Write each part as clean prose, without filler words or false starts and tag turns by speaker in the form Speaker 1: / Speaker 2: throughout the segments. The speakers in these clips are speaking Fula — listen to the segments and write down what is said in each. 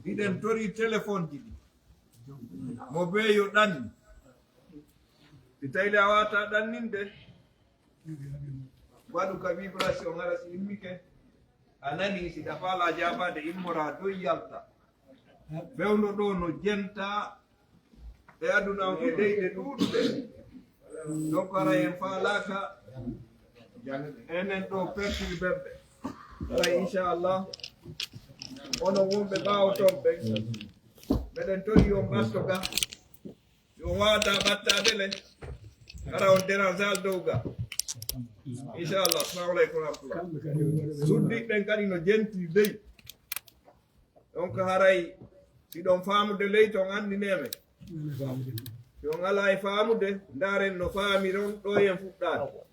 Speaker 1: iɗen tori téléphone ji ɗi mo beeyo ɗanni si tawi a wata ɗanninde waɗu ka vibration ngara si immike a nani si ɗafala jabade immora dow yalta fewno ɗo no jenta e aduna on e leyɗe ɗuɗɗe donc ara en faalaka enen ɗo perturbeɓe ara inchallah ono wonɓe ɓaawo toon ɓe meɗen tori yo mbatto ga yo wawata ɓattade le ara on dérangeal dow ga inchallah. Assalamu aleykum rahmatullah. Suddiɓɓen kadi no jenti ley donc haray si ɗon faamude ley ton andineme yo ngala e faamude ndaren no faamiron ɗo en fuɗɗade.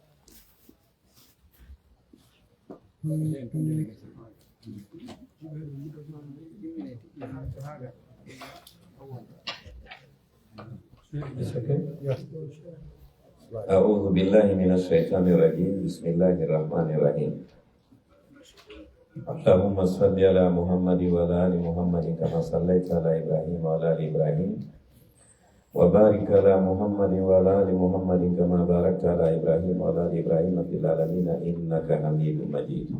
Speaker 2: أعوذ بالله من الشيطان الرجيم. بسم الله الرحمن الرحيم. اللهم صل على محمد وعلى آل محمد كما صليت على إبراهيم وعلى آل إبراهيم وبارك على محمد وعلى آل محمد كما باركت على إبراهيم وعلى آل إبراهيم في العالمين إنك حميد مجيد.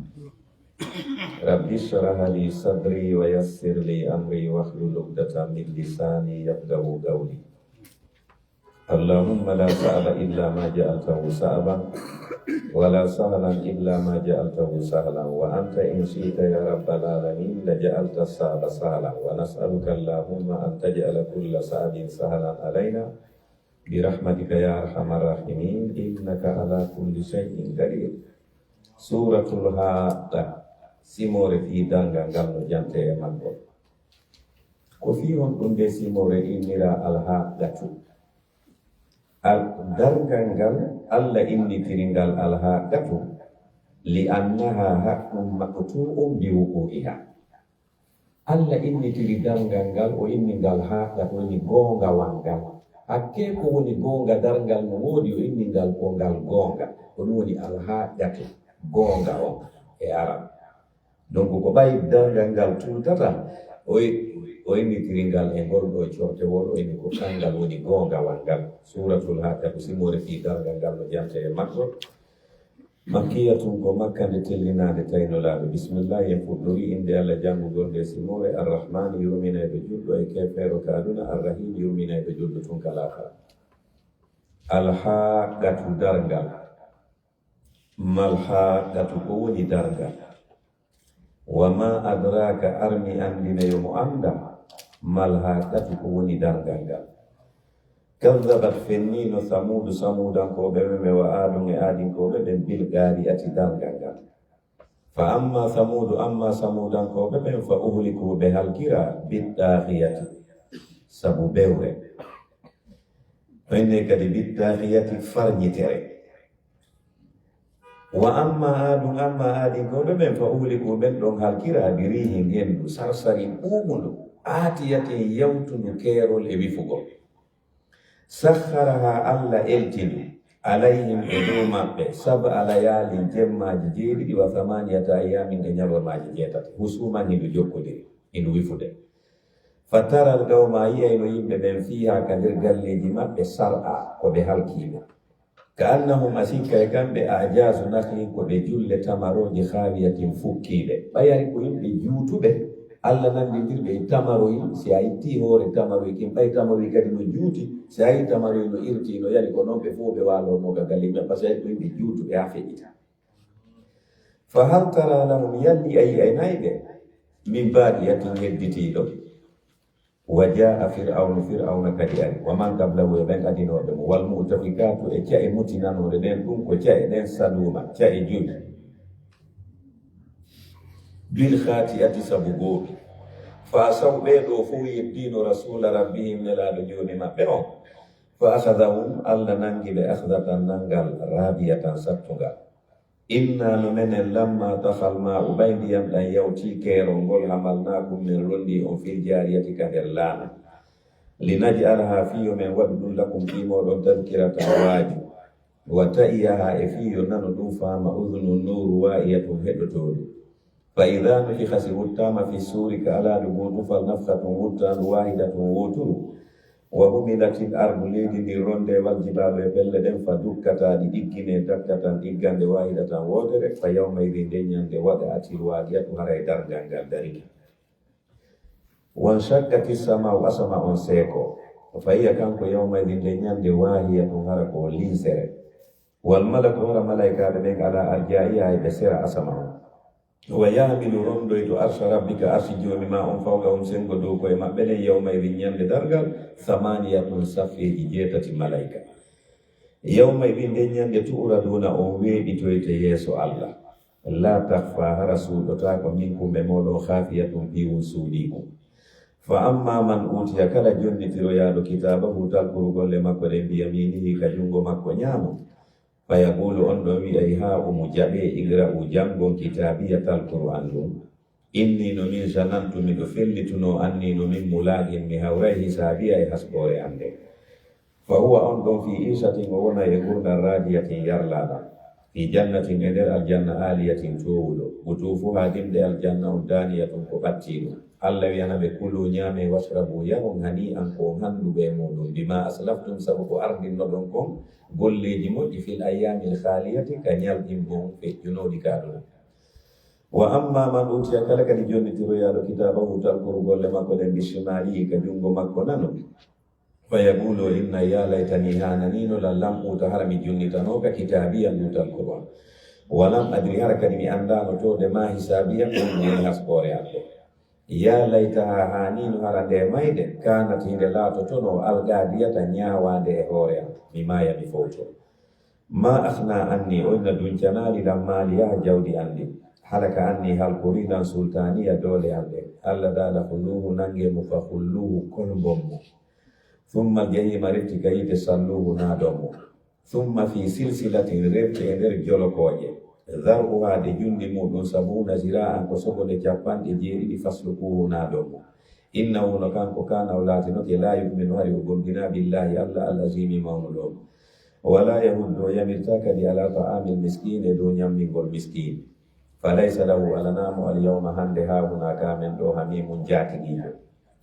Speaker 2: رب اشرح لي صدري ويسر لي أمري واحلل عقدة من لساني يفقهوا قولي. اللهم لا سهل إلا ما جعلته سهلا ولا سهلا إلا ما جعلته سهلا وأنت إن شئت يا رب العالمين لجعلت الصعب سهلا ونسألك اللهم أن تجعل كل صعب سهلا علينا برحمتك يا أرحم الراحمين إنك على كل شيء قدير. سورة الحاقة سيمور في دانغا غامو جانتي مانغو كوفيهم دون سيمور إنيرا الحاقة dargangal Allah inni tiringal alhaqatu li annaha haqqun maqtu'un bi wuqu'iha. Allah inni tiri dargangal o inni gal haqatu ni gonga wangal akke ko woni gonga dargal no wodi o inni gal gongal gonga o woni alhaqatu gonga o e arab. Donc ko bay dargangal tutata o inni tiringal e ngol ɗo cortewol o inni ko kangal woni gonga wangal. Suratul Haqa ko simore fi dargal ngal no jante e makko makkiyatun ko makka nde tellinade taynolaɗo. Bismillah en fuɗɗori inde Allah jangugol nde simore arrahman yurminayɓe julɗo e kefeero ka aduna arrahim yurminayɓe julɗo tun kalaka. Alhaqatu dargal malhaqatu ko woni dargal wa ma adraka armi andina yomo anda malhaqatu ko woni dargal ngal. Kazzabat fennino samudu samudankoɓe ɓe wa adun e adinkoɓe ɓen bil gariyati dargal ngal. Fa amma samudu amma samudankoɓe ɓen fa uhliku ɓe halkira biddahiyati sabu bewre. Ɓenne kadi biddahiyati farñitere. Wa amma adun amma adinkoɓe ɓen fa uhliku ɓen ɗon halkira birihin hendu sarsari ɓuɓundu atiyate yawtundu keerol e wifugol. Sakharaha Allah eltinu alayhim e dow maɓɓe saba layali jemmaji jeeɗiɗi wa thamaniyata ayamin e ñalormaji jeetati husuman hindu jokkodiri hindu wifude. Fataral gawma yiyayno yimɓe ɓen fiha ka nder galleji maɓɓe sar'a ko ɓe halkiɓe ka annahum asikka e kamɓe ajazu nahlin ko ɓe julle tamaroji hawiyatin fukkiɗe ɓayari ko yimɓe juutuɓe Allah nandidirɓe e tamaroyi. Si a itti hoore tamaroyi kin ɓay tamaroyi kadi no juuti si a yi tamaroyi no irti no yari ko noon ɓe fof ɓe walornoga galle ɓe par ce que ko yimɓe juutuɓe ha feƴƴita. Fa hal tara lahum yalli ayi aynayɓe min baɗiyatin hedditiɗo. Wa jaa fir'auna kadi ari wa man qablahu e ɓen adinoɓe mo wal mu'tafikatu e ca e mutinanore ɗen ɗum ko ca e ɗen saduma ca e joyi bil khati'ati sabu gooɓi. Fa asaw ɓeeɗo fof yeddino rasula rabbihim nelaɗo joni maɓɓe on. Fa akhadahum Allah nangi ɓe akhdatan nangal rabiyatan sattugal. Inna no menen lamma tahal ma'u ɓay ndiyam ɗan yawti keerol ngol hamalnakum min rondi on fil jariyati ka nder laana. Linaj'alaha fiyo men waɗu ɗum lakum ɗimoɗon tadkirata waaju wa ta'iyaha e fiyo nano ɗum fama udhunu nuru wa'iyatun heɗotoɗum. فإذا نفخ التام في السور كألا دبوت فالنفخة وتر واحدة وتر وهملت الأرض ليدي روند والجبال بلدن فدكتا ديكين دكتا ديغان واحدة وتر فيومئذ دنيان وقعت الواقعة هراي درغان دري وانشقت السماء وسماء سيكو فهي كانكو يومئذ دنيان واحدة هراكو ليسر والملك هرا ملائكة بك على أرجائها بسير أسماء ويعمل روندو إلى أرش ربك أرش جوم ما فوقهم سنغو دوكو ما بين يومئذ لدرجة 8 صفي إجيتة الملائكة يومئذ دنيان تؤردون أوي بتويت يسوع الله لا تخفى رسول تاكو منكم بمولو خافية في وسودكم فأما من أوتي كلا جند ترويادو كتابه تلقوا لما كن بيمينه كجنغو مكو نيامو فيقول أنه أيها أمجابي إغرأ جنغو كتابية القرآن إني نمين جننت من فلتنو أني نمين ملاق مهوريه سابية حسبوري عنده فهو أنه في إيشة وونا يقول راجية يرلانا في جنة ندر الجنة آلية تولو وطوفها جمد الجنة دانية كبتينو الله ينبي كلوا نيامي واشربوا يوم هنيئا كوهن بيمون بما أسلفتم سبق أرض ندنكم قل لي جمود في الأيام الخالية كنيال جمبون في جنود كادون وأما من أوتي كلك لجون ترويا كتابه تلقر قل لما قدم بشمالي كجنب مكونانو فيقول إن يا ليتني هاننين للم أوتهر من جن تنوك كتابيا تلقر ولم أدري هركني بأندان تود ما حسابيا من أسبوري يا ليتها هانين هرده مايد كانت هندلا تتنو الغادية نياوا ده هوريا مما يبفوتو ما أخنا أني أين دنجنالي لما ليا جودي أني حلك أني هالقريدا سلطانية دولي أني ألا دال خلوه ننجي مفخلوه كلبم ثم الجحيم رفت كي تسلوه نادم ثم في سلسلة رفت إندر جولوكوية ذرعها دي جند مودون 70 زراعا كسوكو دي جابان دي جيري دي فسلكوه نادم إنه نكان كان أولاتنك لا يؤمن هاري وقمدنا بالله الله العظيم مولوم ولا يهد يمرتاك دي على طعام المسكين دون يمين المسكين فليس له ألنام اليوم هندها هنا كامن دو هميم جاتنين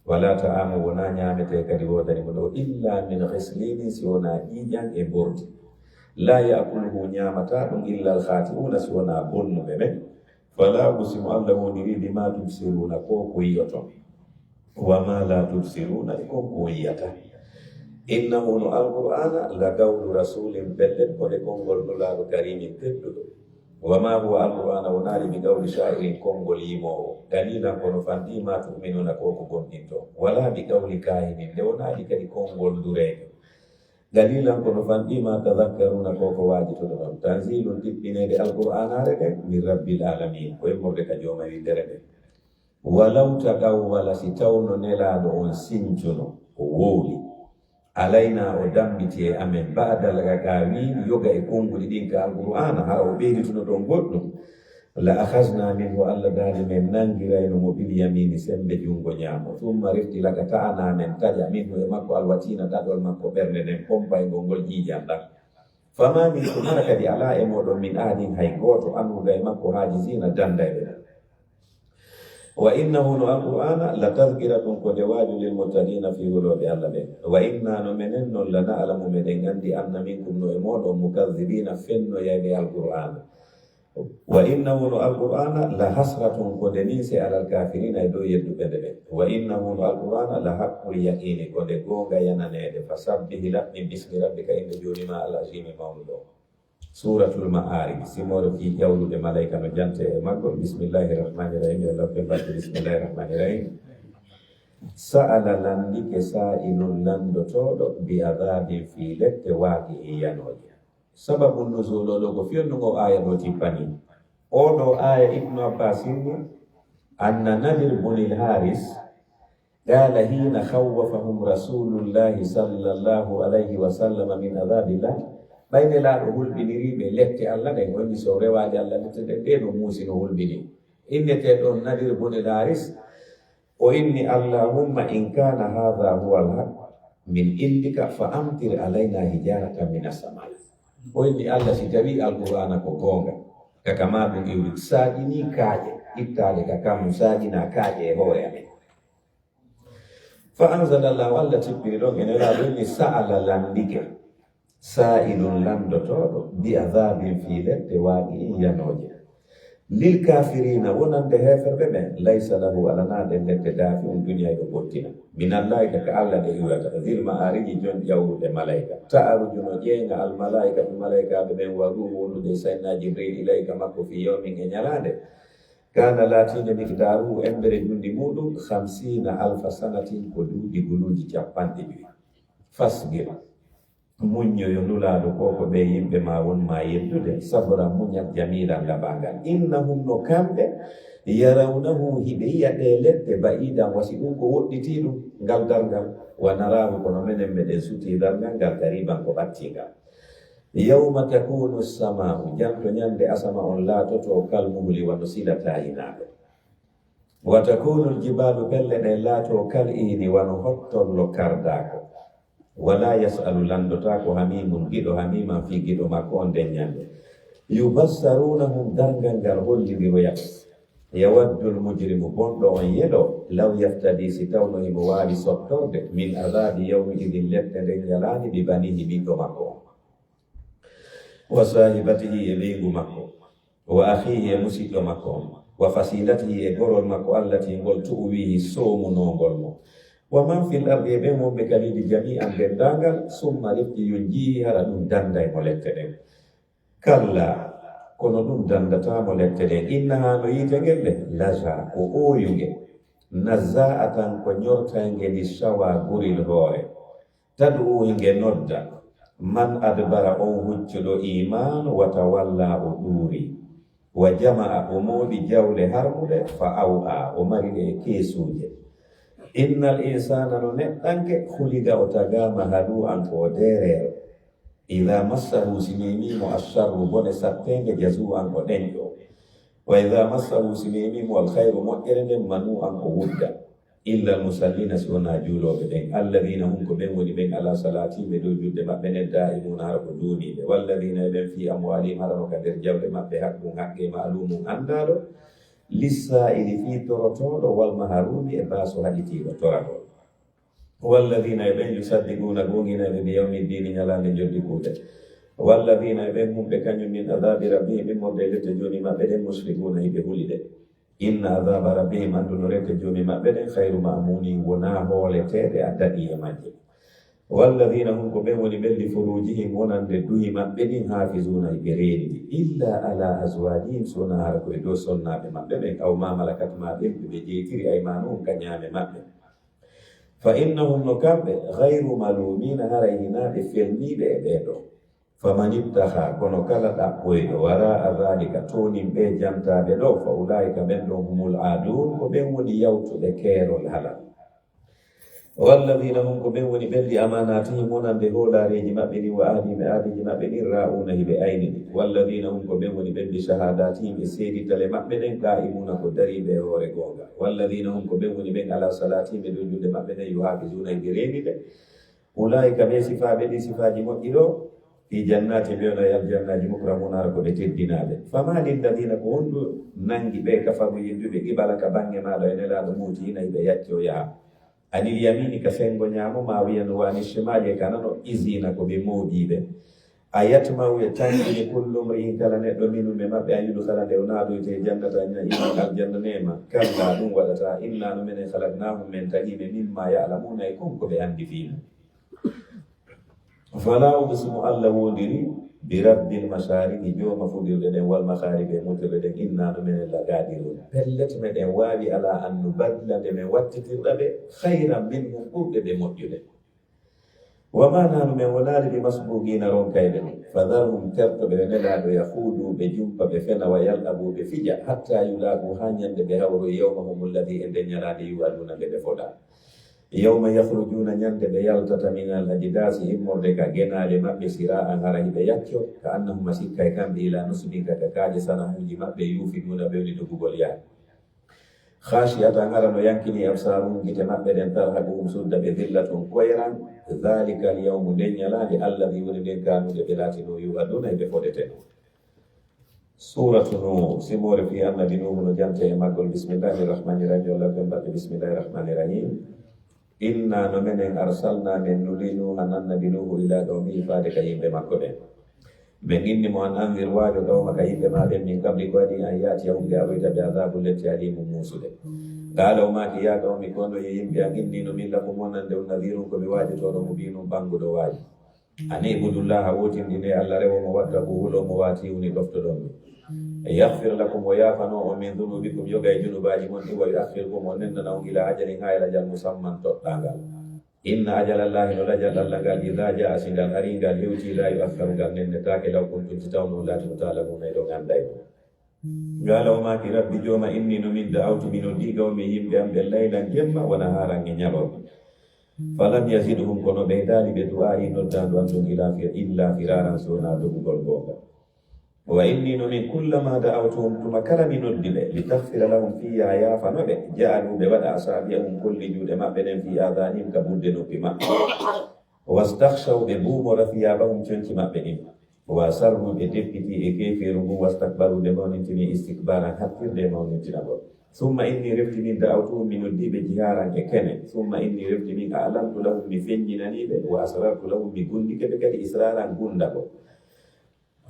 Speaker 2: ولا طعام ونا نعمتك دي ودني مدو إلا من غسلين سيونا إيجان إبورد لا يأكله نعمتا إلا الخاتئون سيونا بن بمن فلا أقسم الله نريد ما تبصرون كوكويتم وما لا تبصرون كوكويتا إنه القرآن لقول رسول بلد ولكم الله كريم تبدو وما هو القرآن ونالي بقول شاعر كونغول يمو دليلا كونفاندي ما تؤمنون كوكو كونتينتو ولا بقول كاهن لونالي كدي كونغول دورين دليلا كونفاندي ما تذكرون كوكو واجتو تنزيل تبين القرآن من رب العالمين ويمرك جوما يدرك ولو تقول ستون نلا دون سنجنو وولي alaina odambiti amen baada lagagawi yoga ikungu lidinka alqur'ana ha obedi tunodon goddum la akhazna minhu alla dali men nangira ino mobili yamini sembe jungo nyamo thumma rifti lagatana men taja minhu e makko alwatina dadol makko berne den pompa e gongol jijanda fama min sunaka di ala e modon min adin hay goto anu dai makko hajizina dandaybe وإنه القرآن لتذكرة كدواج للمتقين في قلوب الله وإنا نمنن لنعلم من عندي أن منكم نؤمن مكذبين فن يبي القرآن وإنه القرآن لحسرة كدنيس على الكافرين يدو يدو بدبه وإنه القرآن لحق اليقين كدغوغا ينانيد فسبح لك بسم ربك إن جوني ما العظيم مولو سورة المعارج سمور في جولة ملائكة نجانته مكو بسم الله الرحمن الرحيم يا رب بسم الله الرحمن الرحيم سأل لندك سائل لندو تودو بعذاب في لك واقع ينوجه سبب النزول لغو في نغو آية وتيباني أولو آية ابن عباس أن نذر بن الحارث قال حين خوفهم رسول الله صلى الله عليه وسلم من عذاب الله bayne laaɗo hulɓiniriɓe lette Allah ɗe woni so rewaade Allah lettede ɗe no muusi no hulɓini innete ɗon Nadir bun al-Haris o inni allahumma in kana hadha huwa al-haq min indika fa amtir alayna hijaratan min as-sama o inni Allah si tawi al-Qur'ana ko gonga kaka ma ɗum iwri saɗini kaaƴe ittade ka kam sajina kaaje e hoore amen fa anzalallahu allah tippiri ɗon ene laaɗum ni sa'ala lambike sa'ilun landotoɗo bi adabin fi ledde waaɗi yanoje lil kafirina wonande heferɓe ɓen laysa lahu alanaɗe ledde daafi duniya e bottina minallahi ka allah ɗe iwata dil ma'ariji jon ƴawruɗe malayka ta'aruju no ƴeenga almalaika ɓe malaikaɓe ɓen waruhu wondude sayna jibril ilayka makko fi yawmin e ñalade kana latinde mikdaruhu embere jundi muɗum 50,000 sanatin ko duuɗi guluji 50 fasbir muñño yo nulaɗo koko ɓe yimɓe ma won ma yeddude sabra muñat jamilan laɓangal innahum no kamɓe yarawnahu hiɓe yiya ɗe ledde ba'idan wasi ɗum ko woɗɗiti ɗum ngal dargal wa narahu kono menen meɗen suti dargal ngal qariban ko ɓattingal yawma takunu samau janto ñande asama on laatoto kalmuhli wano silata hinaɗo wa takunu ljibalu pelle ɗen laato kal ini wano hottollo kardako wala yasalu landotako hamimun giɗo hamiman fi giɗo makko on nden ñande yubassarunahum dargal ngal hollidiro yawaddu lmujrimu bonɗo on yeɗo law yaftadi si tawno himo wawi sottorde min adabi yawmi idin leɗɗe nden ñalani bi banihi ɓiɗɗo makko on wa sahibatihi e ɓeygu makko wa akhihi e musidɗo makko on wa fasilatihi e gorol makko allati ngol tu'wihi somunongol mo wa man fil ardi e ɓen wonɓe kalidi jami'an dendagal summa refti yonjihi hara ɗum danda e mo lette ɗen kalla kono ɗum dandatamo lette ɗen innaha no yiite ngelle laja ko ooyuge nazza'atan ko ñortange li shawa guril hoore tad'u nge nodda man adbara on huccuɗo iman wata walla o ɗuuri wa jama'a o mooɗi jawle harmude fa aw'a o mari ɗe keesuje innal insana no neɗɗanke huliga o tagama haɗu an ko derero ida massahu sinimimo asharru bone sattenge jazu an ko ɗenƴo wa ida massahu sinimimo alkhayru moƴƴere nden manu an ko wudda illa almusallina si wona juuloɓe ɓen alladina hum ko ɓen woni ɓen ala salatiɓe dow julde maɓɓe nen da'imuna hara ko duuniɓe walladina e ɓen fi amwalihim harano ka nder jawɗe maɓɓe haqqum haqqe ma'lumum andaɗo lissa'ili fi torotoɗo wal maharumi e baso haɗitiɗo toratol walladina e ɓen yusaddiquna gonginaɓe bi yawmi dini ñalande joddi kuuɗe walladina e ɓen humɓe kañum min adabi rabbihim immorde lette joni maɓɓe ɗen mushrikuna hiɓe huliɗe inna adaba rabbihim anduno rete joni maɓɓe ɗen hayru mamuni wona hooleteɗe a daɗi e majje walladina hum ko ɓen woni ɓelli furujihim wonande duhi maɓɓe ɗin hafizuna eɓe reeniɗi illa ala aswajihim sona hara koye dow sonnaɓe maɓɓe ɓen aw ma malakat maɓen ɓe jeytiri aymanuhum ka ñaame maɓɓe fa innahum no kamɓe hayru malumina hara hinaɓe felniɓe e ɓeɗo faman ittaha kono kala ɗaɓɓoyɗo wara a dhalika tonin ɓe jantaɓe ɗo fa ulaika ɓen ɗon humul adun ko ɓen woni yawtuɓe keerol halal walladina hum ko ɓen woni ɓelli amanatihim wonande hoolareji maɓɓe ni wa aadiji maɓɓe ni ra'una hiɓe aynini walladina hum ko ɓen woni ɓelli shahadatihim e seeditale maɓɓe ɗen qa'imuna ko dariɓe e hoore gonga walladina hum ko ɓen woni ɓen ala salatihim e dow julde maɓɓe ɗen yuhafizuna hiɓe renide ulaika ɓe sifaɓe ɗi sifaji moƴƴi ɗo fi jannati ɓe wona yaljannaji mukramuna hara ko ɓe teddinaɓe fama lilladina ko wonɗo nangi ɓe kafaru yidduɓe qibala ka bange maɗa e nelaɗo muutina hiɓe yacco yaha anil yamini ka sengo ñaamo ma wiyano wani shimaje kanano isina ko ɓe moodiɓe a yatmaw e tankini kullum rihin kala neɗɗo minum e maɓɓe a yiɗu kala nde o naadoyte jannata ima aljanna nema kalla ɗum waɗata inna no menen halaknahum men tagiɓe mimma ya'lamuna e konko ɓe andi fiino fala uqsimu allah wondiri bi rabbil mashariki jooma fuɗirɗe ɗen wal maharibe mutirɗe ɗen inna no menen lagaɗirun pellete meɗen waawi ala an nubaddila nde men wattitirɗa ɓe hayran minhum ɓurɓe ɓe moƴƴude wa ma nanu men wonaali ɓe masbugina ronkayɓe ɗum fadarhum tertoɓe ɓe nelaɗo yahuudu ɓe jumpa ɓe fena wa yalabu ɓe fija hatta yulagu ha ñande ɓe hawro yawmahum alladi e nden ñalade yu'aduna nde ɓe foɗa yawma yakhrujuna ñande ɓe yaltata min al ajdasi immorde ka genale maɓɓe sira an hara hiɓe yakko ka annahuma sikka e kamɓe ila nusbinka ka kaaje sanamuji maɓɓe yufiduna ɓe woni dogugol yaha khashiyatan hara no yankini absarum gite maɓɓe ɗen tarhaquhum sudda ɓe dillatun koyran dhalika al yawmu nden ñalade alladi woni nden kanude ɓe laatino yu'aduna eɓe foɗeteno Suratu Nuh, simore fi annabi Nuh no jante e maggol bismillahirrahmanirrahim. Allah bembate bismillahirrahmanirrahim. Inna no menen arsalna min nudi Nuhan annabi Nuh ila qawmi faade ka yimɓe makko ɓen. Ɓe inni mo an andir waajo qawma ka yimɓe maɗen min qabli ko waɗi an yaati yahumde aroyta ɓe adabu letti alimu muusude. Qaala o maaki ya qawmi kono ye yimɓe an inni no min lakum wonande on nadirum komi waajotoɗo mubinum ɓanguɗo waaji. Ani ibudullaha wotindine Allah rewo mo watta ko hulo mo waati woni ɗoftoɗon ɗum. Yaghfir lakum wa yafano on min dhunubikum yoga e junubaji mon ɗum wa yuakhirkum on nennana on ila ajalin ha ila jal musamman toɗɗangal. Inna ajalallahi no lajal Allah ngal idha jaa singal ari ngal hewti la yuakharu ngal nennetake law kuntum tawno lati ta'lamuna ɗo ganday ɗum. Ngala o maki rabbi joma inni no min da'awtu min odiga o mi yimɓe am ɓe laylan jemma wona haran e ñalorma. Falam yazidhum kono ɓeydani ɓe du'a'i noddandu am ɗum illa firaran sona dogugol gonga. Wa inni no min kullama da'awtuhum tuma kala mi noddi ɓe litaghfira lahum fiya yafano ɓe ja'alu ɓe waɗa asabi'ahum kolli juuɗe maɓɓe nen fi adanihim ka budde noppi maɓɓe wastakhshaw ɓe buumora thiyabahum conci maɓɓe ɗin wa sarru ɓe deppiti e keferu ngu wastakbaru ɓe mawnintini istikbaran hattirde mawnintina ɗon. Summa inni refti min da'awtuhum mi noddi ɓe jiharan e kene. Summa inni refti min a'lamtu lahum mi feññinaniɓe wa asrartu lahum mi gundike ɓe kadi israran gundako.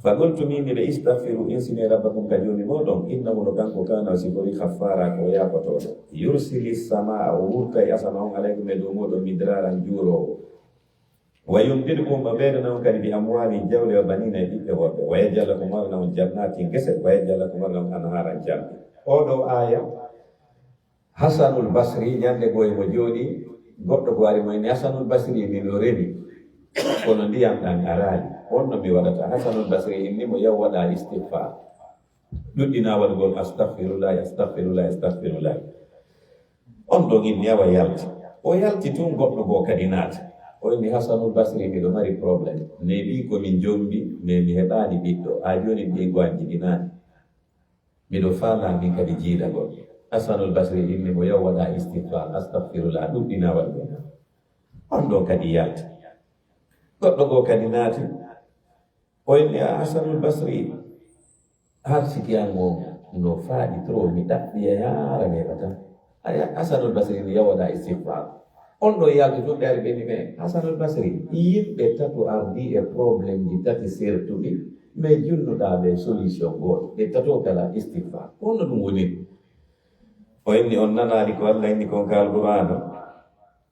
Speaker 2: Faqultu minni ɓe istaghfiru insine rabbakum ka joni moɗon innahu no kanko kana sifori khaffara ko yakotoɗo yursili samaa o wurta e asama on alaykum e dow moɗon midraran juurowo wa yumdidkum o ɓeydana on kadi bi amwalin jawle o banina e ɓiɓɓe worɓe wa yaj'alakum marna on jannatin gese wa yaj'alakum marna on anharan jamɗi. Oɗo aya Hasanul Basri ñande goye mo jooɗi goɗɗo ko wari moyni Hasanul Basri mino remi kono ndiyam ɗan arani onno mi waɗata. Hasanul Basri inni mo yaw waɗa istighfar ɗuɗɗina waɗugol astaghfirullah astaghfirullah astaghfirullah. On ɗon inni awa yalti o yalti tun goɗɗo bo kadi naata o inni Hasanul Basri miɗo mari probléme ne ɓi komin jombi mais mi heɓani ɓiɗɗo a joni ɓiygo an jiɗinani miɗo faala min kadi jiidagol. Hasanul Basri inni mo yaw waɗa istighfar astaghfirullah ɗuɗɗina waɗugol. On ɗon kadi yalti goɗɗo go kadi naati o inni Hasanul Basri har siki an o no faaɗi trop mi ɗaɓɓi e yaara meɓata. Hasanul Basri ni yawaɗa istighfar. On ɗo yalti ɗum ɗe ari ɓeni me Hasanul Basri yimɓe tato ardi e probléme ji tati sertuɗi mais junnuɗa ɓe solution goto ɗe tato kala istighfar. Honno ɗum woni o inni on nanali ko Allah inni kon ka alqur'ano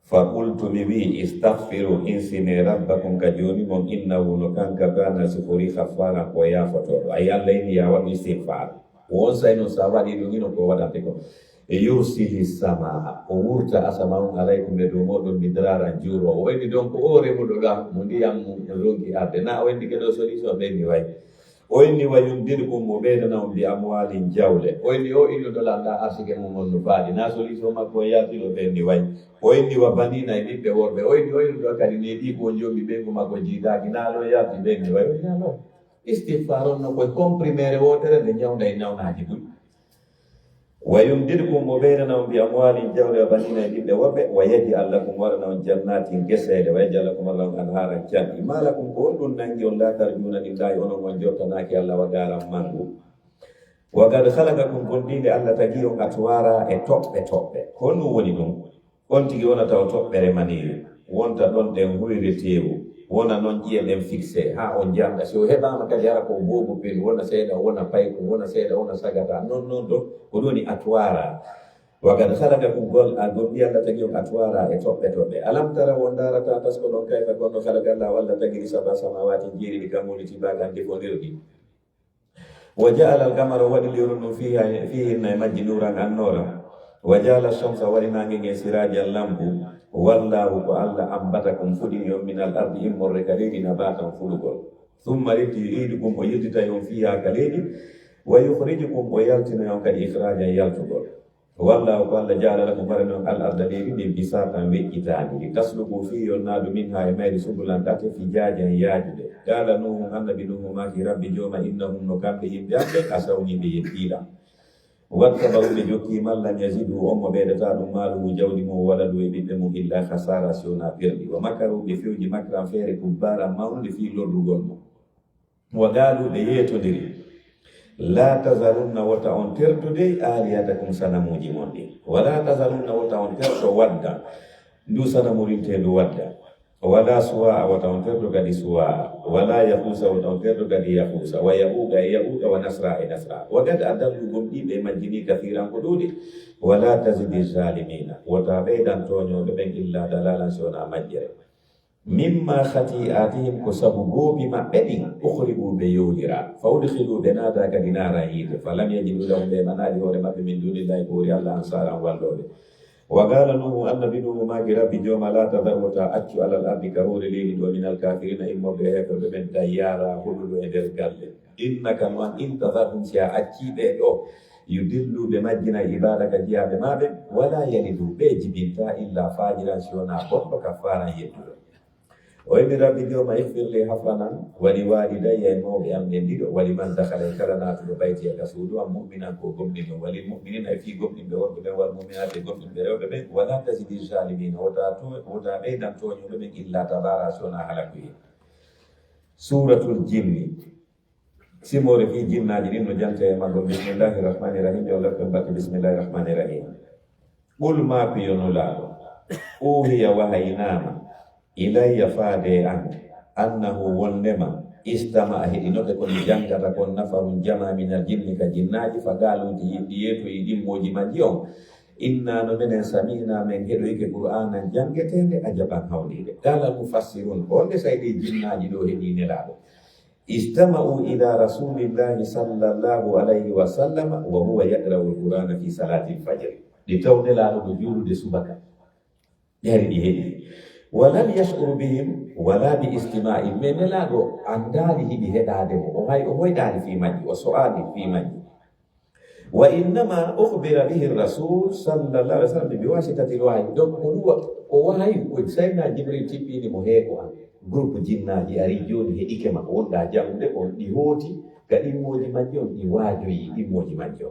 Speaker 2: fa qultu mi wi istaghfiru insine rabbakum ka joni mon innahu no kanka kana sifori khaffara ko yafotoɗo ay Allah inni ya waɗu istighfar won sayno sa waɗi ɗum ino ko waɗante ko e yursili samaa o wurta asama on alaykum e dow moɗon midraran juuro o inni donc o remuɗo ɗa mo ndiyam mum roggi arde na o inni keɗo solution ɓenni way o inni wa yumdidkum mo ɓeydana on mbi amwalin jawle o inni o innuɗo lanɗa arsike mum on no faaɗi na solution makko o yaltiɗo ɓenni way o inni wa banina e ɓiɓɓe worɓe o inni o innuɗo kadi ne ɗi ko jombi ɓeygu makko jiidaki naalo yalti ɓenni way o inni alors istighfar on no koye comprimére wotere nde ñawda e nawnaji ɗum. Wa yumdidkum mo ɓeydana on mbi amwalin jawle wa banina e ɓiɓɓe worɓe wa yaj'al lakum warana on jannatin gueseede wa yaj'al lakum warana on anharan janɗi ma lakum ko on ɗum nangi on la tarjuna lillahi onon on jottanaki Allah wa garan mangu wa gad halakakum gondinde Allah tagi on atwara e toɓɓe toɓɓe ko ɗum woni ɗum on tigi wona taw toɓɓere maniri wonta ɗon ɗen huyretewu wona noon ƴiye ɗen fixé ha on jamɗa si o heɓama kadi ara ko bobo pen wona seeɗa wona payko wona seeɗa wona sagata non non ɗo ko ɗoni atwara wagad halakakum gol a gonɗi Allah tagi on atwara e toɓɓe toɓɓe alam tara won darata tasko ɗon kayfa gonno halakallah walla tagiri saba samawati jiiriɗi kamoliti bagan defonirɗi wa ja'ala al-qamara waɗi lewru ɗum fihinna e majji nuran annora wa ja'ala ash-shamsa waɗi nange nge sirajan lampu wallahu ko Allah ambatakum fuɗini on min al-ardi immorre ka leydi nabatan fuɗugol thumma yu'idukum o yeddita on fiha ka leydi wa yukhrijukum o yaltina on kadi ikhrajan yaltugol wallahu ko Allah ja'ala lakum barani on al-arda leydi ndin bisatan weƴƴitani li tasluku fi on naadu minha e mayri subulan ɗate fijajan yaajude qala nuhu annabi nuhu maki rabbi joma innahum no kamɓe yimɓe amɓe asawniɓe yettiɗa wattabaru ɓe jokkima lam yazidu on mo ɓeydata ɗum maaluhu jawdi mum waɗaɗu e ɓiɓɓe mum illa hasara si wona perɗi wa makaru ɓe fewji makran feere kubbara mawnde fi lorrugol mum wa gaalu ɓe yeetodiri la tazarunna wata on tertude aliyatakum sanamuji mondi wala tazarunna wata on terto wadda ndu sanamurin ndu wadda wala suwa wata on terto kadi suwa wala yahusa wata on terto kadi yahusa wa yauga wa nasra wa kad adallu gomdibe majini kathiran kududi wala tazidi zalimina wata bedan tonyo be illa dalalan sona majjere mimma khati'atihim ko sabu gobi mabbe din ukhribu be yodira fawdkhilu benada ka dinara yide falam yajidu lahum be manadi hore mabbe min dunillahi ko Allah ansaran wallobe wa qala nuhu annabi nuhu ma gira bi joma la tadawta accu ala al-ardi ka hore leli do min al-kafirin imma be hebe be ben tayyara huludu e der galle innaka man intadhahum sia acci be do yudillu be majjina ibadaka jiabe mabe wala yalidu be jibinta illa fajiran siona bomba kafara yedu وإن ربي اليوم يغفر لي حفرنا ولوالدي الموضع من ديدو ولمن دخل كرنات البيت يكسود ومؤمنا كوكمن وللمؤمنين في قمن بورد والمؤمنات في قمن برود ولا تزيد الظالمين وتا بيدان تونيو بمن إلا تبارا سونا حلقه سورة الجن سمور في جن ناجرين نجانت يمانكم بسم الله الرحمن الرحيم يولكم بك بسم الله الرحمن الرحيم قل ما بيونو لارو أوهي وهيناما ilayya fade annahu wonnema istama hidinoke kon jangata kon nafarun jama min aljinni ka jinnaji fagalu yeto yidimmoji majion inna no menen samina men hedo yake qur'ana jangetende ajaban hawlide dala mufassirun onde saydi jinnaji do hedi nelado istama'u ila rasulillahi sallallahu alaihi wasallam wa huwa yaqra'u alqur'ana fi salati alfajr ditawdela do juru de subaka yari di hedi walam yash'uru bihim wala bi istima'i menelago andali hibi hedade o hoydali fi majji o su'ali fi majji wa innama ukhbira bihi ar-rasul sallallahu alaihi wasallam bi wasitati al-wahyi donc o wahyi o sayna jibril tipini mo heko an groupe jinnaji ari joni he ikema wonda jamde on di hoti gadi moji majji on di wajoyi di moji majji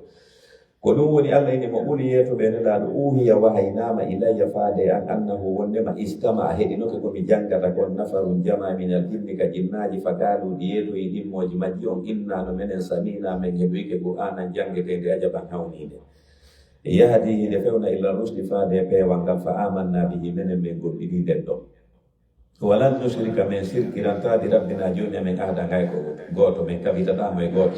Speaker 2: ko ɗum woni Allah ine mo ɓuri yeeto ɓe nelaɗo uhiya wahaynama ilayya faade an annahu wondema istama a heɗinoke komi jangata kon nafarun jama min al jinni ka jinnaji fakaluɗi yeetoyi ɗimmoji majji on innano menen samina men heɓoyke qur'anan jangetede ajaban hawnide yahdi hide fewna illa rusdi faade peewal ngal fa amanna bihi menen min goɗɗiɗi nden ɗon walan nushrika men sirkirantadi rabbina joni amen ahda ngay ko goto men kabitatamo e goto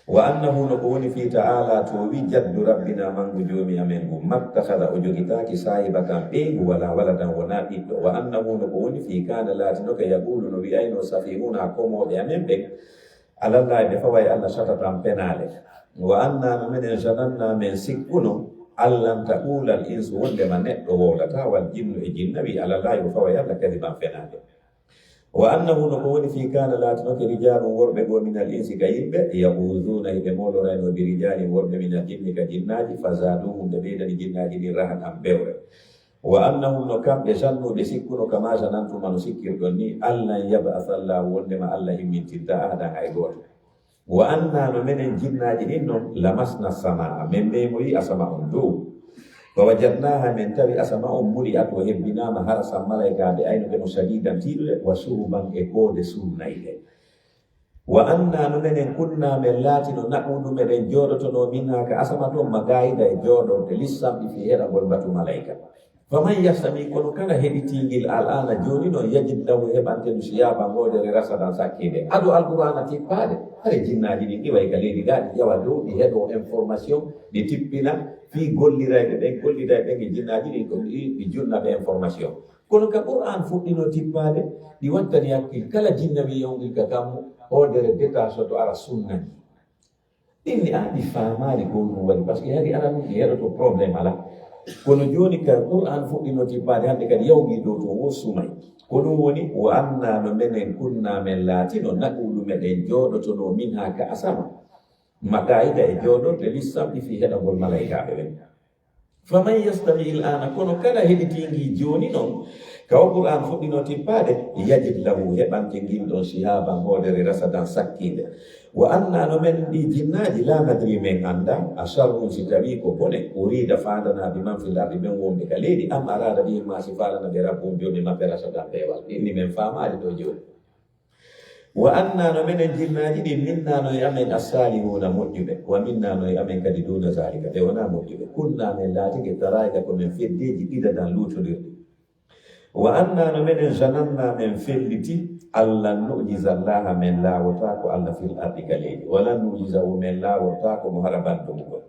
Speaker 2: wa annahu no woni fi ta'ala to wi jaddu rabbina mangu jomi amen mattakhadha o jogitaki sahibatan ɓeygu wala waladan wona ɓiɗɗo wa annahu no woni fi kana latino ka yaqulu no wi ayno safihuna komoɓe amen ɓen alallahi ɓe faway Allah satatan penale wa anna no menen jananna men sikkuno allan taqula al insu wondema neɗɗo wolata wal jinnu e jinnawi alallahi o faway Allah kadiban penale wa annahu no woni fi kana latinoke rijalun worɓe go min al insi ka yimɓe yahuzuna hiɓe molorayno bi rijali worɓe min al jinni ka jinnaji fazaduhum ɓe ɓeydani jinnaji ɗin rahan am bewre wa annahum no kamɓe jannuɓe sikkuno kama janantuma no sikkirɗon ni allah yabasallahu wondema Allah himmintinta ahadan hay goto wa anna no menen jinnaji ɗin noon lamasna samaa min memoyi asama on dow فوجدناها من تبي أسماء مريئة وهبناها هرسا ملائكة بأين بنو شديدا تيلو وشربا إكود سونا إليه وأننا نمن كنا من لاتنا نعود من جودة منها كأسماء مقايدة جودة لسا في هذا والبات ملائكة فمن يستمع كل كان هديتي الآن جوني يجد له هبان تنشيابا مودر رسدا ساكيدة أدو القرآن تيبادة هذا جنة جديد إيوه يكالي دقاد يوادو بهدو إنفورماسيون دي تيبنا في قولي رايبين جنة جديد يجونا بإنفورماسيون كل كقرآن فوقينو تيبادة دي وانتني أكيد كلا جنة بيونغي كتامو أودر ديتا سوتو على سنة إني أهدي فهمالي كونه ولي بس هذه أنا ممكن يرتو problem على kono joni ka qur'an fuɗɗino tibbade hande kadi yawmi dow to wossumay ko ɗum woni wa anna no menen kunna men laatino naɓuɗu meɗen jooɗotono min ha ka asama makaida e jooɗorde lissamɗi fi heɗagol malaikaɓe ɓen faman yastami l'ana kono kala heɗitingi joni noon kawo qur'an fuɗɗino tippade yajid lahu heɓante ngilɗon shihaba hoodere rasadan sakkinde wa anna no men ɗi jinnaji la nadri men anda a sharrun si tawi ko bone urida fandana bi man fil ardi men wonɓe ka leydi am arada bihim ma si falana ɓe rabbum joni maɓɓe rasadan peewal inni men famali to joni wa anna no menen jinnaji ɗi minna no e amen assalihuna moƴƴuɓe wa minna no e amen kadi duna zalika ɓe wona moƴƴuɓe kunna men laatike tarayka komin feddeji ɗiɗadan lutodirɗi wa anna no menen zananna men felliti allah nujizallaha men laawota ko allah fil ardi galeji wala nujizahu men laawota ko mo hara bantumugol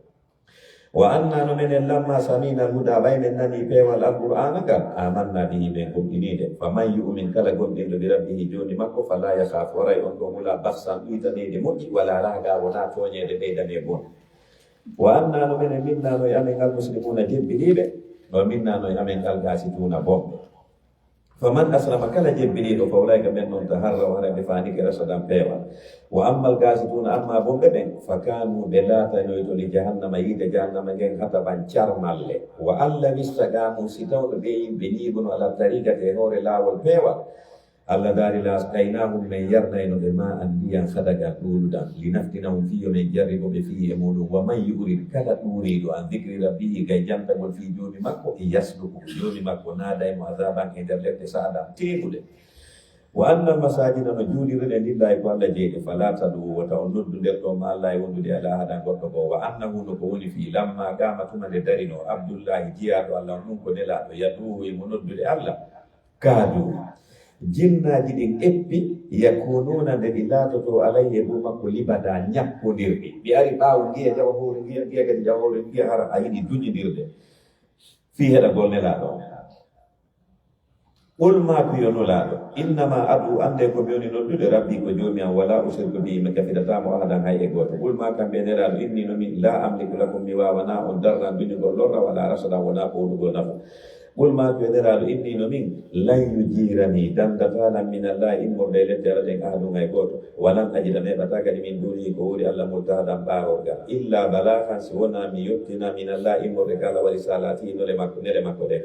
Speaker 2: wa anna no menen lamma samina huda ɓaynen nani peewal alqur'ana kam amanna bihi ɓen gomɗinide faman yu'min kala gonɗinɗo bi rabbihi joni makko fala yakhafu waray on ɗo hula baksan ɗuytanede moƴƴi wala raga wona toñede ɓeydane gon wa anna no menen minnano e amen al muslimuna jebbiniɓe no minnano e amen al gasituna bomɓe faman aslama kala jebbiniɗo fa ulayka ɓen noon taharraw harande fanike rasadan peewal wa ammal gasituna amma bomɓe ɓen fa kanu ɓe laatanoyto li jahannama yiide jahannama ngen hataban carmalle wa allah wistagamu si tawno ɓe yimɓe ñiibuno ala tarigate e hoore laawol peewal allah daari laasqaynahum men yarnayno ɓe ma an ndiyan hadagan ɗuuɗuɗan linaftinahum fiyo men jarriboɓe fii e muɗum wa man yurid kala ɗuuriɗo an dicri rabbihi gay jantagol fii jooni makko yasluku jooni makko naadaymo azaban e nder leɗɗe saaɗam teemuɗe wa annal masajida no juuɗirɗe ndilla e ko allah jeyɗe fala tadu wota o noddu nder ɗo ma allah e wondude ala haɗa goɗɗo ko wa annahu no ko woni fii lamma gama tuma nde darino abdoullahi jiyaɗo allah ɗum ko nelaɗo yaduhu emo noddude allah kaadu jinnaji ɗin eppi yakununa nde ɗi laatoto alayhi ɗum makko libada ñappodirɗi ɓi ari ɓaawo ngiya jawa hoore ngiya kadi jawa hoore ngiya hara a yiɗi duñidirde fi heɗagol nelaɗo qul ma piyo nulaɗo innama adu ande ko mi woni noddude rabbi ko joomi am wala usirku bi mi kafidatamo ahadan hay e goto qul ma kamɓe nelaɗo inni nomin la amliku lakum mi wawana on darran duñugol lorra wala rasadan wona ɓowɗugol nafu qul ma piyoneraaɗo inni no min lan yujirani dandatalan min allah immorde ledde aladen ahadum hay gooto walan ajida neɗata kadi min duuni ko wuri allah multahadan ɓaarorga illa balahan si wona mi yettina min allah immorde kala wari salati nole makko nere makko ɗe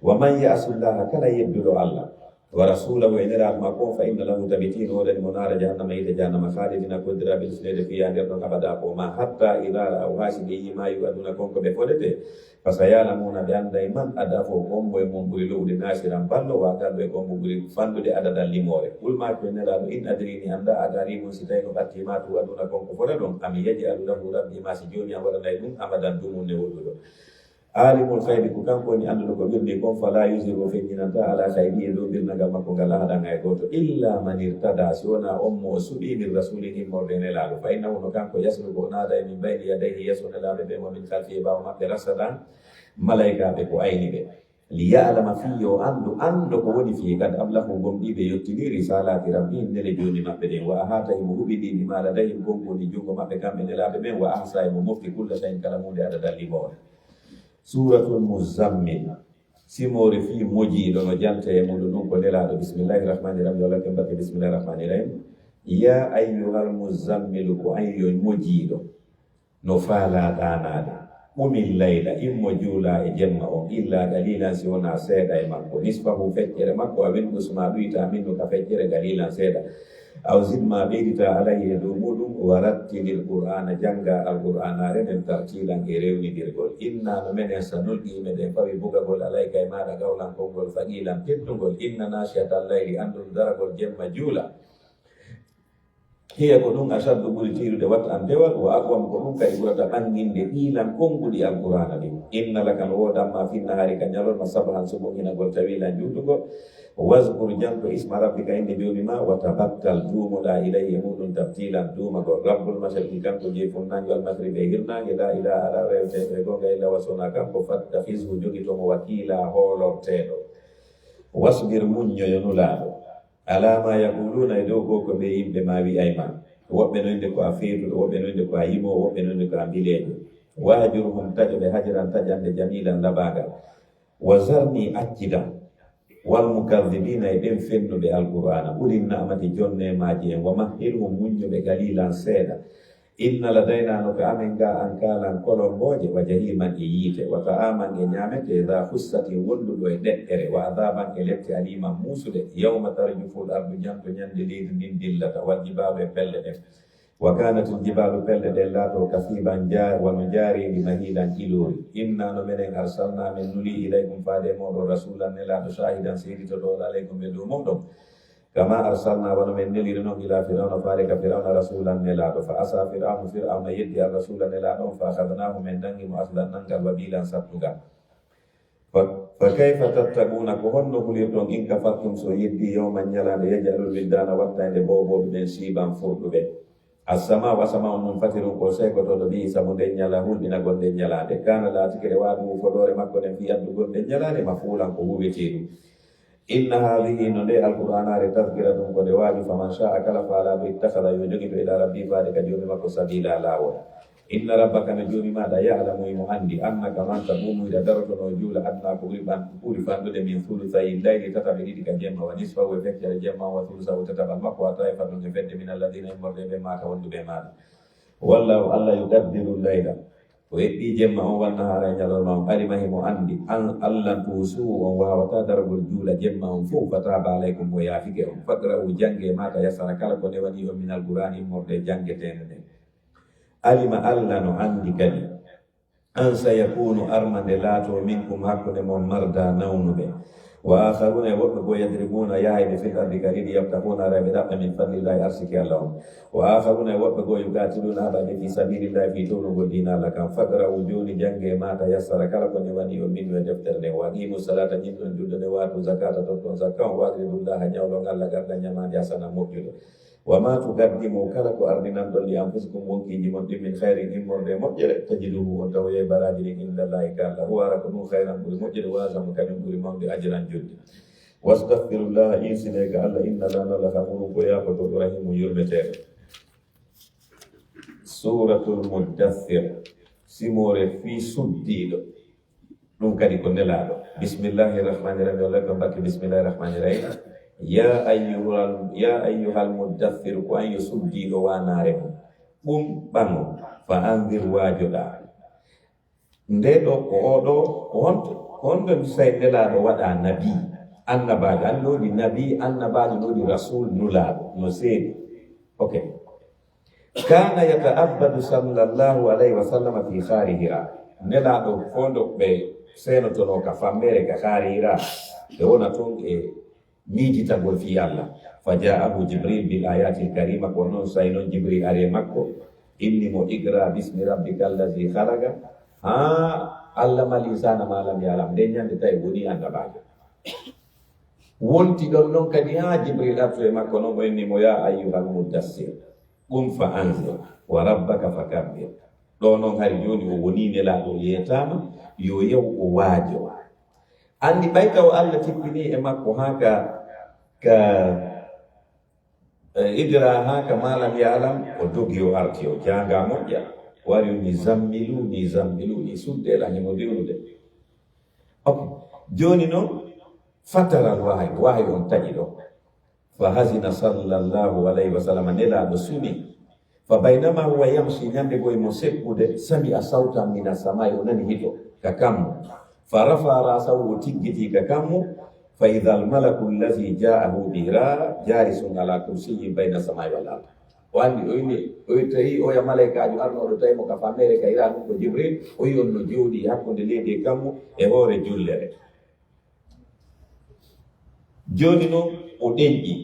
Speaker 2: wa man yasullaha kala yedduɗo allah wa rasulahu e neraaɗo makko fa inna lahu tabitino woɗani mo naara jahannama yiide jahannama haalidina koddira bil sinede fiya nder ɗon abada ko ma hatta ida ra'aw haasiɓe yima yu'aduna konko ɓe foɗete fa sayalamuna ɓe anda e man ada fo gommo e mum ɓuri lowde nasiran ballo wagalɗo e gommo ɓuri fandude adadal limore ɓulmako e nelaɗo in adrini anda adari mum si tawi no ɓattima tu aduna konko foɗa ɗon ami yaji alulahu rabbi ma si joni a waɗanay ɗum abadan dumunne woɗɗuɗo alimul haybi ko kanko woni anduɗo ko ɓirɗi kon fala yusiru feññinanta ala haybi e dow birnagal makko ngal haɗan hay goto illa man irtada si wona on mo suɓi min rasuli immorde nelaɗo fa innahu no kanko yaslugo naada e min bayni yadayhi yesso nelaɓe ɓe momin kalfi e ɓawa maɓɓe rasadan malaikaɓe ko ayni ɓe li yalama fiyo ando ko woni fii kadi ablahu gomɗiɓe yettiniri salati rabbihim nele joni maɓɓe ɗen wa ahata emo huɓiɗi bima ladayhim gonɗoni jungo maɓɓe kamɓe nelaɓe ɓen wa ahsa emo mofti kulla shayin kala munde adadal limore suratul muzammil simore fi mojiɗo no janta e muɗum ɗum ko nelaɗo bismillahi rahmani rahim yolake mbakke bismillahi rahmani rahim ya ayyuhal muzammilu ko ayyo mojiɗo no faala ɗanade ɓumil layla immo juula e jemma on illa galilan si wona seeɗa e makko nisfahu feccere makko a winɗusma ɗuyta minnu ka feccere galilan seeɗa aw zidma ɓeydita alayhi e dow muɗum warattilil qur'ana janga alqur'ana renen tartilan e rewnidirgol inna no menen sa nulɗi meɗen fawi bugagol alayka e maɗa gawlan konngol faqilan teddugol inna nasiyatal layli andum daragol jemma juula hiya ko ɗum asaddu ɓuri tirude watta an dewal wa aqwam ko ɗum kadi ɓurata ɓanginde ɗiilan konnguɗi alqur'ana ɗin inna laka no wodanma finnahari ka ñalolma sabahan suɓoginagol tawilan juutugol waskur janto isma rabbika inde jomima wa tabattal duumoɗa ilayhi muɗum tabtilan duumagol rabbul mashariki kanko je funnango almasribe e hirnange la ilaha ala rewteɓe gonga illa wasona kanko fatta fishu jogitomo wakila hoolorteɗo wasbir muññoyo nulaɗo alama yaquluna e dow ko ɓe yimɓe ma wi'ayma woɓɓe noyde ko a feetuɗo woɓɓe noyde ko a yimo woɓɓe noyde ko a mbileɗo wahjurhum taƴoɓe hajiran taƴande jamilan labagal wa zarni accida wal mukadhibina e ɓen fennuɓe alqur'ana ɓurin namati jonne maji en wa mahhilhum muññuɓe galilan seeɗa inna ladayna no ko amen ga an kalan kolomboje wa jahiman e yiite wa ta'aman e ñamete da fussatin wonduɗo e ɗeɗɗere wa adaban e lette aliman musude yawma tarjuful ardu janto ñande leydi ndin dillata wal jibalu e pelle ɗen wa kanatul jibalu pelle ɗen laato kasiban wano jaaridi mahilan ilori inna no menen arsalna min nuli ilaykum faade moɗon rasulan nelaɗo shahidan seeditoɗo alaykum e dow moɗon kama arsalna wa min nilirino ila fir'auna farika fir'auna rasulan nelaɗo fa asa fir'auna yeddi ar rasulan nelaɗon fa akhadnahu min dangi mo aslan nangal wabilan sattugal fa kayfa tattaquna ko honno hulirɗon in kafartum so yeddi yawman ñalande yaj'alul wildana wattande boboɓe ɓen siban furɗuɓe asama wasama mum fatirum ko seykotoɗo ɓi sabu nden ñala hulɓina gonɗen ñalade kana laatikere waɗumu fodore makko nden fi addu gonɗen ñalade ma fuulan ko huweteɗum inna hadihi no nde alqur'anare tafkira ɗum ko nde waaju faman sha'a kala faalaɓe ittahada yo jogito ila rabbi faade ka joomi makko sabila lawol inna rabbaka no joomi maɗa ya'lamu mo andi annaka man tabumuyɗa darotono juula adna ko ɓuri fanɗude min thuluthayi layli tataɓe ɗiɗi ka jemma wa nisfahu e feccere jemma wa thuluthahu tataɓal makko wa tawi fanɗude fedde min alladina immorde ɓe mata wonduɓe maɗa wallahu allah yukaddiru layla o heɓɓi jemma on wannahara e ñalorma on ɓarimahi mo andi an allah tuusu on wawata dargol juula jemma on fof fataba alaykum mo yaafike on fadra'u jange mata yassara kala ko nde waɗi on min alqur'ani immorde jangetene nde alima allah no andi kadi an sayakunu armande laato minkum hakkude mon marda nawnuɓe wa akharuna e woɓɓe bo yadribuna yahayɓe fil ardi kariɗi yabtahuna raɓe ɗaɓɓa min fadlillahi arsiki allah on wa akharuna e woɓɓe bo yugatiluna haɓaɓe fi sabilillahi fi townugo dina allah kam fadra'u joni jange mata yassara kala ko ne wani o min e deftere nde wa aqimu salata ñimɗon julde nde watu zakata totton zakka on wagridullaha ñawɗon allah garda ñamade hasana moƴƴuɗo wa ma tuqaddimu kala ko ardinanɗon li anfusikum wonkiji mon ɗin min hayrin immorde moƴƴere tajiduhu on tawa ye baraji ɗin indallahi ka allah huwara ko ɗum hayran ɓuuri moƴƴere wasamu kañum ɓuuri mawde ajiran joddi wastahfirullaha insine ka allah inna lanala hafuru ko yakotoɗo rahimu yurmeteɗo suratul muddathir simore fi suddiɗo ɗum kadi ko nelaɗo bismillahi rahmani rahim walla ko mbakke bismillahi rahmani rahim ya ayyuhal muddathir ko an yo suddiɗo wanare mum ɓum ɓango fa andir waajoɗa nde ɗo ko oɗo ko honto say nelaɗo waɗa nabi annabajo an noɗi nabi annabajo noɗi rasul nulaɗo no seeɗi ok kana yata'abbadu sallallahu alayhi wa sallam fi khari hira nelaɗo fondo ɓe senotono ka fammere ka khari hira ɓe wona toon e miijitagol fi allah fa ja'ahu jibril bil ayatil karima ko noon say noon jibril are makko inni mo igra bismi rabbika allazi khalaqa ha allah mal insana ma lam ya'lam nde ñande tawi woni annabajo wonti ɗon noon kadi ha jibril artu e makko noon o inni mo ya ayyuhal muddassir qum fa anzir wa rabbaka fakabbir ɗo noon hari joni o woni nelaɗo yetama yo yew o waajo andi ɓay taw allah tippini e makko haka ka idra haka malam yalam o dogi o arti o janga moƴƴa wari ni zammilu ni suddeɗanimo diwnude ok joni noon fataral wahay on taƴi ɗo fa hasina sallallahu alayhi wa sallam nelaɗo suni fa baynama huwa yamshi ñande boye mo sekkude sami a sawtan mina samai o nani hito ka kammo fa rafa rasahu o tiggiti ka kammo fa idha almalaku allazi ja'ahu bira jalisun ala kursiyyin bayna samai wal ard o andi o tawi oya malaikajo arnoɗo tawi mo ka fammere ka ira ɗum ko jibril o yi on no jooɗi hakkude leydi e kammo e hoore jullere joni noon o ɗenƴi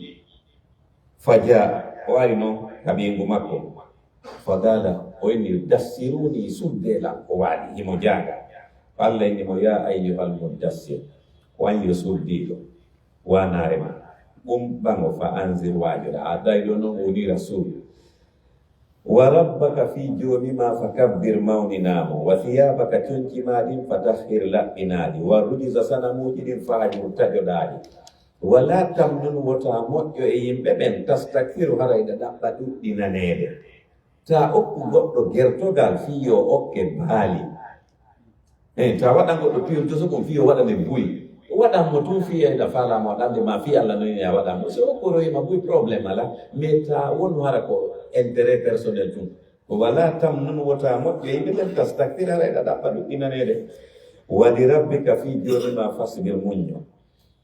Speaker 2: fa jaa o ari noon ka ɓeygu makko fa gala o inni dassiruni suddela o waɗi himo jaaga allah innimo ya ayyuhal muddassir wan yo suddiɗo wanare ma ɓum ɓango fa anzir waajoɗa a tawi ɗo noon woni rasul wa rabbaka fi jomima fa kabbir mawninamo wa thiyabaka concima ɗin fa tahhir laɓɓinaɗi wa rujisa sanamuji ɗin fa hajur taƴoɗaɗi wala tamnun wota moƴƴo e yimɓe ɓen tastakfiru harayda ɗaɓɓa ɗuɗɗinanede ta okku goɗɗo gertogal fiyo okke baali ta waɗan goɗɗo piyon to sokom fiyo waɗane buy waɗanmo tun fiyayda falama waɗande ma fi allah noyni a waɗanmo so okkoroyima buy probléme ala mais ta wonu hara ko intérêt personnel tun wala tamnun wota moƴƴo e yimɓe ɓen tastakfiru harayda ɗaɓɓa ɗuɗɗinanede wali rabbika fi jonima fasbir muñño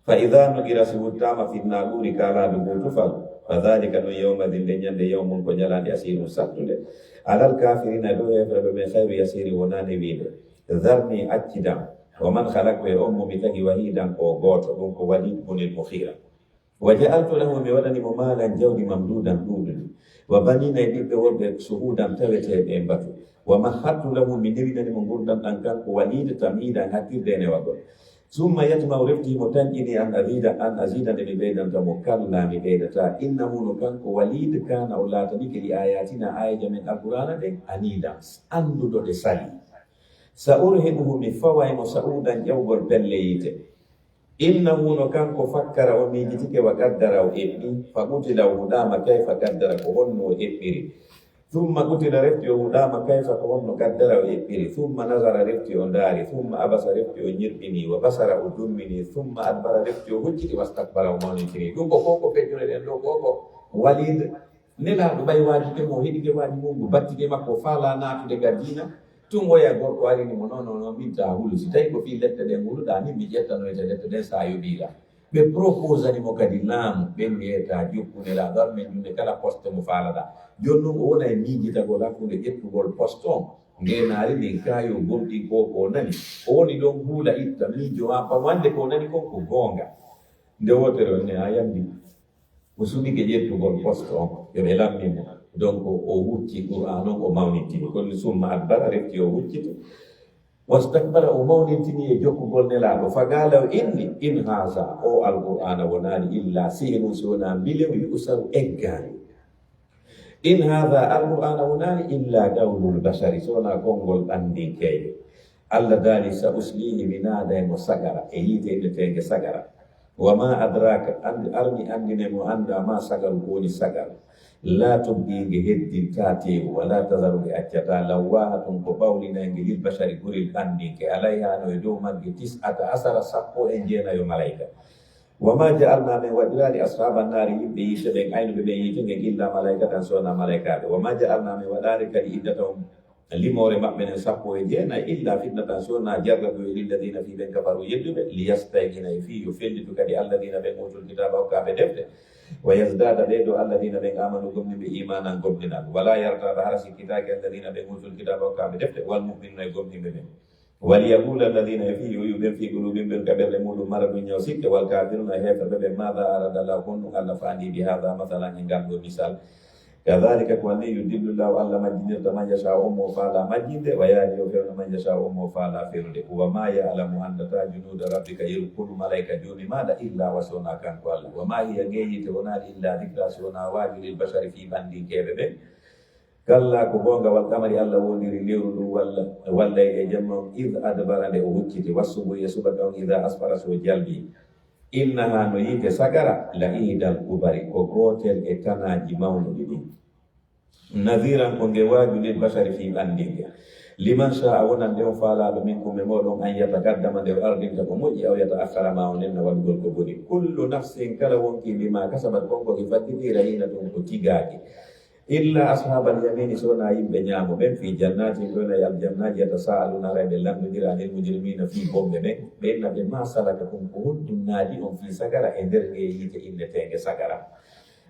Speaker 2: fa idha nuqira si wuttama fi naguri kalaɗo go tufal fa dhalika ɗum yawmadin nde ñande yawmum ko ñalande asiru sattude alal kafirina ɗo hefreɓe ɓe hayru yasiri wonane wiide dharni accidam wa man halaktu e on momi tagi wahidan ko goto ɗum ko walid bunil mukhira وجعلت له مولدا ممالا جودي ممدودا طولا وبنينا يديك ورد شهودا تويته بينبتو ومهدت له من نبينا من أنكان وليد تميدا حتى دين وقل ثم يجمع رفتي متنجني أن أزيد لبيدا تمكلا بيدتا إنه نكان وليد كان أولادني لآياتنا آية من القرآن دي أنيدا أندو دو سالي سأرهبه من فوائم سعودا يوبر بليته إنه نكان فكر وميجتك وقدر وإبني فقتل وهدام كيف قدر كهن وإبري ثم قتل رفتي وهدام كيف كهن قدر وإبري ثم نظر رفتي ونداري ثم أبص رفتي ونيربني وبصر أدمني ثم أدبر رفتي وهجري واستقبل ومانيكني دوكو كوكو فيجون لأنه كوكو وليد نلا نباي واجي موهيدي واجي مونغو باتي مكو فالا ناتو دي tungo ya gorko ari ni monono no minta hulu sitai ko fi lette de mulu da ni mi jetta no lette de sa yubira be propose ni mo kadilam be mieta jukku ne la government ne kala poste mo fala da jonno wona mi jita go la ko de jettu gol poston ngenari ni kayo goldi ko ko nani oni don hula itta mi jo apa wande ko nani ko gonga nde wotero ne ayambi usumi ke jettu gol poston yo elammi mo donc o wucci qur'an o mawniti ko summa adbara refti o wucci wastakbara o mawnitini e jokkugol nelaɗo fagalaw inni in haza o alqur'ana wonani illa sihrun sona bilew yusaru eggani in haza alqur'ana wonani illa qawlul bashari sona kongol ɓandinkeje allah dali sa uslihi minada mo sagara e yite tenge sagara wama adraka armi andinemo anda ma sagaru woni sagara la tubdinge heddin taate wala tazaruge accata lawahatun ko bawlinange lil bashari guril andinke alayha no e dow magge tis'ata asara sappo e jeenayo malayka wama ja'alna min wadirani ashaban nari yimɓe yite ɓen aynuɓe ɓen yite ngen illa malayka tan sowna malaykaɓe wama ja'alna min waɗani kadi iddatahum limore maɓɓe nen sappo e jeenayi illa fitnatan sowna jarrabu lilladina fi ɓen kafaru yedduɓe liyastaygina e fi yo fellitu kadi alladina ɓen utul kitaba hokkaɓe defte wa yazdada ɓe ɗo alladina ɓen amanu gomni ɓe imanan gomdinan wala yartaba harasi kitaki alladina ɓen utul kitaba hokkaɓe defte wal mu'minuna e gomniɓe ɓen waliyaqula alladina e fi yoyuɓen fi qulubin ɓen kaɓerɗe muɗum maradum ñaw sikke wal kafiruna e heferɓe ɓe mada arada law honnu allah fandi bi hada masalan e ngal ɗo misal kadhalika ko wanni yudillullahu allah majjinirta man yasha mo faala majjinde wa yaadi o fewna man yasha mo faala ferude wa ma ya'lamu andata junuda rabbika yelkulu malaika joni maɗa illa wasona kanko allah wa ma hiya ngeyite wonaɗi illa dicra sona waaju lil bashari fi bandinkeɓe ɓe kalla ko gonga wal kamari allah wondiri lewru ɗum walla e jamma id adbara nde o hucciti wassubu e subaka on ida asfara so jalbi innaha no yite sagara la idal kubari ko gotel e tanaji mawnuɗi ɗin nadiran ko nge waaju lil bashari fi andinge liman sha wonan nde on faalaɗo min ko me moɗon an yatagaddama nde ardinta ko moƴƴi aw yata akhara ma on nenna waɗugol ko boni kullu nafsin kala wonki bima kasabat konkoki fadditira hina ɗum ko tigaki illa ashabal yamini sona yimɓe ñaamo ɓen fi jannati ɗona e aljannaji yatasaaluna reɓe lamdodira anil mujrimina fi bomɓe ɓen ɓenna ɓe ma salaka kum ko honɗum naaɗi on fi sagara e nder nge yite innetenge sagara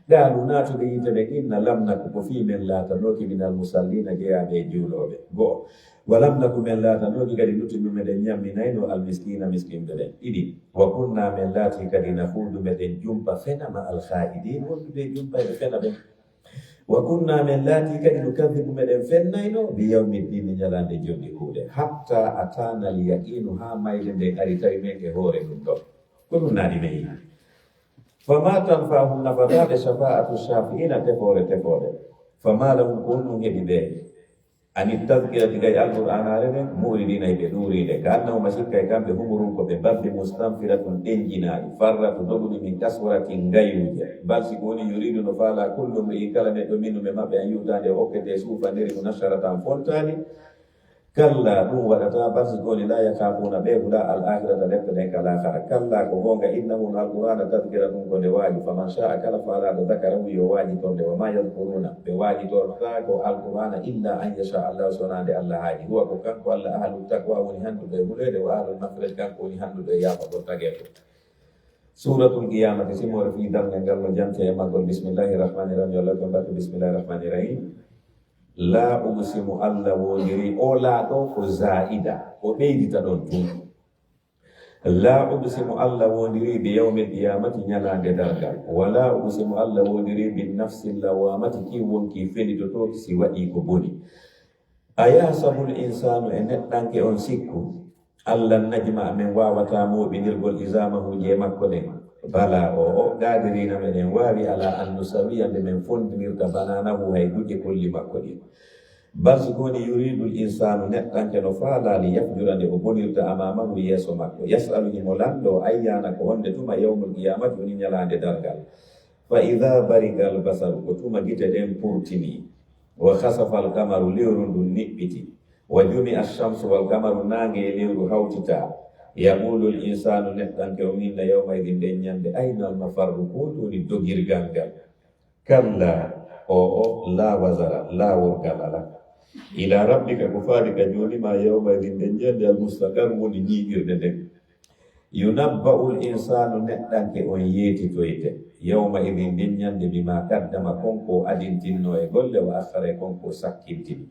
Speaker 2: ɗaalu naatude yite ɓen inna lam naku ko fi men laatanoki minal musallina jeeyaɓe e juuloɓe goo wa lam naku men laatanoki kadi lutuɓe meɗen ñamminayno almiskina miskinɓe ɓen ɗiɗi wa kunna men laati kadi nafuudu meɗen jumpa fena ma alhaidin wonduɓe jumpa eɓe fena ɓen wa kunna men laati kadi nukadhibu meɗen fennayno bi yawmi dini ñalande jonde kuuɗe hatta atana al yaqinu ha mayde nde ari tawi men e hoore ɗum ɗon ko ɗum naani men yii fama tanfahum nafataɓe shafa'atu shafi'ina tefoɓe fama lahum ko ɗum heɓi ɓe ani tadkirati gay alqur'anare ɓen muridina ɓe ɗuuride ka annahu masikka e kamɓe humurum ko ɓe babbe mustanfiratun ɗenjinaɗi farratu doguɗi min kaswarati ngayuje bal siko woni yuridu no faala kullu mri'in kala neɗɗo minnuɓe maɓɓe an yiwtade hokkete suufandiri ko nasharatan fontani kalla ɗum waɗata bal siko woni la yakafuna ɓe huɗa al akhirata defte ɗen ka lahara kalla ko gonga innahu no alqur'ana tadkira ɗum ko nde waaji faman sha'a kala faalaɗo dakarahu yo waaji tonde wa ma yadkuruna ɓe waajitorta ko alqur'ana illa an yasha allah sonade allah haaji huwa ko kanko allah ahlul taqwa woni handuɗo e hulede wa ahlul mafret kanko woni handuɗo e yaafa ko tageto suratul qiyamati simore fi darde ngal no jante e maggol bismillahi rahmani rahim yo allah ko mbattu bismillahi rahmani rahim la uqsimu allah woniri o laaɗo ko zaida o ɓeydita ɗon tun la uqsimu alla wondiri bi yawmil qiyamati ñalande dargal wala uqsimu alla wondiri bi nafsi lawamati ki wonki felito to si waɗi ko boni ayahsabu l insanu e neɗɗanke on sikku allah najma amen wawata moɓinirgol isamahu je makko ɗen bala o gadirina meɗen wawi ala an nusawiya nde men fondinirta bananahu hay guje kolli makko ɗin bal so koni yuridu l insanu neɗɗanke no faalali yafjura nde o bonirta amamahu yeeso makko yasalu himo lando ayyana ko wonde tuma yawmul qiyamati woni ñalande dargal fa ida barigal basaru ko tuma gite ɗen purtini wa khasafa al kamaru lewru ndun niɓɓiti wa jumi alchamsu wal kamaru nange e lewru hawtita yaqulu l insanu neɗɗanke o minna yawmaydin nden ñande ayna al mafarru ko woni dogirgal ngal kalla o la wazara la worgal ala ila rabbika ko faali ka jonima yawmaydin nden ñande al mustaqar woni ñiiɓirde nden yunabba'u l insanu neɗɗanke on yeetitoyte yawma idin nden ñande bima kaddama konko adintinno e golle wa akhara e konko sakkintini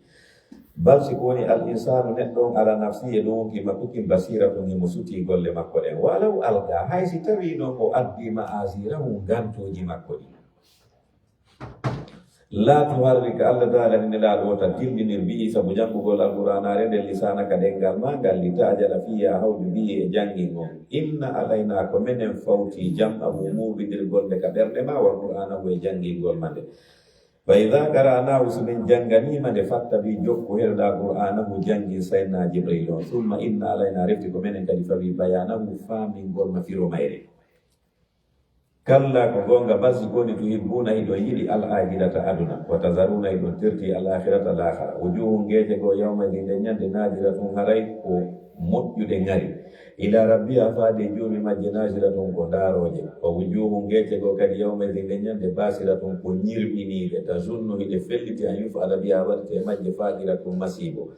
Speaker 2: bal si ko woni al insanu neɗɗo on ala nafsi e ɗum wonki makkukin basira ɗum himo suti golle makko ɗen walaw alga hay si tawi noon o addima asirahu gantoji makko ɗi la tuharrika allah daalani nelaɗo o tan tildinir mbi'i sabu janngugol alquranare nden lisanaka ɗengal ma ngal li tajala fiya hawju mbi'i e janngin on inna alayna ko minen fawti jam'ahu muɓidirgol nde ka ɓerɗe ma wa qur'anahu e janngingol ma nde fa ida qara'nahu so min jannganima nde fattabi jokku herɗa qur'anahu janngin sayna jibril on summa inna alayna refti ko minen kadi fawi bayanahu faamingol ma firo mayre kalla ko gonga basi koni tuhibbuna hiɗon yiɗi al ajilata aduna wa tazaruna hiɗon tirti al akhirata al akhara wujuhum geje ko yawmaydin nde ñande nadiratun haray ko moƴƴuɗe ngari ila rabbiha faade joni majje nasiratun ko daaroje wa wujuhum geje ko kadi yawmaydin nde ñande basiratun ko ñirɓiniɗe tazunnu hiɗe felliti an yufala biha waɗete majje faqiratun masibo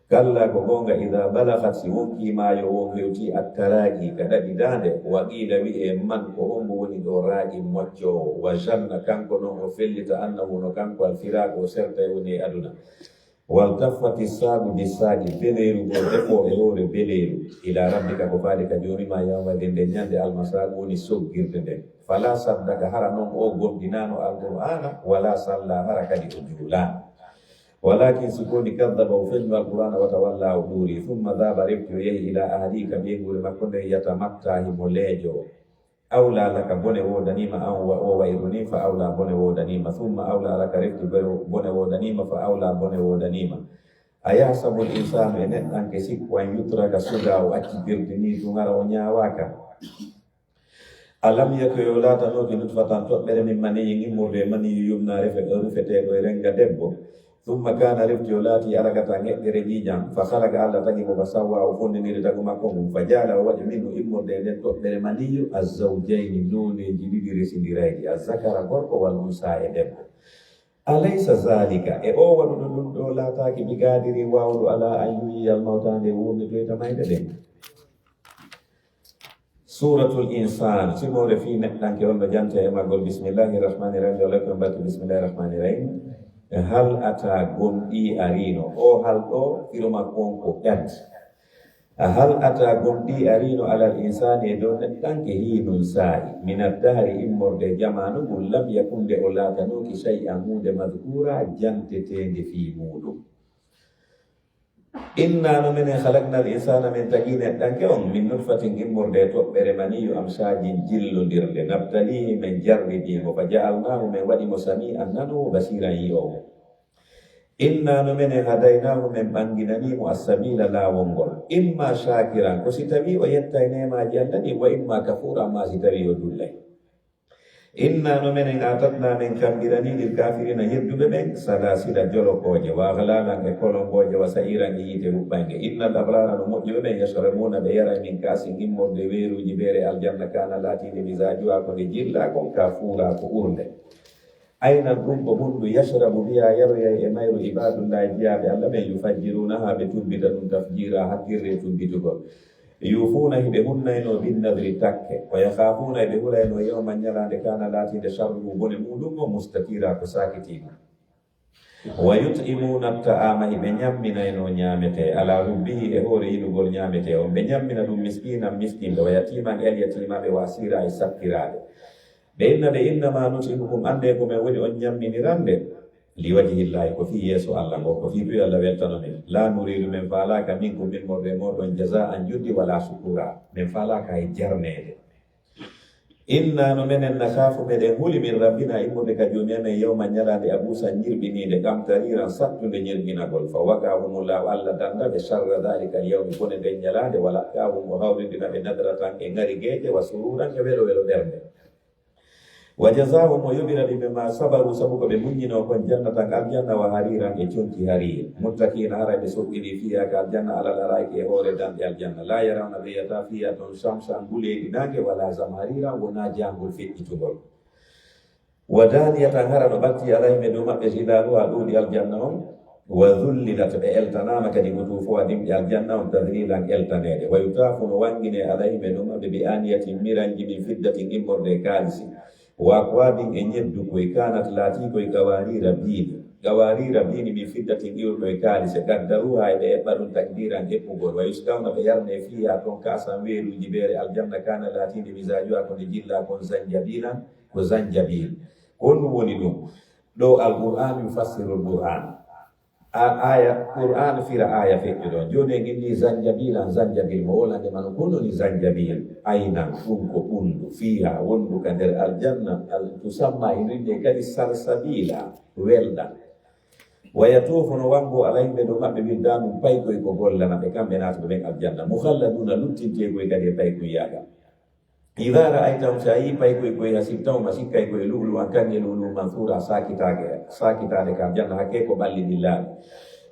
Speaker 2: kalla ko gonga ida balagat si wonkimayo won hewti attaraki ka ɗaɗi dande wa qila wi'e man ko ombo woni ɗo raaƴi moccowo wa janna kanko noon o fellita annahu no kanko alfiraku o serta e woni e aduna waltaffati saagu bissaagi beleeru o defo e hoore beleeru ila rabbika ko faali ka jonima yawmade nde ñande almasagu woni soggirde nden fala saddaka hara noon o gondinano alqur'ana wala salla hara kadi o juulano walakin sukoni kadaba o feñu alqur'ana wa tawalla o ɗuuri thumma dhaba refti o yehi ila ahlika ɓeygure makko nde yatamatta himo leejo awla laka bone wodanima an o wayruni fa awla bone wodanima thumma awla laka refti bone wodanima fa awla bone wodanima a yahsabu l insanu e neɗɗanke sikku an yutraka suga o accidirde ni tu ngara o ñawaka alam yako yo latanoki nutfatan toɓɓere min maniyi immurde maniyi yumna rufeteɗo e renga debbo thumma kana refti o laati aragata neɗɗere jiijam fa halaga allah tagi mo fa sawwa o fondiniri tagu makko mum fa jaala o waɗi minno immorde nden toɓɓere maniyu azzawjayni noneji ɗiɗi resindirayɗi azzakara gorko wal unsa e debbo alaysa zalika e o waɗuɗo ɗum ɗo laataki ɓi gaadiri wawɗo ala an yuyiyal mawtande wurni toyta mayde ɗen suratul insan simore fi neɗɗanke on ɗo janta e maggol bismillahi rahmani rahim yo lekko mbatti bismillahi rahmani rahim hal ata gonɗi arino o hal ɗo firma konko ƴad hal ata gonɗi arino alal insani e dow neɗɗanke hinum saa'i min addahari immorde jamanu ngol lam yakunde o laatanoki shay'an hunde madkura jantetende fi muɗum inna no minen halakna al insana min tagi neɗɗanke on min nutfatin immorde toɓɓere maniyu am saji jillodirde nabtalihi min jarridimo fa ja'alnahu min waɗimo sami'an nanowo basiran yi'owo inna no minen hadaynahu min ɓanginanimo assabila lawol ngol imma shakiran ko si tawi o yettay nemaji Allah ɗi wa imma kafura ma si tawi o dullay inna no minen atatna min kamɓirani lil kafirina yedduɓe ɓen salasila jolokoje wa halalan e kolongoje wa sa'iran e yiite huɓɓange inna al abrara no moƴƴuɓe ɓen yashrabuna ɓe yara min kasin immorde weeruji ɓeere aljanna kana latide misajuwa ko nde jilla kon ka fuura ko urde ayna ɗum ko hundu yashrabu biha yaroyay e mayru ibadullahi jiyaɓe allah ɓen yufajjirunaha ɓe tubbita ɗum tafjira hakkirre tubbitugol yufuna hiɓe hunnayno bin nadri takke wa yakhafuna ɓe hulayno yawman ñalande kana latide sharruhu bone muɗum o mustatira ko sakitima wa yut'imuna ta'ama ɓe ñamminayno ñamete ala hubbihi e hoore yiɗugol ñamete on ɓe ñammina ɗum miskinan miskinɓe wa yatiman el yatimaɓe wa sira e sakkiraɓe ɓe inna ɓe innama nutimukum ande ko men woni on ñamminirande liwajihillahi ko fi yeeso Allah ngo ko fi ɓi Allah weltano men la nuridu men falaka minkum min moɓe moɗon jasa an juddi wala sukura men falaka e jarnede inna no menen nakhafu meɗen huli min rabbina immude ka joni amen yawma ñalade abusa ñirɓinide kamtariran sattude ñirɓinagol fa wakahumullahu Allah dandaɓe sharra dhalika alyawmi bone nden ñalade wala kahum o hawridinaɓe nadratan e ngari gueƴe wa sururan e welo welo ɓerde wa jazahum o yoɓiraɗi ɓe ma sabaru sabu ko ɓe muññino kon jannatan aljanna wa hariran e conki harir muttakina hara ɓe soɓɓini fiya ka aljanna alal arayke e hoore danɗe aljanna la yarawna ɓe yiyata fiya ɗon samsan guleɗi nangue wala zam harira wona jangol feƴƴitugol wa daniyatan hara no ɓatti alayɓe ɗo maɓɓe silalu ha ɗuuɗi aljanna on wa dhullilat ɓe eltanama kadi goto fo a dimɓe aljanna on tadrilan eltanede wa yutafu no wangine alayɓe ɗo maɓɓe bi aniyatin miranji min fiddatin immorde kalisi wa akwabin e ñeddu koye kanat laati koye gawarira biini min fiddatin iwɗo e kaalise gaddaruha e ɓe eɓɓa ɗum takdiran eɓɓugol wa yuskawna ɓe yarne fiya toon kasan weeruji ɓeere aljanna kana laatinde misajuha kone jilla kon zanjabilan ko zanjabil honɗum woni ɗum ɗo alqur'an yufassiru lqur'an aya qur'an fira aya feƴƴu ɗon joni en inni zanjabil mo wolande mano gononi zanjabil aynan ɗum ko ɓundu fiha wonduka nder aljanna tusamma irinde kadi salsabila welɗa wa yatufu no wango alayɓe ɗo maɓɓe widdanum paykoy ko gollana ɓe kamɓe nataɓe ɓen aljanna mukhalladuna luttintekoy kadi e paykoy yaga ida ra'aytahum sa yi paykoy koye hasibtahum a sikkay koye lu'lu an kanƴe lu'lu mansura sakitade ka aljanna hakke ko ɓallidillaɓe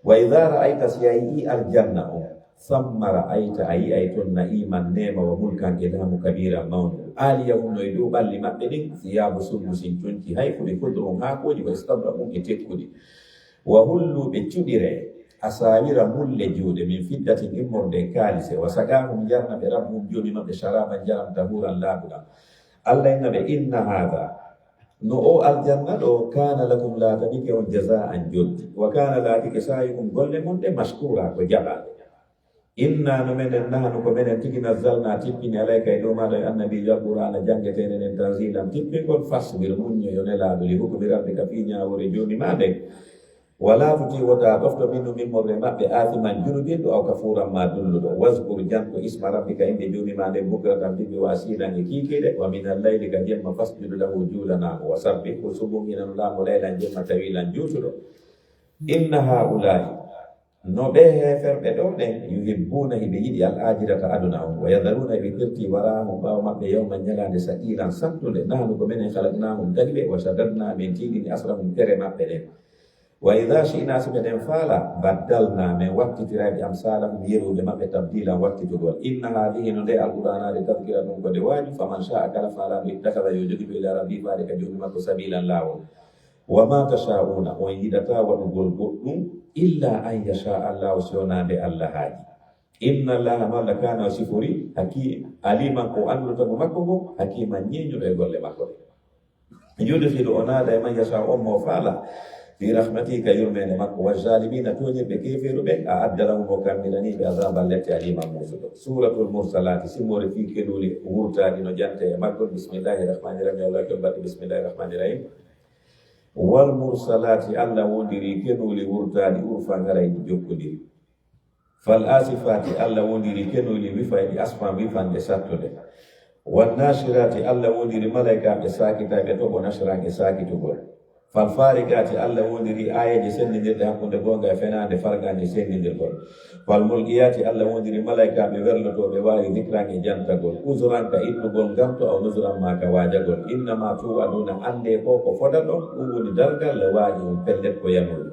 Speaker 2: wa ida ra'ayta si a yi aljanna o samma ra'ayta a yi ay toon na'iman nema wa mulkan e lamu kabira mawno aliyahum noye dow ɓalli maɓɓe ɗin siyabu sundusin conci hay fuɗi fodron hakoji wa istabra mum e tekkuɗi wa hulluɓe cuɗire asawira mulle juuɗe min fiddatin immorde kaalise wa sagahum jarna ɓe rabbum joni maɓɓe sharaban jaram tahuran laaɓuɗam allah innaɓe inna hada no o aljanna ɗo kana lakum laatanike on jaza'an joddi wa kana laatike sayukum golle mon ɗe mashkura ko jaɓaɗe inna no menen nahanu ko menen tigi nazzalna tippini alayka e dow maɗo e annabi alqur'ana jangetene nen tanzilan tippingol fasbir muñño yo nelaɗo li hukmi rabbika fi ñawore joni ma nden wala tuti wota ɗofto minnu mimmorde maɓɓe athiman junubinɗo aw kafuran ma dulluɗo wasbur janto isma rabbika inde joni ma nden bukratan biɓe wasilan e kiikiɗe wa min allayli ka jemma fasjudu lahu juulanamo wa sabbih ko subum inanu laamo laylan jemma tawilan juutuɗo inna haulai no ɓe heferɓe ɗo ɗen yuhibbuna hiɓe yiɗi al ajirata aduna on wa yadharuna ɓe firti warahum ɓawa maɓɓe yawma ñalade saqiran sattude nahnu ko menen halaknahum tagi ɓe wa shaddadna min tiɗini asrahum tere maɓɓe ɗen wa idha shi'na so ɓeɗen faala baddalna min wattitiraɓe amsalahum yerude maɓɓe tabdilan wattitugol inna hadihi no nde alqur'anade tadkira ɗum kode waji faman sha'a kala faalaɗo ittakada yo jogiɓe ila rabbi faade ka joni makko sabilan lawol wa ma tasha'una on yiɗata waɗugol goɗɗum illa an yasha allahu siwonade allah haaji inna allaha no allah kana o sifori aliman ko andutamo makko ngo hakiman ñeñuɗo e golle makko ɗe yudhilu o naada e man yasha on mo faala fi rahmatika yurmene makko wa zalimina toñirɓe keferuɓe a addalahum o kamminaniɓe azaban lette aliman musuɗo suratul mursalati simmore fi kenuli wurtadi no jante e maggol bismillahi rahmani rahim allah ko mbaɗi bismillahi rahmani rahim wal mursalati allah wondiri kenuli wurtadi urfa garayɗi jokkodiri fal asifati allah wondiri kenuli wifayɗi asfan wifande sattude wan nasirati allah wondiri malaikaɓe sakitaɓe toɓo nasrange sakitugol fal farigati allah wondiri ayaji sendidirɗe hakkude gonga e fenade fargande sendidirgol fal mulqiyati allah wondiri malaikaɓe werlotoɓe wawi dicrange jantagol usuranka ittugol gamto aw nusuran ma ka wajagol innama tuwaduna ande ko foda ɗon ɗum woni dargal le waji on pellet ko yanuɗo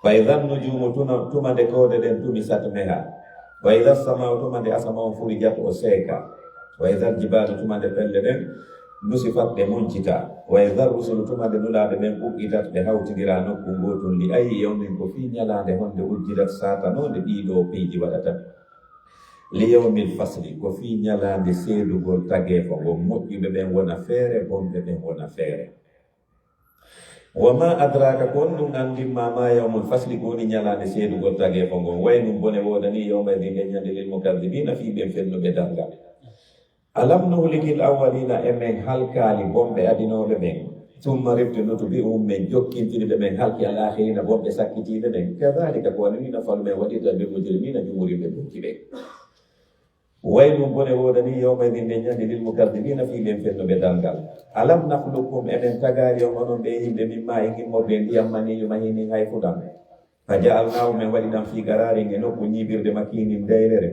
Speaker 2: fa idan nujumu tumande kode ɗen tumi satmeha wa ida samau tumande asama on furi jatto o seeka wa ida jibalu tumande pelle ɗen nusifat ɓe muncita wa idha rusulu tumande nulaɓe ɓen ɓuɓɓitat ɓe hawtidira nokku ngotol li ayi yawmin ko fi ñalande honde ujjirat satanode ɗiɗo piiji waɗata li yawmil fasli ko fi ñalande seedugol tageefo ngo moƴƴuɓe ɓen wona feere bonɓe ɓen wona feere wama adraka kon ɗum andimma ma yawmul fasli koni ñalade seedu gottage fongon waynum bone wodani yawma idin ñande lil mukadibina fi ɓen fennuɓe dargal alam nuhlikil awwalina emen halkali bomɓe adinoɓe ɓen summa riftinutu bi men jokkintiniɓe ɓen halki al akhirina bomɓe sakkitiɓe ɓen kadhalika ko wananina falu men waɗirta bil mujrimina jumuriɓe bunki ɓe waynum bone wodani yawma idin ñande lil mukadibina fi ɓen fennuɓe dargal alam nahlukum enen tagari on onon ɓe yimɓe min ma e gimmorde ndiyam maniyo mahini hay fuɗam fa jaalnahu men waɗi ɗam fi gararin e nokku ñibirde makinin dayrere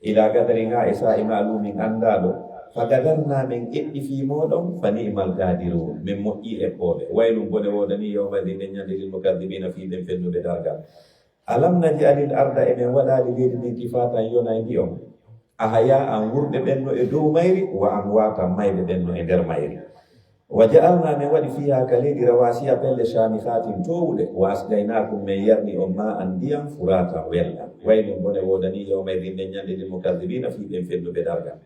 Speaker 2: ila gadarin ha e sa'i malumin andaɗo fa gadarna men ƴeɓɓi fi moɗon fa ni'mal gadirun min moƴƴi eɓɓoɓe waylum bone wodani yawma idin ñande lil mukadibina fi ɓen fennuɓe dargal alam naj'alil arda emen waɗali leydi ndin kifatan yona ndi on ahaya an wurɓe ɓenno e dow mayri wa an wata mayɓe ɓenno e nder mayri wa ja'alna min waɗi fiha ka leydi rawasiya pelle shamihatin towɗe wa asqaynakum min yarni on ma an ndiyam furata welɗam waylum bone wodani yawma idin nden ñande lil mukadibina fi ɓen fennuɓe dargal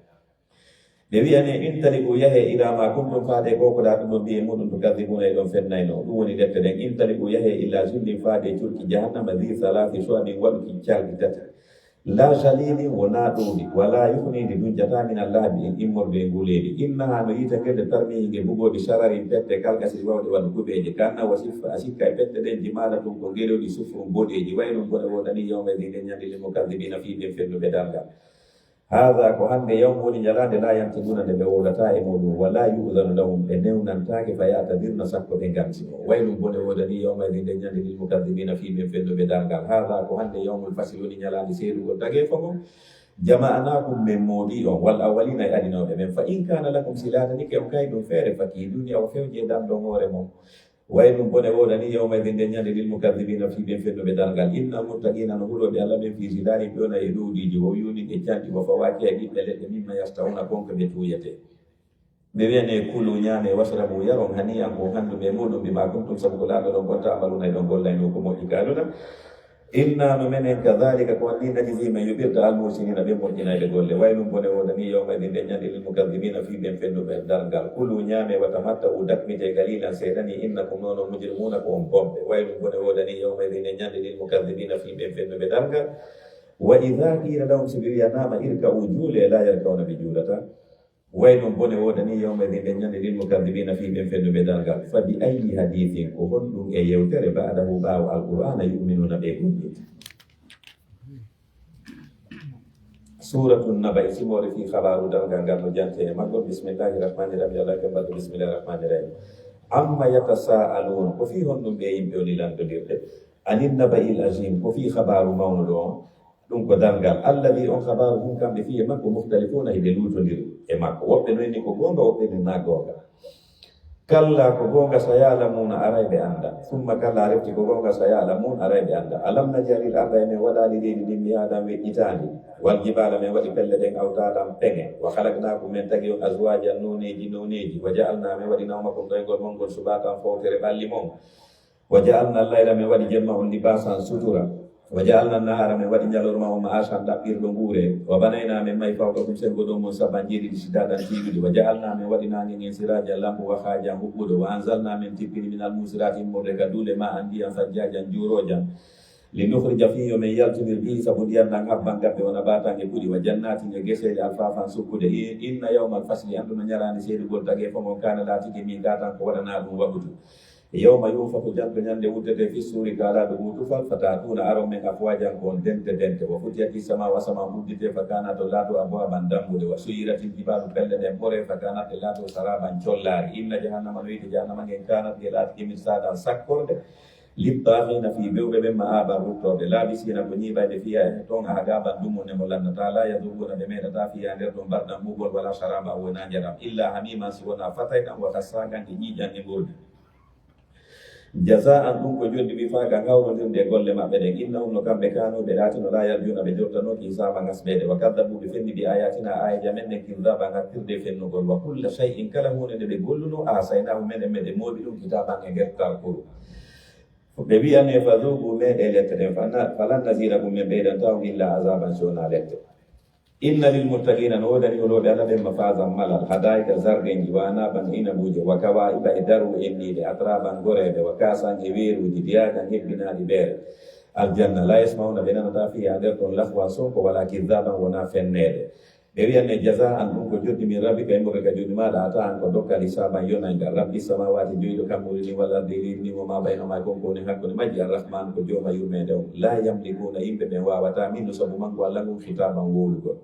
Speaker 2: ɓe wiyane intaliku yahe ila ma kuntum faade kokoɗa ɗum ɗon mbiye muɗum tukadibuna e ɗon fennayno ɗum woni defte ɗen intaliku yahe illa zullin faade curki jahannama dhi salafi soamin waɗuki calɗi tati la jalili wona ɗowɗi wala yuhnidi dujjata min allahi en immorde e nguleɗi innaha no yita gede tarmihinge bugoɗi sararin pette kalgasiri wawɗe wadde kuɓeje kanna wa siffa a sikka e pette ɗen jimala ɗum ko ngeɗoɗi sufrum boɗeji waynum bone wodani yawma idin ñande lil mukadibina fi ɓen fennuɓe dargal hada ko hande yawm woni ñalade la yamtiduna nde ɓe wodata e muɗum wala yuzanu lahum ɓe newnantake fa yatadirna sakko ɓe gantino waylum bone wodani yawma idin nden ñande lil mukadibina fi ɓen fennuɓe dargal hada ko hande yawmul fasl woni ñalade seedugol tage fogo jama'anakum min moodi on wal awwalina e adinoɓe men fa in kana lakum silatanike on kay ɗum feere faki duniya o fewje damɗon hoore mum waylum bone wodani yawma idin nden ñande lil mukadibina fi ɓen fennuɓe dargal inna muttaqina no huuɗoɓe allah ɓen fi sidani ɓeona e ɗowɗiji wo yuni e canɗi wo fawaki e ɓiɓɓe leɗɗe mimma yastahuna konko ɓe tuyete ɓe wiyane kulu ñaame wasrabu yaron hani an ko handuɓe muɗum bima kuntum sabu ko laaɓe ɗon gonta amaluna e ɗon gollayno ko moƴƴi kaluna inna no menen kadhalika ko wanni najisi men yuɓirta almusinina ɓe moƴƴinayɓe golle waylum bone wodani yawma idin nden ñande lil mukadibina fi ɓen fennuɓe dargal kulu ñaame wa tamatta'u dakmite galilan seeɗani innakum nono mujrimuna ko on bomɓe waylum bone wodani yawma idin nden ñande lil mukadibina fi ɓen fennuɓe dargal wa idha qila lahum sibiyanama irka'u juule la yarkawna ɓe juulata waylum bone wodani yawma idin nden ñande lil mukadibina fi ɓen fennuɓe dargal fa bi ayyi hadithin ko honɗum e yewtere ba'dahu ɓaawo alqur'ana yu'minuna ɓe goɗɗite suratu naba'i simore fi habaru dalgal ngal no jante e maggo bismillahi rahmani rahim allah ke mbaddu bismillahi rahmani rahim amma yatasa'alun ko fi honɗum ɓe yimɓe woni landodirɗe anin naba'il azim ko fi habaru mawnuɗo on ɗum ko dalgal allahi on habaru ɗum kamɓe fiye makko mukhtalifuna hiɓe lutodiri e makko woɓɓe noyni ko gonga woɓɓe ni na gonga kalla ko gonga sa yalamuna arayɓe anda summa kalla refti ko gonga sa yalamun arayɓe anda alam najalil arda e men waɗali leydi ndin mi adam weƴƴitandi wal jibala men waɗi pelle ɗen awtaɗam peŋe wa halaknakum men tagi on aswajan noneji wa ja'alna men waɗi nawmakum ɗoygol mongol subatan fowtere ɓalli mon wa ja'alna layla men waɗi jemma on libasan sutura wa ja'alna nahara men waɗi ñalorma o ma'asan ɗaɓɓirɗo nguure wa banayna men may fawɗo ɗum sengo ɗum mon saban jeeɗiɗi sidadan tiiɗuɗi wa ja'alna men waɗi nangen en sirajan lampu wa hajan huɓɓuɗo wa anzalna men tippini minal musirati immorde ka duule ma an ndiyan sajjajan juurojan li nukhrija fihi men yaltinir bihi sabu ndiyam ɗan habban gabɓe wona batange ɓuuɗi wa jannatin e gueseɗe alfafan sukkude inna yawmal fasli anduno ñalande seedugol tagi fomon kana latiki min gatan ko waɗana ɗum waɓutu yawma yunfaku janto ñande wuddete fi suuri kalaɗo mutufal fatatuna aron men afwajan ko on dente dente wa futiyati sama wa sama muddite fa kana to laato abwaban dambude wa suyiratil jibalu pelle ɗen ɓore fa kanat e laato saraban collari inna jahannama no wiide jahannama ngen kanat e laatiki min sadan sakkorde littahina fi bewɓe ɓen ma aba ruttoɓe laabisina ko ñiɓade fiya e toon agaban ɗumune mo lannata la yaduruna ɓe meɗata fiya nder ɗon mbarɗan ɓugol wala saraba wona jaram illa hamiman si wona fatayɗam wa kassagan e ñiiƴan e ɓurdi jaza'an ɗum ko jondi wi faga hawrodirde e golle maɓɓe ɗen innahum no kamɓe kanuɓe latino la yarjuna ɓe jortanoki hisaba ngasɓede wa kaddabu ɓe fendi bi ayatina ayaja men ɗen kirdaba hattirde fennugol wa kulla shay'in kala hunde nde ɓe golluno asaynahu menen meɗe mooɓi ɗum kitaban e nder tarkuru ɓe wiyane fa zugu meɗe lette ɗen falan nasirakum men ɓeyɗantahum illa azaban sona lette inna lil muttaqina no dani woloɓe allah ɓen mafazan malal hadaika zardeji wa anaban inabuji wa kawaiba e daru enniɗe atraban goreɓe wa kasan e weeruji diyagan hebbinaɗi ɓeere aljanna la yasmauna ɓe nanata fiha nder ton lahwa sonko wala kidaban wona fenneɗe ɓe wiyanne jasa an ɗum ko joddi min rabbi ka immoɓe ka joni maɗa ata an ko dokka lisaban yonayga rabbi samawati joyiɗo kamɓurini walla ardi rinimo ma baynoma gonkoni hakkude majji arrahman ko jooma yurmede on la yamlikuna yimɓe ɓen wawata min no sabu manko allah ngun hitaban wowlugol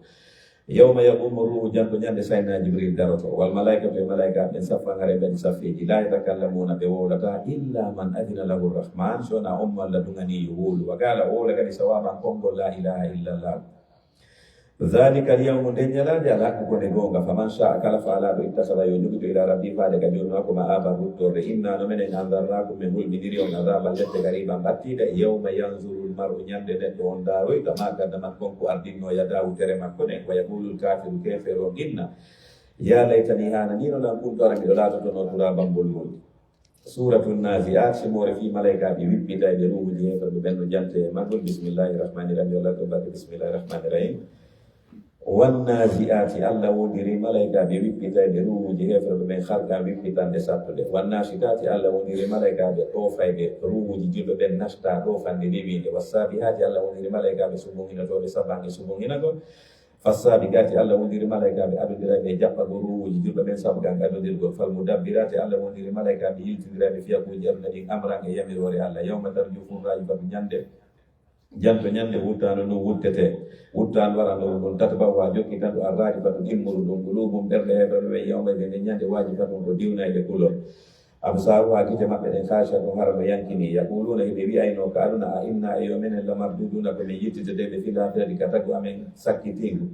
Speaker 2: yawma yaqumu ruhu janto ñande sayna jibril daroto wal malaikatu e malaika ɓen saffangare ɓen saffeji la yatakallamuna ɓe wowlata illa man adina lahu rrahman sona ommo allah duganiyo wowlu wa gala wowla kadi sawaban kongol la ilaha illallah dhalika alyawmu nden ñalade ala hakku kone gonga faman sha kala faalaɗo ittasala yo jogito ila rabbi faade ka joni makko ma aba ruttorde inna no menen andarnakum min hulɓiniri on adaba ledde gariban battiɗa yawma yanzuru lmaru ñande neɗɗo on daroyta ma gaddamat konko ardinno yadawu tere makko nen wa yaqulu lkafiru kefere o inna ya laytani hana nino nan kunto ara miɗo latotono turaban bolgol suratu naziat simore fi malaikaɓe wippita ɓe ruhuji heferɓe ɓen no jante e maggol bismillahi rahmani rahim yo allah to barke bismillahi rahmani rahim wannaziati allah wondiri malaikaɓe wippitayɓe ruhuji hefreɓe ɓen halka wippitande sattude wannashitati allah wondiri malaikaɓe ɗofayɓe ruhuji julɓe ɓen nasta ɗofande newinde wassabihati allah wondiri malaikaɓe sumohinotoɓe sabange sumohinagol fassabigati allah wondiri malaikaɓe adodiraɓe jaɓɓago ruhuji julɓe ɓen sabgan adodirgol falmudabbirati allah wondiri malaikaɓe yiltidiraɓe fiyakuji aduna ɗin amran e yamirore allah yawma tarjufu rajifatu ñande janto ñande wuttano no wuttete wuttano warano ɗum tata bawa jokki tan ɗo arradi fatu immuru ɗum qulubum ɓerɗe heɓeɓe ɓe yawmayde nde ñande waji fatum ko diwnayde kulol absaru ha gite maɓɓe ɗen kasha ɗum hara no yankini yaquluna eɓe wiyayno ka aduna a inna e yo menen lamarduduna komin yittide ɓe filafiradi ka tagu amen sakkitigu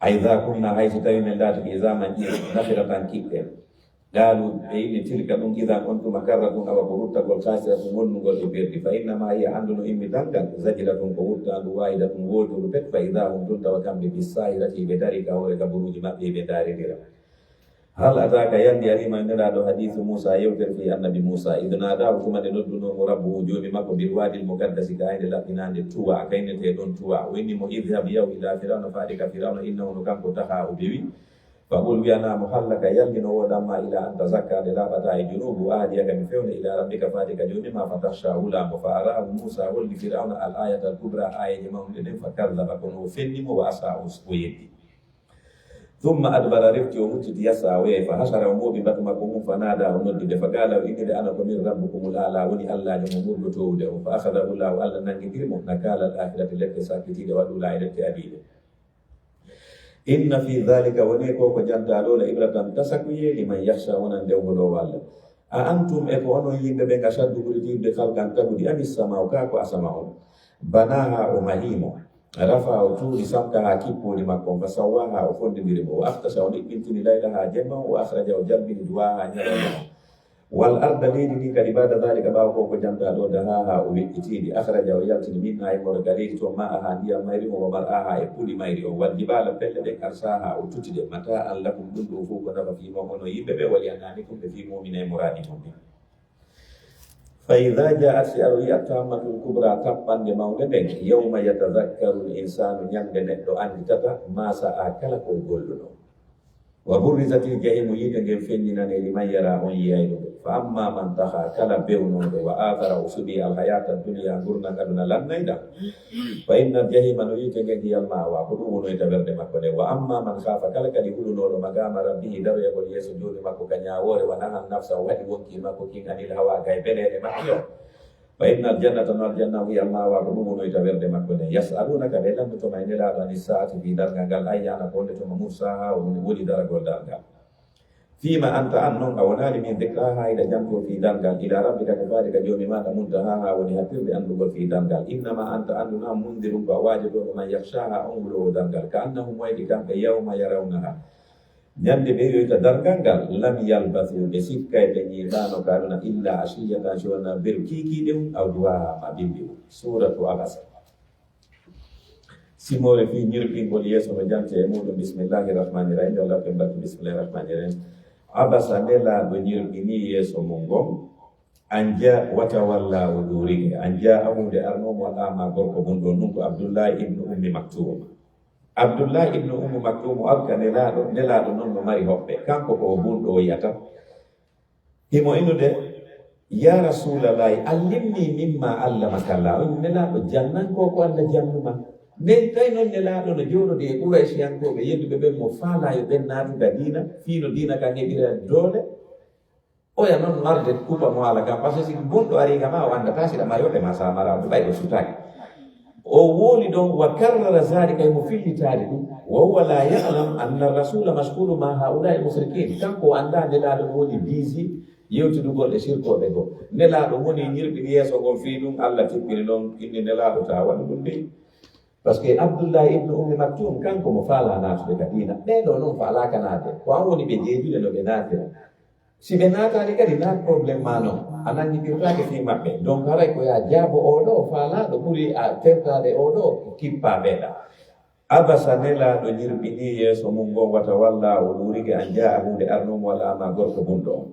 Speaker 2: aida kunna hayso tawi men lataki zaman ƴi nafira tan kiɓɓen gaalu ɓe yiɗi tilka ɗum idan on tuma karra ɗum awa ko ruttagol kasira ɗum wonnugol e berdi fa innama hiya anduno immi dangal zajila ɗum ko wurtandu wayida ɗum woturu pet fa ida hum ɗum tawa kamɓe bisahirati ɓe dari ka hoore kaburuji maɓɓe ɓe daridira hal ataka yandi arima neraɗo hadithu moussa yewtere fi annabi moussa idna daw tumade noddunomo rabbuhu joomi makko bil wadil mugaddasi ka hayde laɓɓinande tuwa kaynete ɗon tuwa o innimo idhab yaw ila firawna faade ka firawna innahu no kanko taha o ɓewi faqul wiyanamo hallaka yalgino woɗanma ila an tazakkade laɓata e junubu aadiyaka mi fewne ila rabbika faade ka jomima fa takhsha wulamo fa arahu moussa holli firawna al ayata al kubra ayeje mawɗe ɗen fa kadaba kono o fennimo wa asa o yeddi thumma adbara refti o mucciti yassa o yeey fa hasara o mooɓi batu makko mum fa naada o noddide fa gala o innide ana ko min rabbukumul ala woni allahnde mo murgotowde o fa akhadahu llahu allah nangidirmo nakala al akhirati ledde sakkitiɗe waɗula e lette adiɗe inna fi dhalika woni ko jantaɗo la ibratan tasakuye liman yakhsha wonan dewgolo walla a antum e ko onon yimɓe ɓe ga saddu ɓuritirde kalkan tagudi amis sama o ka ko asama on banaha o mahimo rafa o tuuri samka ha kippoli makko fa sawaha o fondidiri mo o aftasa o ɗiɓɓintini laylaha jemma o akhraja o jalbini duwaha ñalawma wal arda leydi ndi kadi bada dhalika ɓawa ko jantaɗo dahaha o weƴƴitiɗi akhraja o yaltini minha e moro galeydi to ma aha ndiyam mayri o mar aha e puuli mayri o wal jibala pelle ɗen arsaha o tutide mata an lakum ɗum ɗo fof ko nafa fimo hono yimɓe ɓe wali annani kum ɓe fimomina e muradi mum fa ida jaat si aroyi attammatul kubra tappande mawde nden yawma yatadakkaru l insanu ñande neɗɗo anditata ma sa a kala ko golluno wa burrizatil jahimu yiide ngen feññinane liman yara on yiyayɗo fa amma man taha kala bewnoɗo wa athara o suuɓi alhayata dunia gurna aduna lannayɗa fa inna jahima no yiite ngen hiyal mawa ko ɗum wonoyta ɓerde makko nde wa amma man hafa kala kadi hulunoɗo magama rabbihi daroyagol yeeso joni makko ka ñawore wa nahan nafsa o waɗi wonki makko kin anil hawa gay beleɗe makki o fa inna aljannata no aljanna hiyal mawa ko ɗum wonoyta ɓerde makko nde yasalunaka ɓe lamdotoma e nelaɗo ani saati fi dargal ngal ayyana ko ndetoma mursaha woni daragol dargal fima anta an noon a wonani min dicra hayɗa janto fi dalgal ila rabbika ko faade ka joomi maɗa muntahaha woni hakkirde andugol fi dalgal innama anta anduna mundirum ko a wajidoɗo man yakhshaha on wulowo dalgal ka annahum wayɗi kamɓe yawma yarawnaha ñande ɓe yoyta dargal ngal lam yalbathu ɓe sikkay ɓe ñiɓano ka aduna illa ashiyatan sowona beru kikiɗe um aw duwaha ma bimbi um suratu abasa simore fi ñirpingol yeeso no jante e muɗum bismillahi rahmani rahim yo allah ɓe mbattu bismillahi rahmani rahim abasa nelaɗo ñirɗini yeeso mum gon anja wata walla o ɗurige anja amude arnomo waɗama gorko mum ɗon ɗum ko abdoullahi ibnu ummi maktouma Abdullah ibn Maktum alka nelaɗo noon no mari hoɓɓe kanko ko bunɗo o yiyata himo inude ya rasulallahi allimni mimma allamaka Allah on nelaɗo jannanko ko Allah jannuma nden tawi noon nelaɗo no joɗode e Quraysiyankoɓe yedduɓe ɓen mo faalayo ɓen natuga diina fiino diina kan heɓira doole oya noon marde kuɓa mo haala kam par ce que siki bunɗo ariga ma o andata siɗa ma yoɓe ma samaraɓe ɓay o sutaki o wooli ɗon wa karrara zalika emo fillitaade ɗum wa huwa la yalam anna rasula maskulu ma haulai musrikin kanko o annda nelaɗo woni biisi yewtidugol e sirkoɓe goo nelaɗo woni ñirɓini yeeso gon fii ɗum Allah tippini noon inni nelaɗo ta waɗu ɗum ni par ce que Abdullah ibn Maktum kanko mo faala natude ka diina ɓeɗo noon faalaka naade ko an woni ɓe jeejuɗe no ɓe naatira si ɓe naatani kadi naat probléme ma noon a nanñiɗirtake fi maɓɓe donc haray ko ya jaabo oɗo faalaɗo ɓuuri a tertade oɗo kippa ɓeeɗa abasa nelaɗo ñirɓini yeeso mum gon wata walla o ɗurike an jaa hunde arnumo walla ama gorko bunɗo on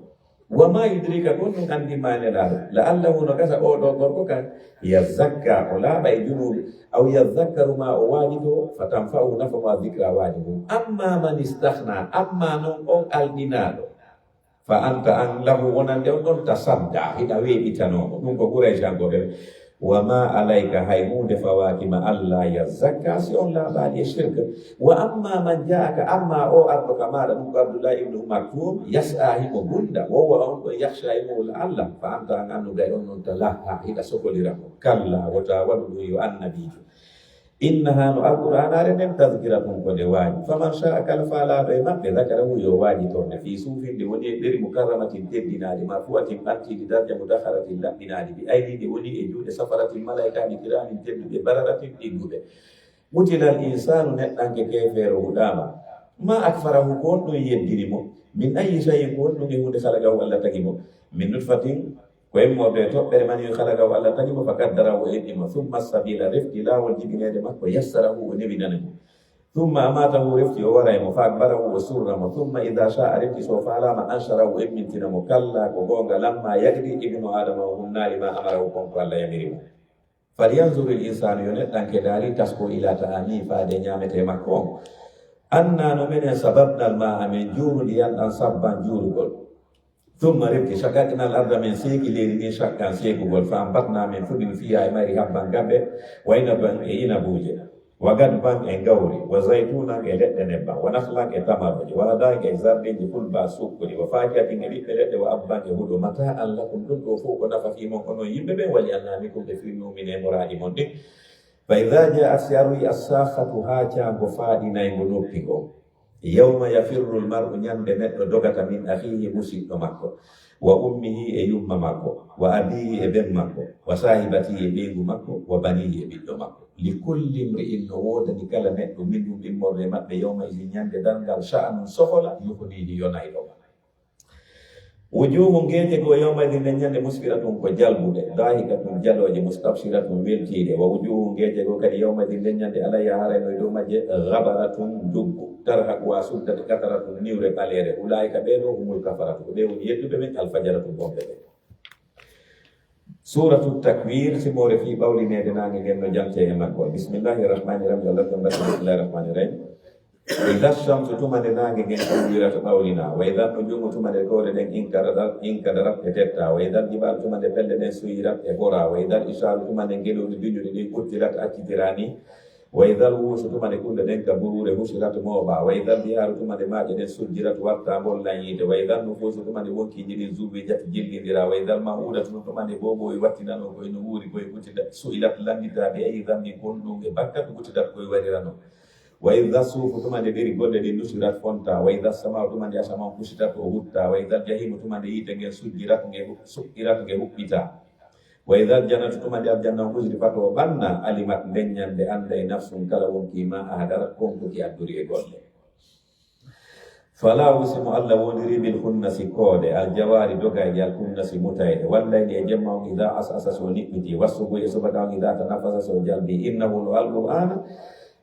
Speaker 2: wama yudrika kon ɗum andima nelaɗo la allahu no gasa oɗo gorko kan yazakka o laaɓa e junuɓe aw yazakkaru ma o waajito fa tanfa'u nafama dicra waaji mum amma man istahna amma noon on alɗinaɗo fa anta an lahu wonande on ɗon tasadda hiɗa weeɓitanomo ɗum ko Quraysiyankoɓe wama alayka hay hunde fawakima Allah yazakka si on laaɓaɗi e shirka wa amma man jaaka amma o arɗo ka maɗa ɗum ko Abdullah ibn Maktum yas'a himo gunda wowa on ɗon yahsha imo Allah fa anta an annuga on noon talaha hiɗa sokoliramo kalla wota waɗu ɗum yo annabijo innaha no alqur'anare nden tadkiratun ko nde waaji faman sha'a kala faalaɗo e maɓɓe zakarahu yo waaji torne fi suufinde woni e ɗeri mukarramatin teddinaadi marfu'atin ɓantiɗi darja mudaharatin laɓɓinaadi bi aydiɗi woni e juuɗe safaratin malaikaji kiramin tedduɓe bararatin ɗigguɓe mutilal insanu neɗɗanke kefeero huɗama ma akfarahu ko on ɗum yeddini mo min ayi shayin ko on ɗum e hunde halagahu Allah tagi mo min nutfatin ko emmoɓe toɓɓere man yo halagahu Allah tagi mo fa kaddarahu o heɓɗimo summa sabila refti laawol jibinede makko yassarahu o newinane mo summa amatahu refti o wara e mo fa akbarahu o surramo summa ida sha'a refti so faalama ansharahu o emmintina mo kalla ko gonga lamma yagdi ibnu adama o humnaali ma amarahu konko Allah yamirimo falyanzur l insanu yo neɗɗanke daari tasko ila ta'ami faade ñamete makko on anna no menen sababnal ma amen juuruɗi yanɗan sabban juurugol thumma refti shakaknal arda men seeki leydi ɗin shakkan seekugol fa ambatna men fuɗin fiya e mari habban gaɓe wayna ban e inabuje wa gadban e gawri wa zaytunan e leɗɗe nebban wa nahlan e tamaroje wa hadanke e zardiji fulba sukkuɗi wa fakiyatin e ɓiɓɓe leɗɗe wa abban e huɗo mata an lakum ɗum ɗo fof ko nafa fimon kono yimɓe ɓen wali annamikum ɓe firnumin e moraɗi mon ɗin fa ida jaa si aroyi assahatu ha caango faaɗinaygo noppi go yawma yafirru lmar'u ñande neɗɗo dogata min ahihi musidɗo makko wa ummihi e yumma makko wa abihi e ben makko wa sahibatihi e ɓeygu makko wa banihi e ɓiɗɗo makko li kulli mri'in no wodani kala neɗɗo min ɗum immorde maɓɓe yawma isin ñande dangal sha'anum sohola yuhnihi yonayɗoma wujuhu ngeje go yawma idin nden ñande musfiratun ko jalbude dahikatum jaloje mustabsiratun weltiide wa wujuhu ngeje go kadi yawma idin nden ñande alayya harayno e dow majje gabaratun duggu tarhaku wa suddat kataratun niwre ɓaleere ulaika ɓeɗo humul kafaratu ko ɓe woni yedduɓe men alfajaratu bomɓe ɓe suratu takwir simore fi ɓawlinede nange ngen no jante e makko bismillahi rahmani rahim allah to mbasi bismillahi rahmani rahim ida shamsu tumande nange ngen ɗowirata ɓawlina wa idan no jungo tumande kore ɗen inkadarat e tetta wa idan jibal tumande pelle ɗen suyirat e gora wa idan isaru tumande ngeɗoɗi duñuɗi ɗin ɓurtirat accitirani wa idal wuusu tumande kulle ɗen ka burure husirat mooɓa wa idal biharu tumande maaje ɗen sujjirat warta bollañiide wa idal nufuusu tumande wonkiji ɗin zubi jati jillidira wa idal mawudatu tumande boboye wattinano koye no wuuri koye ɓutidat suilat landitaɓe ayi dammi gonɗum e bakkat ɓutidat koye warirano wa idal suufu tumande ɗeri golle ɗin nusirat fonta wa idal sama tumande asaman pusitat o hutta wa idal jahimu tumande yiite ngel sujjirat nge suqirat nge huɓɓita wa idal jannatu tumande aljanna husri fato ɓanna alimat ndeññande anda e nafsum kala wonkima ahadarat konkoki adduri e golle fala usimo Allah woniri bil hunnasi koode aljawari dogayde al hunnasi mutayde wallayde e jemma on ida asasa so niɓɓiti wassugo e subaka on ida tanafasa so jalbi innahu no alqur'ana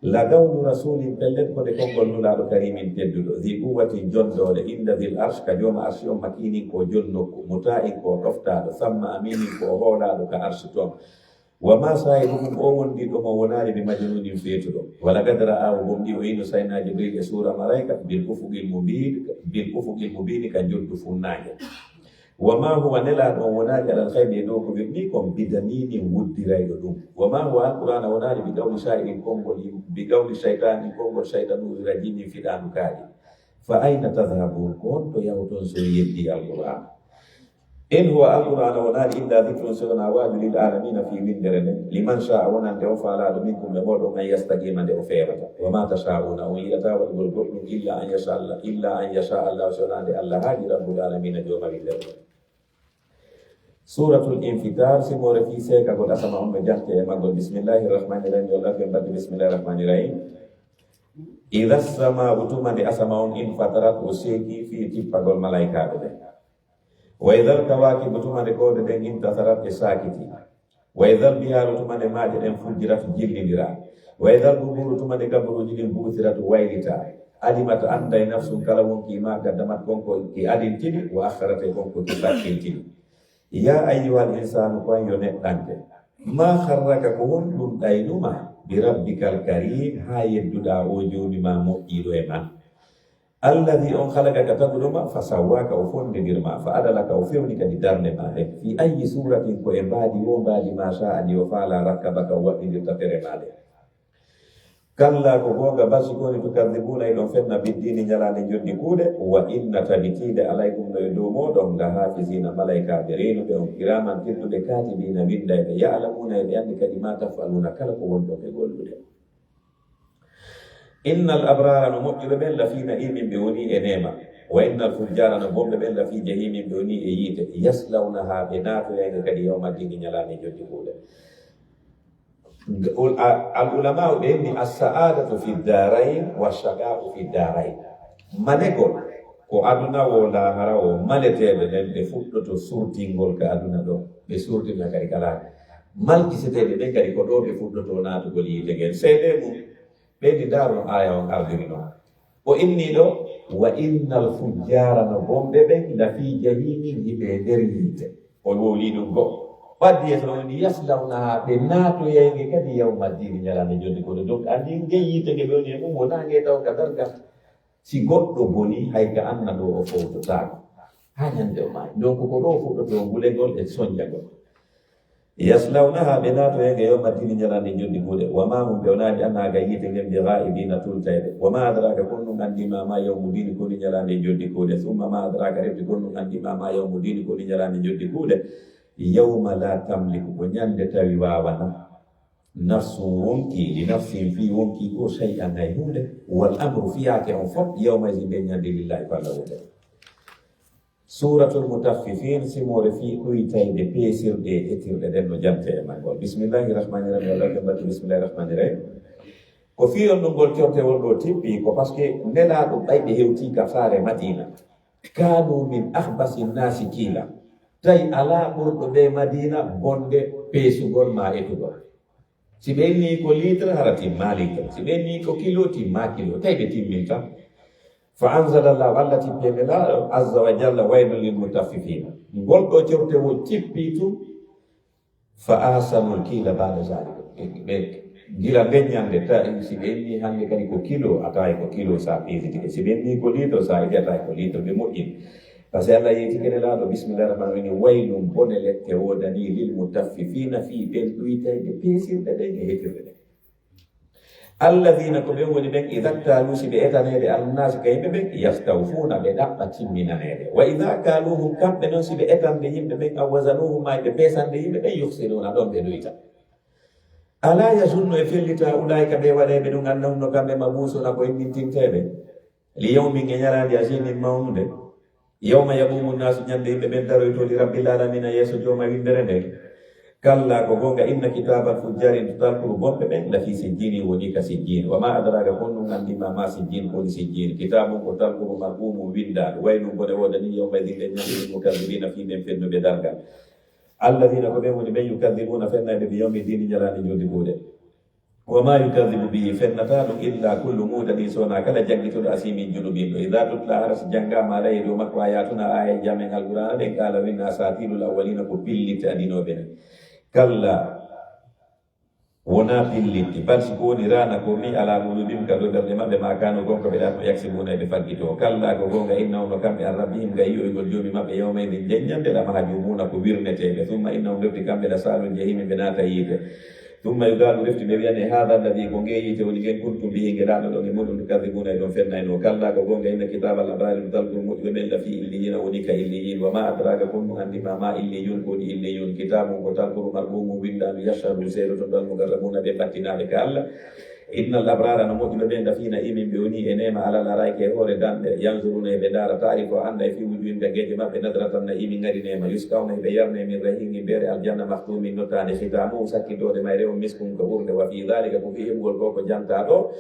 Speaker 2: la gawlu rasulin pellet kode konngol nulaɗo karimin tedduɗo zi quwwatin jondode inda dil arsh ka jooma arshi on makinin ko jonnokku muta'in ko ɗoftaɗo samma aminin ko hoolaɗo ka arshi toon wa ma sahibukum o wondi ɗo mo wonani ɓe majnunin feetuɗo wala gadara awo gomɗi o ino sayna jibril e sura malaika bil ufuqil mubini ka joddu funnaje wa ma huwa nelaɗo on wonani alal hayɓe e ɗo ko wirni kon bidanini wuddirayɗo ɗum wa ma huwa alqur'ana wonani bi gawli sha'irin konngol bi gawli shaytanin konngol shaytanu rajimi fiɗanu kaaɗi fa ayna tadhabun ko on to yahton so yeddi alqur'an in huwa alqur'ana wonani illa dhikrun sona waaju lil alamina fi windere nden liman sha'a wonande o faalaɗo minkum ɓe moɗon an yastaqima nde o feerata wa ma tasha'una on yiɗata waɗugol goɗɗum illa an yasha allah sonande allah haaji rabbul alamina joma windere suratul infitar simore fi seka gol asama on ɓe jarte e maggol bismillahir rahmanir rahim yolla ɓe mbadde bismillahir rahmanir rahim ida sama utumande asama on infatarat o seeki fi tippagol malaikaɓe ɓe wa idal kawaki butumande kode ɗen intasarat e sakiti wa idal biharu tumande maaje ɗen fujjirat jillidira wa idal buburu tumande gaburuji ɗin buutirat waylita adimata anda e nafsum kala wonki ma gaddamat konko ki adintini wa akharata e konko ki sakkintini ya ayyuhal insanu ko yo neɗɗante ma harraka ko won ɗum ɗaynuma bi rabbikal karim ha yedduɗa o joni ma moƴƴiɗo e man alladhi on khalaqaka taguduma fa sawwaka o fondedirma fa adalaka o fewni kadi darde ma de fi ayyi suratin ko e mbaadi wo mbaadi ma sha adi o faala rakkabaka o waɗɗidirta tere ma de kalla ko gonga basi koni tukadibuna e ɗon fenna biddini ñalande joddi kuuɗe wa inna tabitiide alaykum no e dow moɗon la hafisina malaikaɓe renuɓe on kiraman tirduɓe katibina winda e ɓe ya'lamuna e ɓe andi kadi ma tafaluna kala ko wonɗon ɓe gollude innal abrara no moƴƴuɓe ɓen lafi na'imin ɓe woni e nema wa innal fujjara no bomɓe ɓen lafi jahimin ɓe woni e yiite yaslawnaha ɓe naatoyega kadi yawma dini ñalande joddi kuuɗe al ulama ɓe ni as-sa'adatu fi darain wa shaqa'u fi darain manegol ko aduna wo lahara o maleteɓe ɓen ɓe fuɗɗoto surtingol ka aduna ɗo ɓe surtina kadi kala malkiseteɓe ɓen kadi ko ɗo ɓe fuɗɗoto natugol yiitegel seede mum ɓeydi daaro aya on ardiri noon o inni ɗo wa innal fujjara no bomɓe ɓen lafi jahimin hiɓe nder yiite o wowli ɗum go waddi yeso woni yaslawnaha ɓe naatoyeyge kadi yawma dini ñalande joddi kono donc andi nge yiitege ɓe woni e mum wonange taw ka dargal si goɗɗo boni hay ka anna ɗo o fowtotako ha ñande o maayi donc ko ɗo fuɗɗoto gulegol e soñjagol yaslawnaha ɓe naatoyege yawma dini ñalande joddi kuuɗe wama mum ɓe wonani annaga yiite ngen ɓe ghaibina tultayɓe wama adraka kon ɗum andima ma yawmu dini koni ñalande joddi kuuɗe summa ma adraka refti kon ɗum andima ma yawmu dini koni ñalande joddi kuuɗe yawma la tamliku ko ñande tawi wawana nafsu wonki li nafsin fi wonki ko shay'an hay hunde wal amru fiyake on fof yawma ɓe ñande lillahi falla wude suratul mutaffifin simore fi ɗoytayde peesirɗe etirɗe ɗen no jante e maggol bismillahi rahmani rahim allah kembatu bismillahi rahmani rahim ko fiyon ɗum ngol cortewol ɗo tippi ko par ce que nelaɗo ɓayɓe hewti ka saare madina kanu min ahbasi nasi kiila tawi ala ɓurɗo ɓe madina bonde peesugol ma etugol si ɓe ni ko litre hara timma litre si ɓe ni ko kilo timma kilo tawi ɓe timmin tan fa anzalallahu allah tippede laaɗo azza wa jalla waylun lil mutaffifina ngol ɗo certewol tippi tum fa ahsanul kiila ba'da zalika ɓe gila beññande ta si ɓe ni hande kadi ko kilo a tawi ko kilo sa pesitike si ɓe ni ko litre sa edi a tawi ko litre ɓe moƴƴini par ce que allah yeeti kene laaɗo bisimillahi rahmani rahim waylum bone lette wodani lil mutaffifina fi ɓen ɗoytayde peesirɗe ɗen e hetirɗe ɗen alladina ko ɓen woni ɓen ida kalusi ɓe etanede annasi ka yimɓe ɓen yastawfuna ɓe ɗaɓɓa timminanede wa ida kaluhum kamɓe noon si ɓe etande yimɓe ɓen a wasanuhum ma ɓe pesande yimɓe ɓen yuhsinuna ɗon ɓe ɗoyta ala yasunnu e fellita ulaika ɓe waɗeɓe ɗum annahumno kamɓe mabusuna ko yimmintinteɓe li yawmin e ñalande asinin mawnude yawma yaqumu nnasu ñande yimɓe ɓen daroyto li rabbil alamina yeeso jooma windere nde kalla ko gonga inna kitabal fujjari tutalkuru bonɓe ɓen lafi sijjini woni ka sijjini wama adraka kon ɗum andima ma sijjin koni sijjini kitabum ko talkuru marhumum windaɗo waylum bone wodani yawma idin ɓe ñande mukadibina fi ɓen fennuɓe dargal alladina ko ɓen woni ɓen yukadibuna fennade bi yawmi dini ñalande joddi kuuɗe wama yukadibu bihi fennata ɗum illa kullu mutadin sona kala janggituɗo asimin junubiɗo ida tutla aras janggama alaye dow makko a yatuna aya jamen alqur'ana ɗen kala winna asatirul awwalina ko billite adinoɓe nen kalla wona pilliti par si ko woni rana ko mi ala mulubim ka do berde mabbe ma kanu gonko be dato yaksibuna be fagito kalla ko gonga innahu no kambe arrabihim ga yiyo gol jomi mabbe yawma idin janyande la mahjumuna ko wirnete be thumma innahu lafti kambe la salu jahim be nata yite thumma yugalu lafti be wiane hada alladhi gonge yite woni gen kuntum bihi ngedado do mudum kadhibuna don fenna no kalla ko gonga inna kitabal abrar dalku mu'min la fi illiyina woni ka illiyin wa ma adraka kun andi ma illiyun kun illiyun kitabun ko talku marbumu binda yashhadu sayyidu dal mugarrabuna be patina be kalla innal abrara no mudum be ndafina imin be woni enema ala la raike hore dande yanzuruna be dara tarifu anda fi wujudin be geje mabbe nadratan na imi ngari nema yuskawna be yarne min rahimi bere aljanna mahtumin notani khitamu sakidode mayre miskum ko urde wa fi dhalika ko fi himgol ko janta do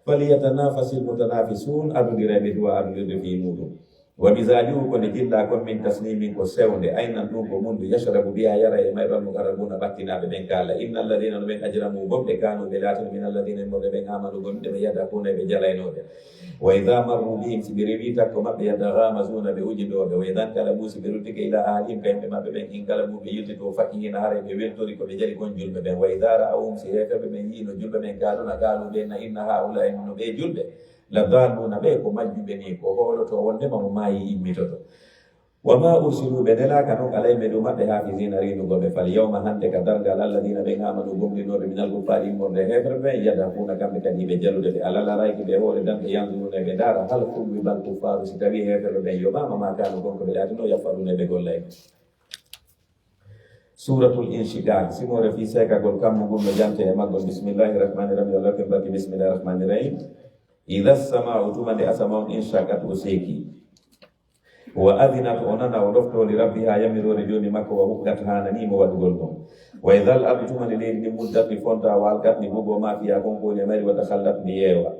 Speaker 2: faliyatanafasil mutanafisun adudira be duwa adudir fi mudum wa bizajuhu ko jilla ko min taslimin ko sewnde aynan dum ko mundu yashrabu biha yara e mayra mugarrabuna battina be ben kala innal ladina ben ajramu bombe kanu be latin min alladina mo be amanu gonde be yada ko ne be jalaynode wa idha marru bihim sibirita ko mabbe yadaghamazuna be ujido be wa idha kala musi birutike ila ahlim kaybe mabbe ben ingala mu be yiti to fakina hare be weltori ko be jali gon julbe ben wa idha ra'um sirata be ben yino julbe ben kaluna galu be na inna haula inno be julbe la dhaluna be ko majjube ni ko holo to wonde ma mayi immitoto wama ursilu bedela kanu alay medu mabbe hafizina rinu gobe fal yawma hande ka dargal alladina be amanu gumdino be minal gufari monde heferbe yadafuna kambe kadi be jalude alala rayki be hore dan yanzuruna be dara hal kullu bal kufaru sitawi heferbe be yobama ma kanu gonko be latino yafaruna be gollay suratul inshiqaq simore fi seka gol kam gumbe jante e magol bismillahirrahmanirrahim Allah ke barki bismillahirrahmanirrahim idha as-sama'u tumande asamaun inshaqat useki wa adhinat onana odofto li rabbiha yamirore joni makko wa hukkat hanani mo wadugol don wa idhal ardu tumande le ni muddat ni fonta wal gat ni bugo ma fiya gongo ne mari wa takhallat ni yewa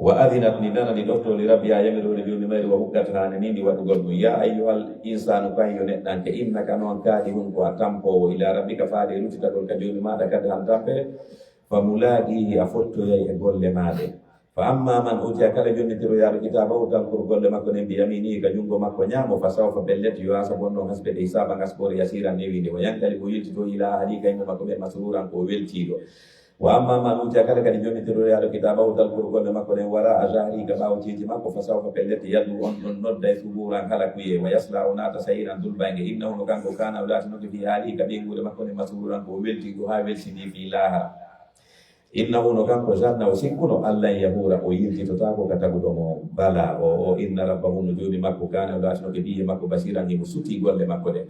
Speaker 2: wa adhinat ni nana ni dofto li rabbiha yamirore joni mari wa hukkat hanani ni wadugol don ya ayyuhal insanu kayyo nedante innaka non kadi hun ko tampo ila rabbika faade lutita gol ka joni ma da kad han tampe famuladihi afotto yai e golle made fa amma man utiya kala jonnitiro yaaro kitaba o tan ko golle makko ne biyamini ka jungo makko nyaamo fa sawfa belleti yo asa bonno hasbe de hisaba ngaspore yasira ne winde o yankali ko yiltito ila hadi kay makko be masruran ko weltido wa amma man utiya kala kadi jonnitiro yaaro kitaba o tan ko golle makko ne wara ajari ka bawo tiji makko fa sawfa belleti yadu on non nodda suburan kala kuye wa yasla onata sayiran dul bange innahu kanko kana ulati nodi fi hali ka be ngure makko ne masruran ko weltido ha weltidi fi laha innahu no kanko janna o sikkuno allah yahura o yirtitota ko kataguɗo mo bala o inna rabbahu no joni makko kana latino ke biye makko basiran himo suti golle makko ɗe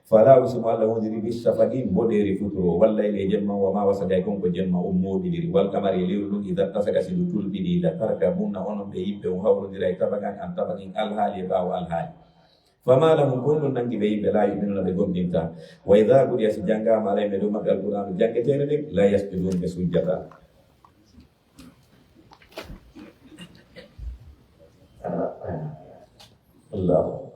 Speaker 2: fala usimo allah wondiri bisafaqin boɗeri futuro walla ele jemma wama wasagay konko jemma ummoɗiɗiri wal kamari lewru ɗum ida tasaka sidu tulɓiɗiɗa tarka munna onon ɓe yimɓe o hawrodira e tabagan an tabagin alhaali e ɓawo alhaali fama lahum kullu nangi be yimɓe la yuminuna ɓe gomɗinta wa idha qudiya si janngama alay ɓe ɗo maɓɓe alqur'anu jangeteene ɗen la yasjudun ɓe sujjata Allah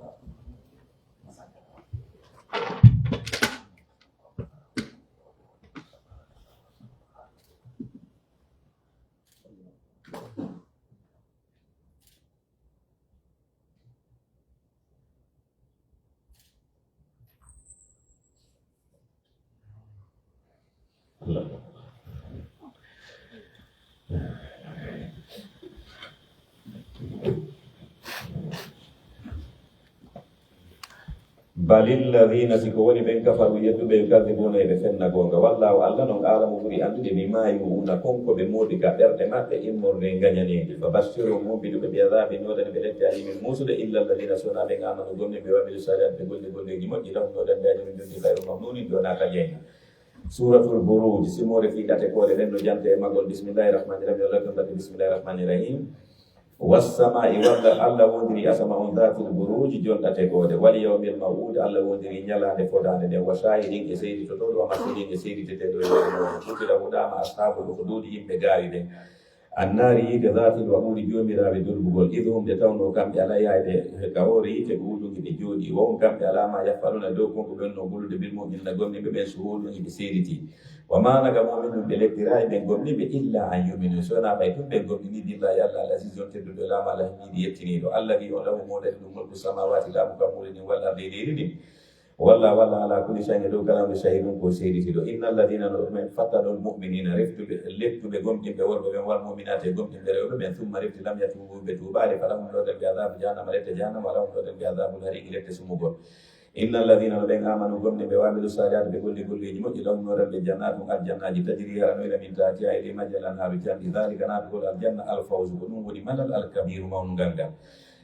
Speaker 2: balil ladhina siko woni ben kafaru yedduɓe yukadibuna e ɓe fenna gonga wallahu allah non alamu ɓuri andude mi mayuna konko ɓe moodi ka ɓerɗe maɓɓe immorde gañanede fa bassiru mubiɗuɓe bi adabin nodani ɓe lette alimin musude illa alladhina sona ɓe amanu gomni ɓe wamilu salihat ɓe golli golleji moƴƴi lahum nodande aji min jondi kayru mamnunin ɗo nata jeyna suratul buruj simore fi ɗate kore ɗen no jante e magol bismillahirrahmanirrahim allah ɗum mbadde bismillahirrahmanirrahim wassama'i walla allah wondiri asama on datul buruji jonɗate kode wali yawmil maw'ud allah wondiri ñalade fotade nden wa shahidin e seydi to ɗo masidin e seyditeteɗo e ɗo kutira huɗama ashabul hududi yimɓe gaari ɓen annari yide dhatil wa ɓuri jomiraɓe dulbugol idhum de tawno kamɓe ala yayde kawore yite ɓuuɗum hiɓe jooɗi won kamɓe alama yaffaluna dow konko ɓen no gulude bil mu'minina gomniɓe ɓen suhulɗum hiɓe seediti wa managa mu'minum ɓe leppirayi ɓen gomniɓe illa an yuminu sona ɓay tun ɓen gomnini billahi allah alasis on tedduɗo lama allah himiɗi yettiniɗo allah wi o lahu moɗati ɗum mulku samawati laamu kam muɗini walla arde leydi ɗin walla ala kulli shay'in do kala do shay'in ko seydi tido innal ladina fatanul mu'minina riftu be gomtimbe worbe be wal mu'minati gomtimbe rewbe ben thumma riftu lam yatubu be tubali falahum do be adab jahannam rete jahannam wala do be adabul hariq rete sumugol innal ladina amanu gomne be wamilu salihati be golli golleji moƴƴi lahum noranɓe jannatum aljannaji tajri haranoyla min tahtiha e majjal anharu janni dhalika naɓegol aljanna alfawzu ko ɗum woni malal alkabiru mawnugal ngal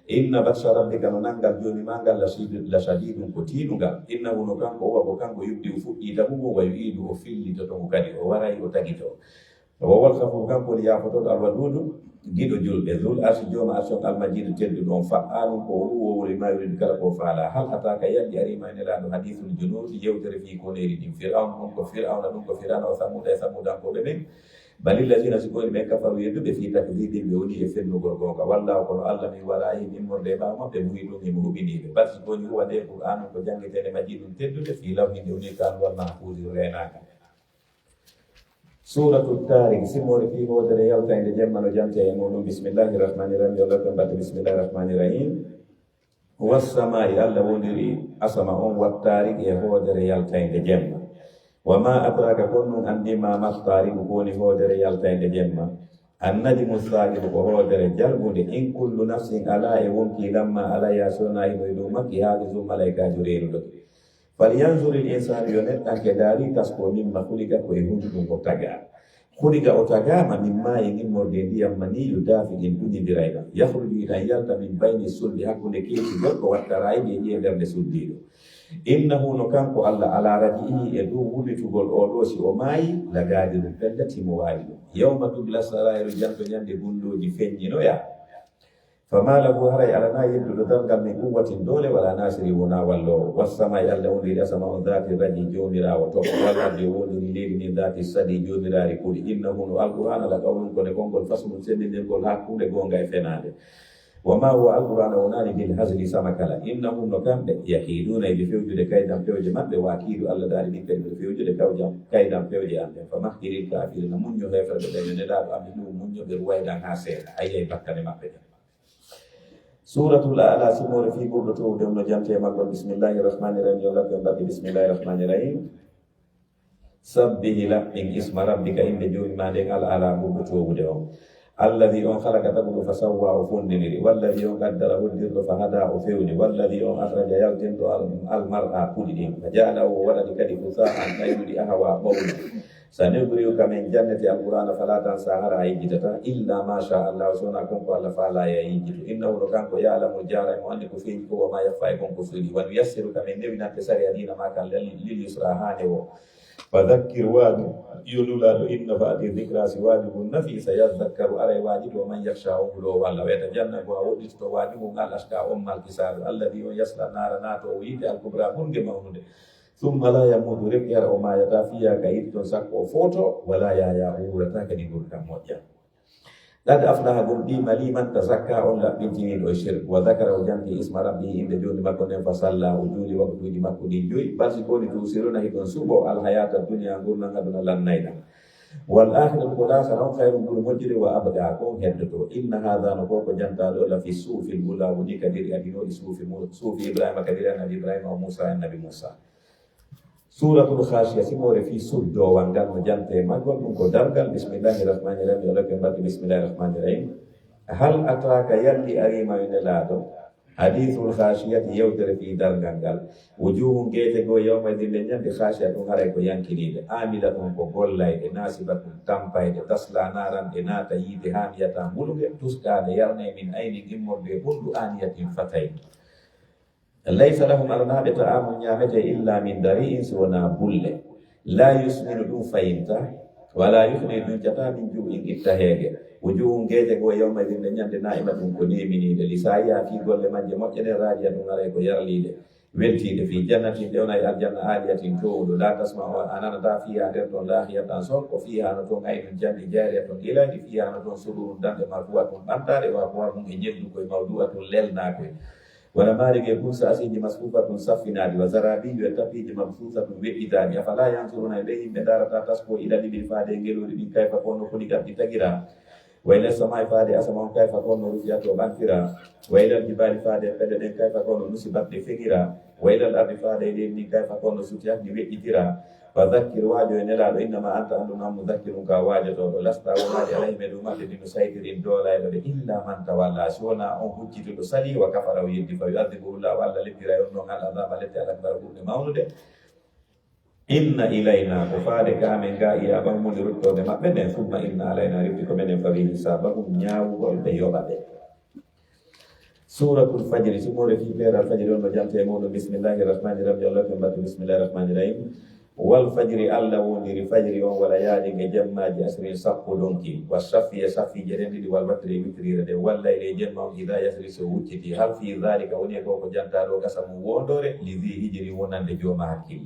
Speaker 2: inna batsha rabbika no nangal joni mangal la shadidum ko tiiɗugal innahu no kanko owa ko kanko yubdi o fuɗɗita ɗum wa yu'idu o fillita to kadi o waray o tagito wowal kafo kanko woni yafotoɗo alwadudu giɗo julɓe zul arsi jooma arson almajidu tedduɗo on fa'alum ko wowori ma yuridu kala ko faala hal ataka yalɗi arima e nelaɗo hadithul junuudi yewtere fi koneri ɗin fir'aun ɗum ko fir'auna ɗum ko fir'auna o samuda e samudankoɓe ɓen balillazina sikoni ɓen kafaru yedduɓe fi takdibin ɓe woni e fennugol gonga walla kono allah min wala hin immorde ɓaw maɓɓe muyi ɗum imo huɓiniɓe bar sikoni huwa nde qur'anu ko jangguetene majidum teddude fi lawhinde woni kan wal mahfusi renaka suratul tarik simore fi hodere yaltande jemmano jante e muɗum bismillahirrahmanirrahim yo Allah ko mbaɗa bismillahirrahmanirrahim wassamai allah wondiri asama on wattarik e hodere yaltande jemma wama adraka kon nun andima mattariku koni hodere yaltande jemma annajmu saqibu ko hodere jalbude in kullu nafsin ala e wonki lamma ala ya sona ino e dow makki hafizu malaikajo renuɗo falyanzuril insanu yo neɗɗanke daari tasko mimma hulika koye hunde ɗum o taga hulika o tagama mimma e gimmorde ndiyam maniyu daafi ɗin ɗuñidirayɗa yahruju iɗan yalta min bayni sulbi hakkude keeti goɗɗo wattarayɓe e ƴeewerde suldiɗo innahu no kanko allah ala radi'i e dow wulitugol oɗo si o maayi lagaadi ɗum pellatimo waawi ɗum yawma tubla sarairu janto ñande gundoji feññinoya fama lahu haray alana yedduɗo dalgal min quwwatin dole wala nasiri wona wallowo wassama e allah wondiri asama on dati raji jomirawo toɓo wallarde wondiri leydi ni dati sadi jomirari kuuɗi innahu no alqur'ana la qawlum kone konngol fasmum sendindirgol hakkude gonga e fenade wama huwa alqur'ana wonani bil hasli sama kala innahum no kamɓe yahiduna eɓe fewjude kaydan pewje maɓɓe wakiidu allah daari ɗin kadi ɓe fewjude kaydan pewje anɗen famahdiril kafirina muñño hefreɓe ɓene nelaɗo amin ɗum muñño ɓe ruwaydan ha seeɗa ayiye bakkane maɓɓe ɗen suratul a'la simore fi ɓurɗo towde no jante maggol bismillahirrahmanirrahim yo Allah ko mbaɗi bismillahirrahmanirrahim sabbihi laɓɓin isma rabbika inde joni ma nden al ala ɓurɗo towde o alladi on halaka taguɗo fa sawwa o fondiniri walladi on qaddara hoddirɗo fa hada o fewni walladi on akhraja yaltinɗo almar'a puɗi ɗin fa jaala o waɗani kadi fusahan ɓayruɗi ahawa ɓawdi sa neguriu kamen jannete alqur'ana fala tan sa hara a yejjitata illa masha allah sona konko allah faala ya yejjitu innahu no kanko ya'lamu jara mo andi ko feeñi ko wama yaffa e konko suuɗi wan yassiru kamen newinante sari adina ma kan lil yusra hane o fadakkir waadu yolulaɗo inna faati dicra si waadigu nafi sa yadakkaru ara e waajibo man yakhsha o hulo walla weta janna ko a woɗɗitoto waadigu ngal aska on malkisaɗo alladi on yasla nara nato o yiide alkubra ɓurde mawnude summa la yamudu rek yara o mayata fiya ka yiɗi toon sakko o foto wala yaya o wurata kadi gurdam moƴƴa qad aflaha gum ɗima liman tazakka on laɓɓintiniɗo e shirk wa dakara o janti isma rabbi inde joni makko nden fa salla o juuli waktuji makko ɗin joyi barsi koni tusiruna hiɗon suuɓo alhayata duniya gurna gaduna lannayɗa wal akhiratu ko lasara on hayru ɓuri moƴƴude wa abada ko heddoto inna hadha no koko jantaɗo la fi suufil ula woni kadiri adinoɗi suufi ibrahima kadiri annabi ibrahima o musa annabi musa suratul khashiya simore fi suddowan ngal no jante maggol ɗum ko dargal bismillahirrahmanirrahim yo Allah ko mbaɗi bismillahirrahmanirrahim hal ataka yalli arima yo nelaɗo hadithul khashiyati yewtere fi dargal ngal wujuhum geete go yawmaidin nde ñande khashiya ɗum haray ko yankiniɗe amila ɗum ko gollayɗe nasibatum tampayde tasla naran ɗe naata yiide hamiyata mbuluge tuskade yarne min aynin immorde ɓundu aniyatin fatay laysa lahum alanaɓe ta'amu ñamete illa min dari'in so wona bulle la yusminu ɗum fayinta wala yufni ɗum jata min ju'in itta heege wujuhum geeje go yawmaidin nde ñande na'ima ɗum ko neminiɗe lisaya fi golle majje moƴƴene radiya ɗum aray ko yarliɗe weltiɗe fi jannatin ɗewna e aljanna aliyatin towɗo la tasma o ananata fiha nder toon lahiyatan son ko fiha no toon aynun janɗi jaariya toon ilaɗi fiha no toon suɗurum danɗe marfuwatun ɓantaɗe wa kuwaɗum e ñeddu koye mawdu'atun lelnakoye wala marige busa asiji masfufatun saffinadi wa zarabiyu e tapiji mabsusatun weɗɗitani afala yansuruna e ɓe yimɓe darata tasko ilaɗi ɗi faade ngelori ɗin kayfa kono koni gabɗi tagira وإلى السماء فادي أسماء كيف كون رفعت وبنكرا وإلى الجبال فادي فدد كيف كون نصبت بفكرا وإلى الأرض فادي لين كيف كون سوتيات بوجهترا فذكر واجو نلا إنما أنت أننا مذكر كواجو لست أولاد عليهم دوما لدين سيدر دولا إلا من تولى سونا أو حجت لسلي وكفر ويدي فيعذبه الله ولا لبيرا يونغ العذاب التي على كبره مولد إن إلينا وفارق من جاء أبان مدرك ودم من ثم إن علينا ربك من فبه حسابهم نياو والبيوبة سورة الفجر سورة في بير الفجر والمجام تيمون بسم الله الرحمن الرحيم بسم الله الرحمن الرحيم والفجر الله ونير فجر وليالي جمع جسر صف دونكي والصفي صفي جرندي والوتر وتر والليل جمع إذا يسر سوتي هل في ذلك ونيك وجنتارو قسم وندور لذي هجر ونند جوما حكيم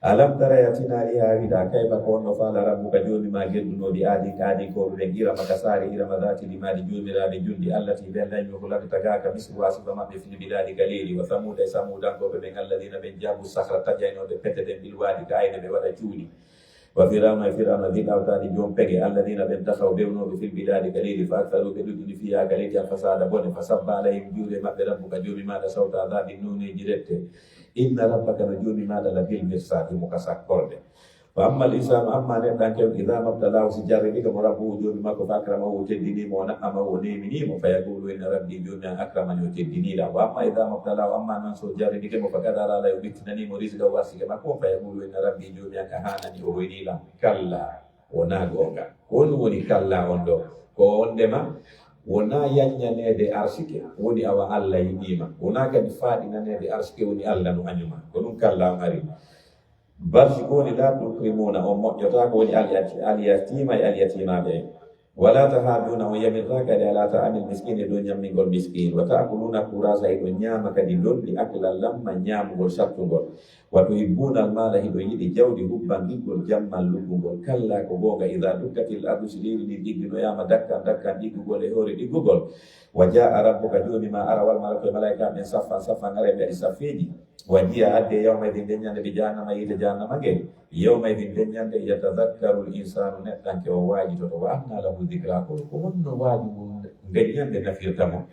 Speaker 2: alam tara yatina liha wida kayfa kono fala rabbuka jomi ma gedduno di adi kadi ko be gira makasari ira madati di madi jomi rabe jundi allati be lay mi hulaka tagaka misru asiba mabbe fil biladi galili wa samuda samuda ko be alladina be jabu sakhra tajayno de petede bil wadi kayde be wada juudi wa firana di awtadi jom pege alladina be takhaw bewno be fil biladi galili fa aktharu be dudni fiya galili fasada bone fasabba alayhim juure mabbe rabbuka jomi ma da sawta adabi nuni jirette inna rabbaka najumi mada labil mirsadi mukasak korde wa amma al-insan amma ne dan ke idza mabtalahu sijarri bika rabbu jumi mako fakrama wa tedini mo na ama wa nemini mo fayaqulu inna rabbi jumi akramani wa tedini la wa amma idza mabtalahu amma man so jarri bika mo fakadara la yubitnani mo rizqa wasika mako fayaqulu inna rabbi jumi akahanani wa winila kalla wona gonga on woni kalla ondo ko ondema wona yanyanede arsike woni awa Allah yidima wona kadi faɗinanede arsike woni Allah no anyuma ko ɗum kalla mari barsi koni la tukrimuna o moƴƴota ko woni alyatima e alyatimaɓe wala tahaduna o yamirta kadi ala ta'amil miskine do ñammingol miskin wa ta'kuluna kurasa eɗo ñama kadi lolli akla lamma ñamugol sattugol wa tuhibbuna almala hiɗo yiɗi jawdi hubban ɗiggol jammal luggugol kalla ko gonga ida dukkatil ardu siliri ndi ɗigginoyama dakkan ɗiggugol e hoore ɗiggugol wa jaa rabbuka joni ma ara wal malako e malaika men saffan ngare mbeɗi saffeji wa jiya adde yawmaydin deññande ɓe jahannama yiide jahannama ngel yawmaydin deññande yatadakkaru l insanu neɗɗanke o waajitoto wa anna lahu dicra ko wonno waaju mum deññande nafirtamo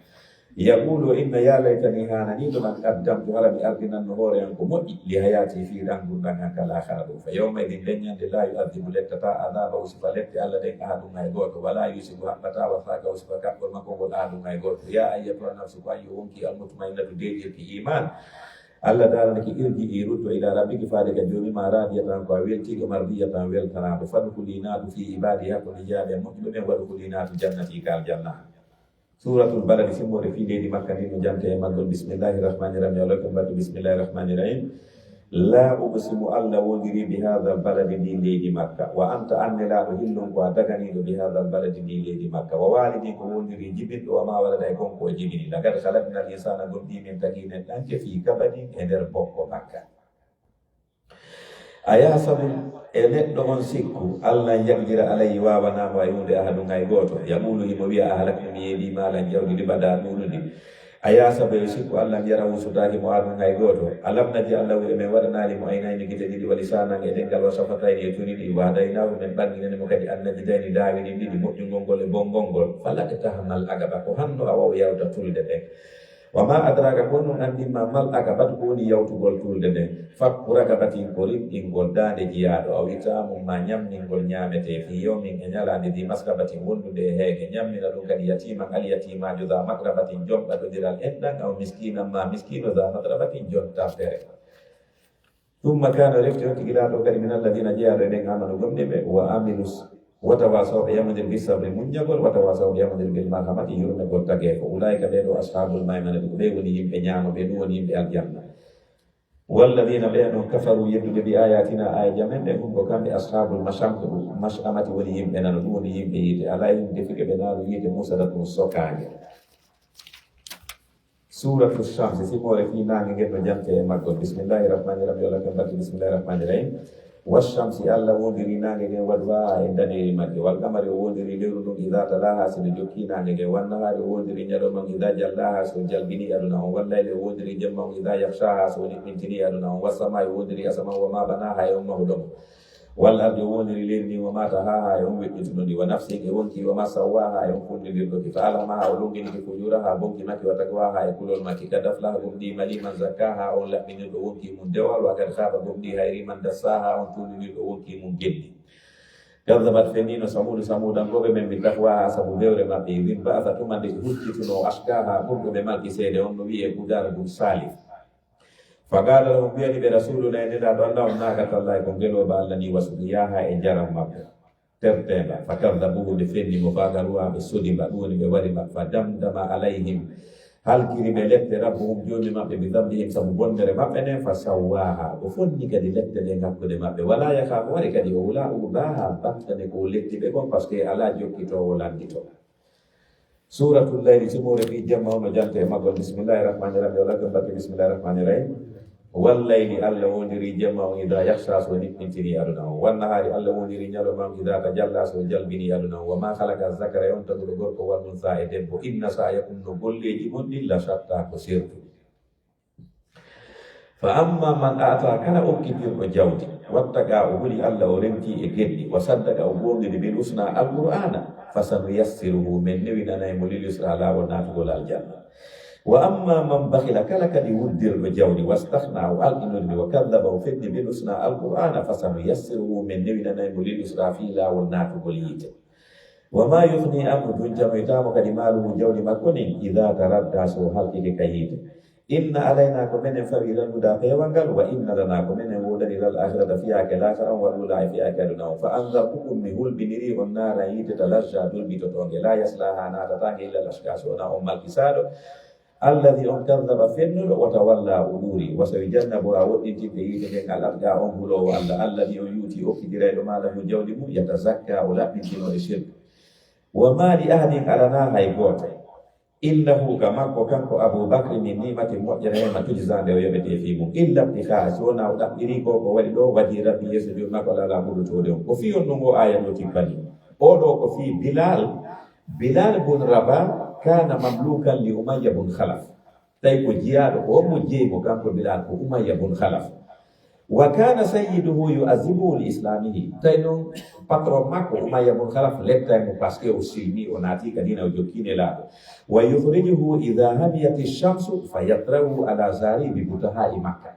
Speaker 2: yaqulu inna ya laytani hanani to man qaddamtu hala mi ardinanno hoore an ko moƴƴi li hayati fi ɗan gurɗan an kala akhara ɗum fa yawmaydin deññande la yu'adhibu lettata adaba usifa lette allah ɗen ahadum hay goto wala yusibu haɓɓata wasaka usifa kaɓɓol makko ngol ahadum hay goto ya ayyatuha nafsu ko ayyo wonki almutmainnatu deƴƴirki iman Allah darana ki irji irutto ila rabbiki faade ka joni ma radiyatan ko weltigo mardiyatan weltanaɓe fadkhulinaatu fi ibadi hakko ni jaaɓe moƴƴuɓe ɓen wadkhulinaatu jannati kal janna suratul balad simmode fi leydi makka ndi no jante e maggol bismillahir rahmanir rahim Allah ko mbaddu bismillahir rahmanir rahim la uqsimu Allah wondiri bi hadha baladi ndi leydi makka wa anta annelaɗo hillon ko a daganiɗo bi hadha baladi ndi leydi makka wa walidi ko wondiri jibinɗo wa ma walada e konko o jibini lagad khalaqna al insana gonɗimin taginen ɗanke fi kabadin e nder bokko makka aya sabu e neɗɗo on sikku Allah yaqdira alayhi wawanamo e hunde ahadum hay goto yaqulu himo wiya a halaktu mi yeeɗi malan jawdi libada ɗuɗudi aya sabu e sikku Allah yara wusutaki mo adum hay goto alam naji Allah e men waɗanali mo aynayni gite ɗiɗi wa lisanan e ɗengal wa safatayni e tuniɗi wa hadaynahu men ɓanginanimo kadi annajidayni lawini ɗiɗi moƴƴugol ngol e bongol ngol falaqtahamal agaba ko hanno a wawa yawta tulde ɗen wa ma adraka ko non andima mal agabat ko woni yawtugol tulde nden fakku ragabatin ko rimɗingol dande jiyaɗo a witamum ma ñamningol ñamete fi yawmin e ñalande di maskabatin wondude e heege ñammina ɗum kadi yatiman al yatimajo za makrabatin jomɗaɗodiral enɗan aw miskinan ma miskino za makrabatin jontampere tumma kana refti on tigilaɗo kadi min alladina jeyaɗo e ɗen amanu gomɗeɓe wa amilus watawasaw yamudir bis sabri munjagol watawasaw yamudir bil marhamati yurnagol tagee ko ulaika ɓeɗo ashabul maymanati ko ɓe woni yimɓe ñaama ɓe ɗum woni yimɓe aljanna walladina ɓeɗon kafaru yeddude bi ayatina aya jamen ɗen ɗum ko kamɓe ashabul mashamati woni yimɓe nano ɗum woni yimɓe yiite ala yimɓe fiɓe ɓe naaro yiite musada ɗum sokage suratu shams simore fi nange ngel no jante e maggol bismillahi rahmani rahim Allah ko mbatti bismillahi rahmani rahim washamsi Allah wondiri nange ngen wadwa e daneri magge wal qamari wondiri lewru ɗum ida talaha so jokki nange ngen wannahari wondiri ñaɗo ida jallaha so jalbini aduna on wallayli wondiri jemma ida yakhshaha so niɓɓintini aduna on wassamai wondiri asama wa ma banaha e on mahuɗomo walla ardi woniri leydi wa ma tahaha e on weƴƴitunondi wa nafsi ke wonki wa ma sawaha e on fundidirɗoki fa alhamaha o lunginiki fujuraha bonki makki wa taqwaha e kulol makki kad aflaha gomɗi maliman zakkaha on laɓɓinirɗo wonki mum dewal wa kad khaba gomɗi hayri man dassaha on tuninirɗo wonki mum geddi. Kadzabat fenino samudankoɓe men bi taqwaha sabu bewre maɓɓe idin ba'atha tumande huccituno askaha ɓurɗoɓe malki seede on no wiye Budar bun Salih. Fagada lahum biyani ɓe rasuluna e neɗaɗo Allah on nakatallahi ko ngeloɓe Allah ni wasuɗi yaha e jaram maɓɓe tertema fa kaddabuhu ɓe fennimo fagaruwa ɓe sodima ɗum woni ɓe warima fa damdama alayhim halkiri ɓe lette rabbuhum joni maɓɓe ɓe dambihim sabu bondere maɓɓe nden fa sawwaha o fonni kadi lette ɗe hakkude maɓɓe wala yaha wari kadi o wula ubaha battane ko letti ɓe gon par ce que ala jokkitowo landito. Suratul Layli timore fi jamma ono jante e maggol bismillahir rahmanir rahim wala ko batte bismillahir rahmanir rahim. Wallayli Allah wondiri jamma o ida yakhsha so nippintini aduna o wannahari Allah wondiri ñaloma o ida tajalla so jalbini aduna o wa ma khalaqa zakara on taguɗo gorko wal unsa e debbo inna sa'yakum no golleji mon ɗin la shatta ko sertu. Fa amma man ata kala okkitirɗo jawdi wattaqa o huli Allah o remti e geddi wa saddaqa o gomdiri bil husna alqur'ana fasanuyassiruhu men newinanay mo lil yusra lawol natugol aljanna. Wa amma man bakhila kala kadi wuddirɗo jawdi wastakhna o alɗinorde wa kadaba o feddi bil husna alqur'ana fasanuyassiruhu men newinanay mo lil yusra fi lawol natugol yiite. Wa ma yughni anhu dun jamoytamo kadi maaluhu jawdi makko nin idha taradda so halkike ka yiite. Inna alayna ko menen fawi landuda pewangal wa inna lana ko menen wodani lal akhirata fiyake lakara wa ula fiyake aduna fa anzartukum mi hulbiniri on nara yite talasha dulbito tonge la yaslaha natatange illa lashkaso na on malkisado alladhi on kadhaba fennuɗo wa tawalla uduri wa sawijannabuha woɗɗintinde yite nden alarga on hulowo Allah alladhi on yuti okkidirayɗo malahu jawdi mum yatazakka o laɓɓintino e shirk wa ma li ahadin alana hay goto innahu kamakko kanko Abubakr min nimati moƴƴere hema tujzande o yoɓete fi mum illa ibtikha so wona o ɗaɓɓiri ko ko waɗi ɗo waji rabbi yeeso joni makko alala ɓurutode on ko fi on ɗum o aya ɗo tippani oɗo ko fi Bilal bun Rabah kana mamlukan li Umayya bun Khalaf tawi ko jiyaɗo ko mo jeeyi ko kanko Bilal ko Umayya bun Khalaf wa kana sayyiduhu yu'azibuhu li islamihi tawi noon patron makko Umayya bun Khalaf lettay mo par ce que o silmi o naati kadina o jokkine laaɓo wa yukhrijuhu idha hamiyat ash-shamsu fayatrahu ala zaribi butaha'i Makka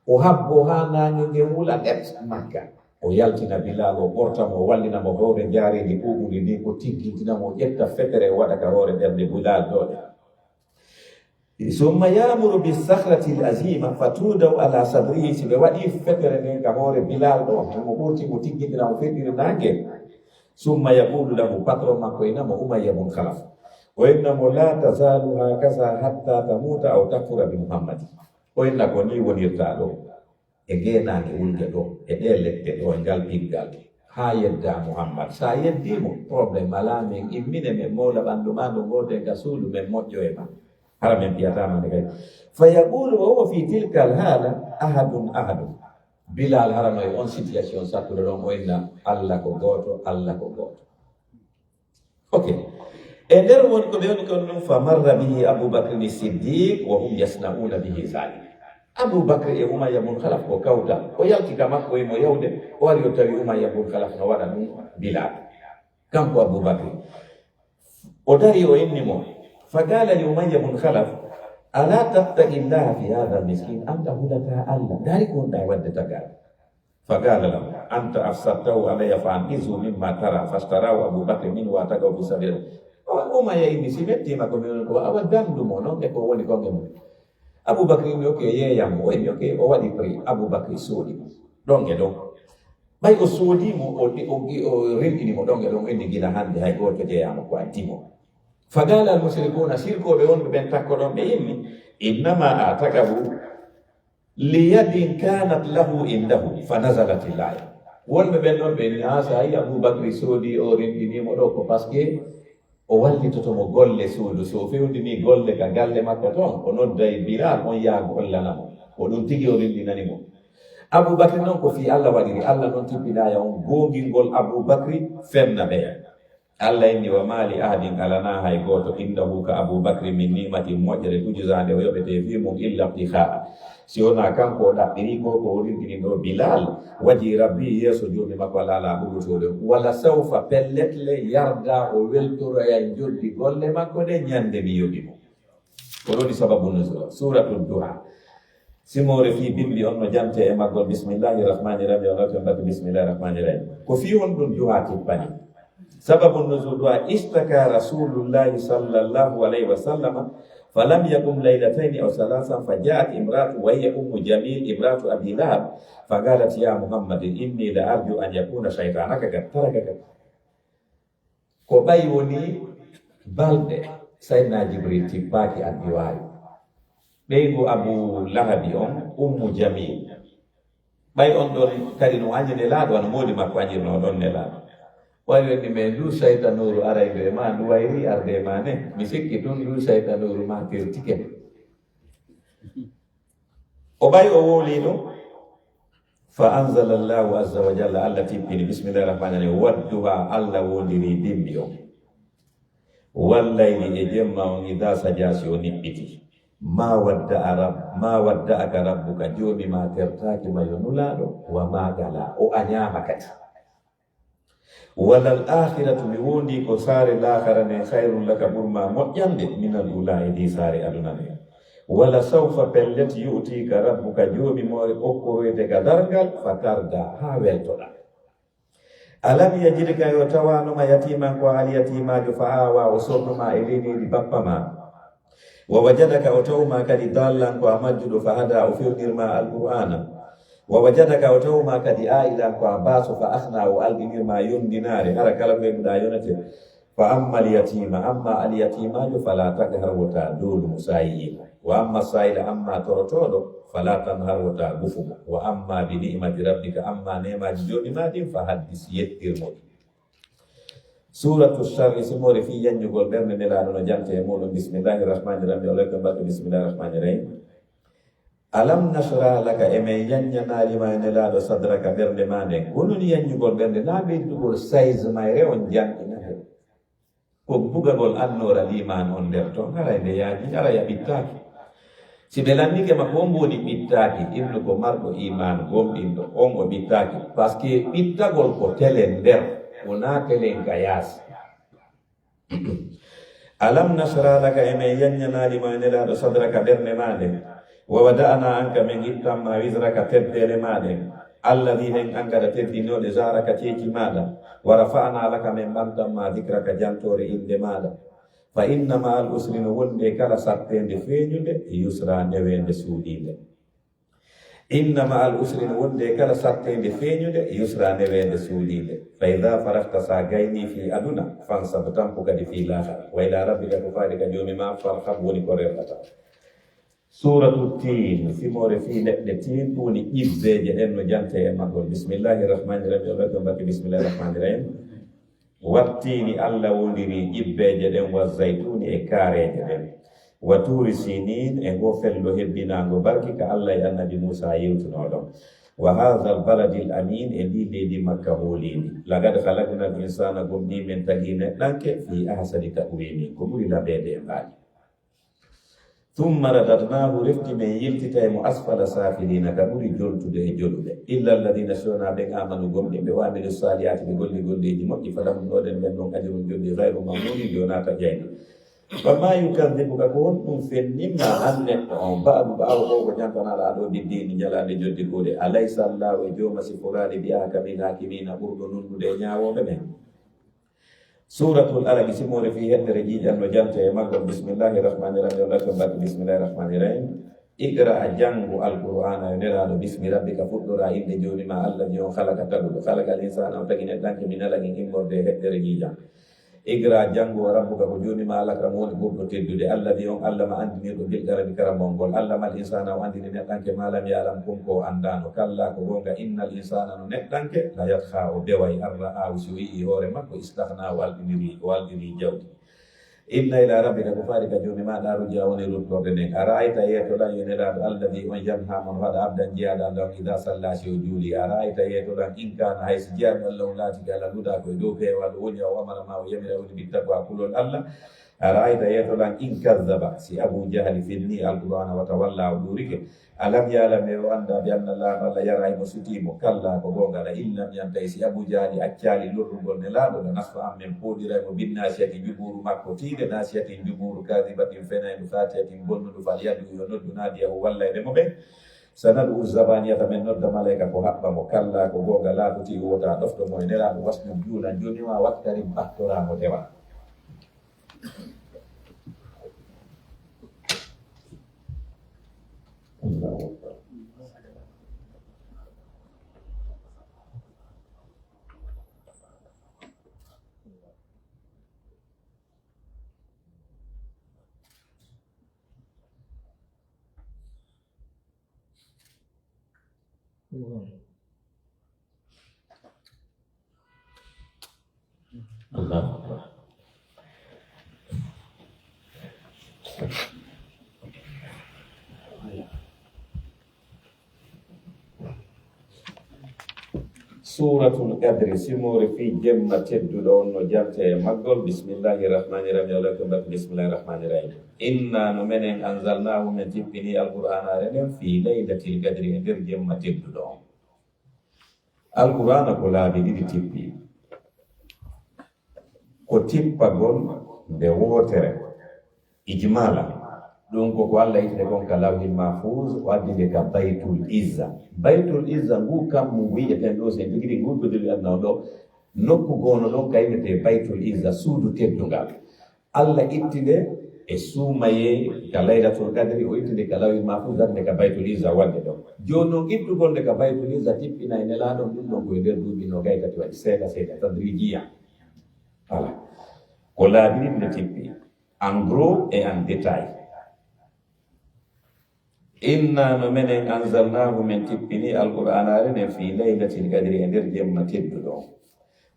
Speaker 2: o habbo ha nange nge wula ɗet Makka o yaltina Bilal o ɓortamo o wallinamo hoore jaarendi ɓuɓundi ndi o tiggintinamo o ƴetta fetere o waɗa ka hoore ɓernde Bilal ɗoɗe summa yamuru bisahrati l-azima fatudaw ala sadrihi si ɓe waɗi fetere nden ka hoore Bilal ɗo mo ɓurti mo tiggintina mo feɗɗiri nangue summa yaqulu lahu patron makko inamo Umayya bun Khalaf o innamo la tazalu hakaza hatta tamuta aw takfura bi Muhammadi o inna ko ni wonirta ɗo e geenaake wulde ɗo e ɗe leɗɗe ɗo e ngal piggal ha yedda Muhammad sa yeddimo probléme ala men immine men mawla ɓanndu ma no ngoden ka suudu men moƴƴo e ma hara men mbiyatama nde kadi fa yaqulu wa huwa fi tilka alhala ahadun Bilal harano e on situation sakkude ɗon o inna Allah ko gooto ok e nder woni ko ɓe woni kon ɗum fa marra bihi Aboubacre ni Siddiq wa hum yasnauna bihi zalik Aboubacre e Umayya bun Khalaf ko kawta o yaltika makko e mo yawde o wari o tawi Umayya bun Khalaf no waɗa ɗum Bilal kanko Aboubacre o dari o innimo faqala li Umayya bun Khalaf ala tattaqi llaha fi hadha al-miskin anta hulata Allah dari ko ɗa wadde tagal faqala lahu anta afsadtahu alayya fa anqizu mimma tara fashtarahu Aboubacre min wa tagaw bi sabil Umayya inni si mettima ko min ko awa gandumo noon e ko woni konge mum Aboubacre mi oke yeeyam o emi oke o waɗi prix Aboubacre soodi ɗon e ɗon ɓay o soodimo o rimɗinimo ɗon e ɗon enni gila hannde hay goto jeeyama ko antimo faqala al mushrikuna sirkoɓe wonɓe ɓen takko ɗon ɓe inni innama atakahu liyadin kanat lahu indahu fa nazalat illaya wonɓe ɓen ɗon ɓe inni ha sa yi Aboubacre soodi o rimɗinimo ɗo ko par ce que o wallitotomo golle suudu so fewndini golle ka galle makko toon o nodday Bilal on yaa gollanamo o ɗum tigi o rinɗinanimo Aboubacre noon ko fi Allah waɗiri Allah noon tippinaya on gongilngol Aboubacre femna ɓeya Allah inni wa mali ahadin alana hay goto indahu ka Abubakri min nimati moƴƴere tujusande o yoɓete fi mum illa ibtiha si wona kanko ɗaɓɓiri ko wonindini ɗo Bilal waji rabbi yeeso joni makko ala ɓurutode walla sawfa pelletle yarda o weltoroya joddi golle makko ɗe ñande mi yoɓi mo ko ɗoni sababu nuzul suratul duha simore fi bimbi on no jante e maggol bismillahir rahmanir rahim Allah to mbati bismillahir rahmanir rahim ko fi on ɗum duha tippani sababu nuzul duha istaka rasulullahi sallallahu alaihi wasallam falam yakum laylatayn aw salasan fajaat imratu wa hiya ummu jamil imratu abi lahab faqalat ya muhammad inni la arju an yakuna shaytanaka kad tarakaka ko ɓay woni balɗe sayyidina jibril tippaki addiwayi ɓeygu abu lahabi on ummu jamil ɓay on ɗon kadi no añi nelaaɗo wano moodi makko añirno ɗon nelaaɗo waywedi men du saytanuru arayde ma ndu wayri arde ma ne mi sikki ɗum du saytanuru ma tertike o ɓay o woli ɗum fa anzala llahu azza wa jalla allah tippini bismillahi rahmani rahim wadduha allah wondiri dimbi on wallayli e jemma on ida sajasi o niɓɓiti ma wadda aka rabbuka joni ma tertaki ma yo nulaɗo wa ma gala o añama kadi walal akhiratu mi wondi ko saare lahara ne khairun laka ɓurma moƴƴande minal ula e ɗi saare aduna ne wala sawfa pellet yu'tika rabbuka joomi moore okkoroyde ga dargal fatarda ha weltoɗa alam yajidka yo tawanoma yatiman ko al yatimajo fa awa o sonnuma e leydi bappa ma wa wajadaka o tawma kadi dallan ko a majjuɗo fa hada o fewnirma alqur'ana wa wajadaka o tawma kadi ailan ko a baso fa ahna o aldinirma yondinare hara kala ko yemɗa yonete fa amma alyatima amma alyatimajo fala takhar wota dolu musayiyima wa amma sayila amma torotoɗo fala tanhar wota gufumo wa amma bi ni'mati rabbika amma nemaji joɗimaɗin fa haddis yettirmoɗi suratu sharri simore fi yanjugol ɓernde nelaɗo no jante e muɗum bismillahi rahmani rahim oleko mbaɗo bismillahi rahmani rahim alam nasra laka emen yanñanalima e nelaɗo sadraka ɓernde ma nden gononi yanjugol ɓernde na ɓeydugol size mayre on janɗinate ko bugagol annora liman on nder toon hara nde yaaji ara ya ɓittaki si ɓe landike makko on mboni ɓittaki innu ko marɗo iman gomɗinɗo on o ɓittaki par ce que ɓittagol ko tele nder wona telen ka yaasi alam nasra laka emen yanñanalima e nelaɗo sadraka ɓernde ma nden wa wada'ana anka min ittamma wisraka teddele ma nden alladhi hen angada teddinoɗe zaraka ceeci maɗa wa rafa'na laka min bantamma dikraka jantore inde maɗa fa inna ma al usri no wonde kala sattende feeñude yusra ndewende suuɗinde inna ma al usri no wonde kala sattende feeñude yusra ndewende suuɗinde fa ida farahta sa gayni fi aduna fansab tampu kadi fi lahara wa ila rabbika ko faari ka joomi ma farhab woni ko rerɗata suratu tin simore fi leɗɗe tin woni ƴibbeje ɗen no jante e maggol bismillahi rahmani rahim olako mbatti bismillahi rahmani rahim wattini allah wondiri ƴibbeje ɗen wa zaytuni e kaareje ɗen wa turi sinin e go fello hebbinago barki ka allah e annabi moussa yewtunoɗon wa hadha al baladi l amin e ndi leydi makka hoolidi lagad halakna l insana gomni men tagi neɗɗanke fi ahsani takwini ko ɓuri laɓede e mbaaji thumma radatnahu refti men yiltita mo asfala safilina ka ɓuri joltude e joluɓe illa alladina sona ɓen amanu gomɗe ɓe wamilu salihati ɓe golli golleji moƴƴi falahum ɗoɗen ɓen ɗon ajrum jolli gayru mamnuni jonata jeyni fama yukadibuka ko won ɗum fennimma an neɗɗo on baɗu ɓawo o ko ñantanaɗa ɗo diddini jalade joddi kuuɗe alaysa allahu e joma sifurade mbiyaka min hakimina ɓurɗo nunnude e ñawoɓe ɓen suratul alaq simore fi heddere jiiƴanno jante e maggol bismillahi rahmani rahim olako mbadde bismillahi rahmani rahim iqra a janngu alqur'ana yo nelaɗo bismi rabbika fuɗɗora inde joni ma allah ji on halaka taguɗo halaka al insana on tagi neɗɗanke min alagi immorde heddere jiiƴan iqra janngu rabbuka ko joni ma allah kam woni ɓurɗo teddude alladi on allah ma andinirɗo bilgarabi karamol ngol allah mal insana o andini neɗɗanke malam yalam konko o andano kalla ko gonga innal insana no neɗɗanke la yatha o beway arra aw so yii hoore makko istahna o aldini jawdi inna ila rabbika ko faari ka joni maɗa ruja woni ruttorde nden arayta yetoɗan yoniraɗo alladi on yanha mon waɗa abdan jeyaɗa law ida sallasi o juuli arayta yetoɗan in kana hayso jeyaɗo allah o laatiki allah luɗa koye dow peewal o woni o amara ma o yamira woni bittaqwa kulol allah arayta yetoɗan in kadaba si abou jahali finni alqur'ana wa tawalla o ɗurike alam yalame o anda bi anna allah allah yaraymo sutimo kalla ko gongal illam yantay si abou jahali accali lorrugol ne laaɗo no nasfa am men poɗiraymo binnasiyati juɓuru makko tiiɗe nasiyatin juɓuru kadibatin fenaydu fatiyatin bonnuɗu fal yadu yo noddu naadiyahu wallayɗemo ɓe sanadu zabaniyata men nodda malayka ko haɓɓa mo kalla ko gonga laaɗoti wota ɗofto mo e nelaɗo wasnum juulan joni ma wattari battoramo dewa Allah. Suratul Qadri simore fi jemma tedduɗo on no jarte e maggol bismillahi rahmani rahim alakum bat bismillahi rahmani rahim inna no menen anzalnahu men tippini alqur'ana ren fi laylatil qadri e nder jemma tedduɗo on alqur'ana ko laabi ɗiɗi tippi ko tippagol nde wootere ijmala ɗum koko Allah yitde kon ka lawhil mahfuz o addinde ka baytul izza ngu kam mo wiyeten ɗo sen tigiri gurgodiri annaw ɗo nokku gono ɗon kaymete baytul izza suudu teddungal Allah ittide e suumaye ka laylatul qadri o ittide ka lawhil mahfuz addinde ka baytul izza wadde ɗo joni noon ittugol nde ka baytul izza tippina e nelaɗon ɗum ɗon koye nder duuɓi no gaykati waɗi seeɗa tadrijiya voilà ko laabi ɗiɗi nde tippi en gros et en détail inna no menen anzalnahu men tippini alqur'anare nen fi laylatil qadri e nder jemma tedduɗo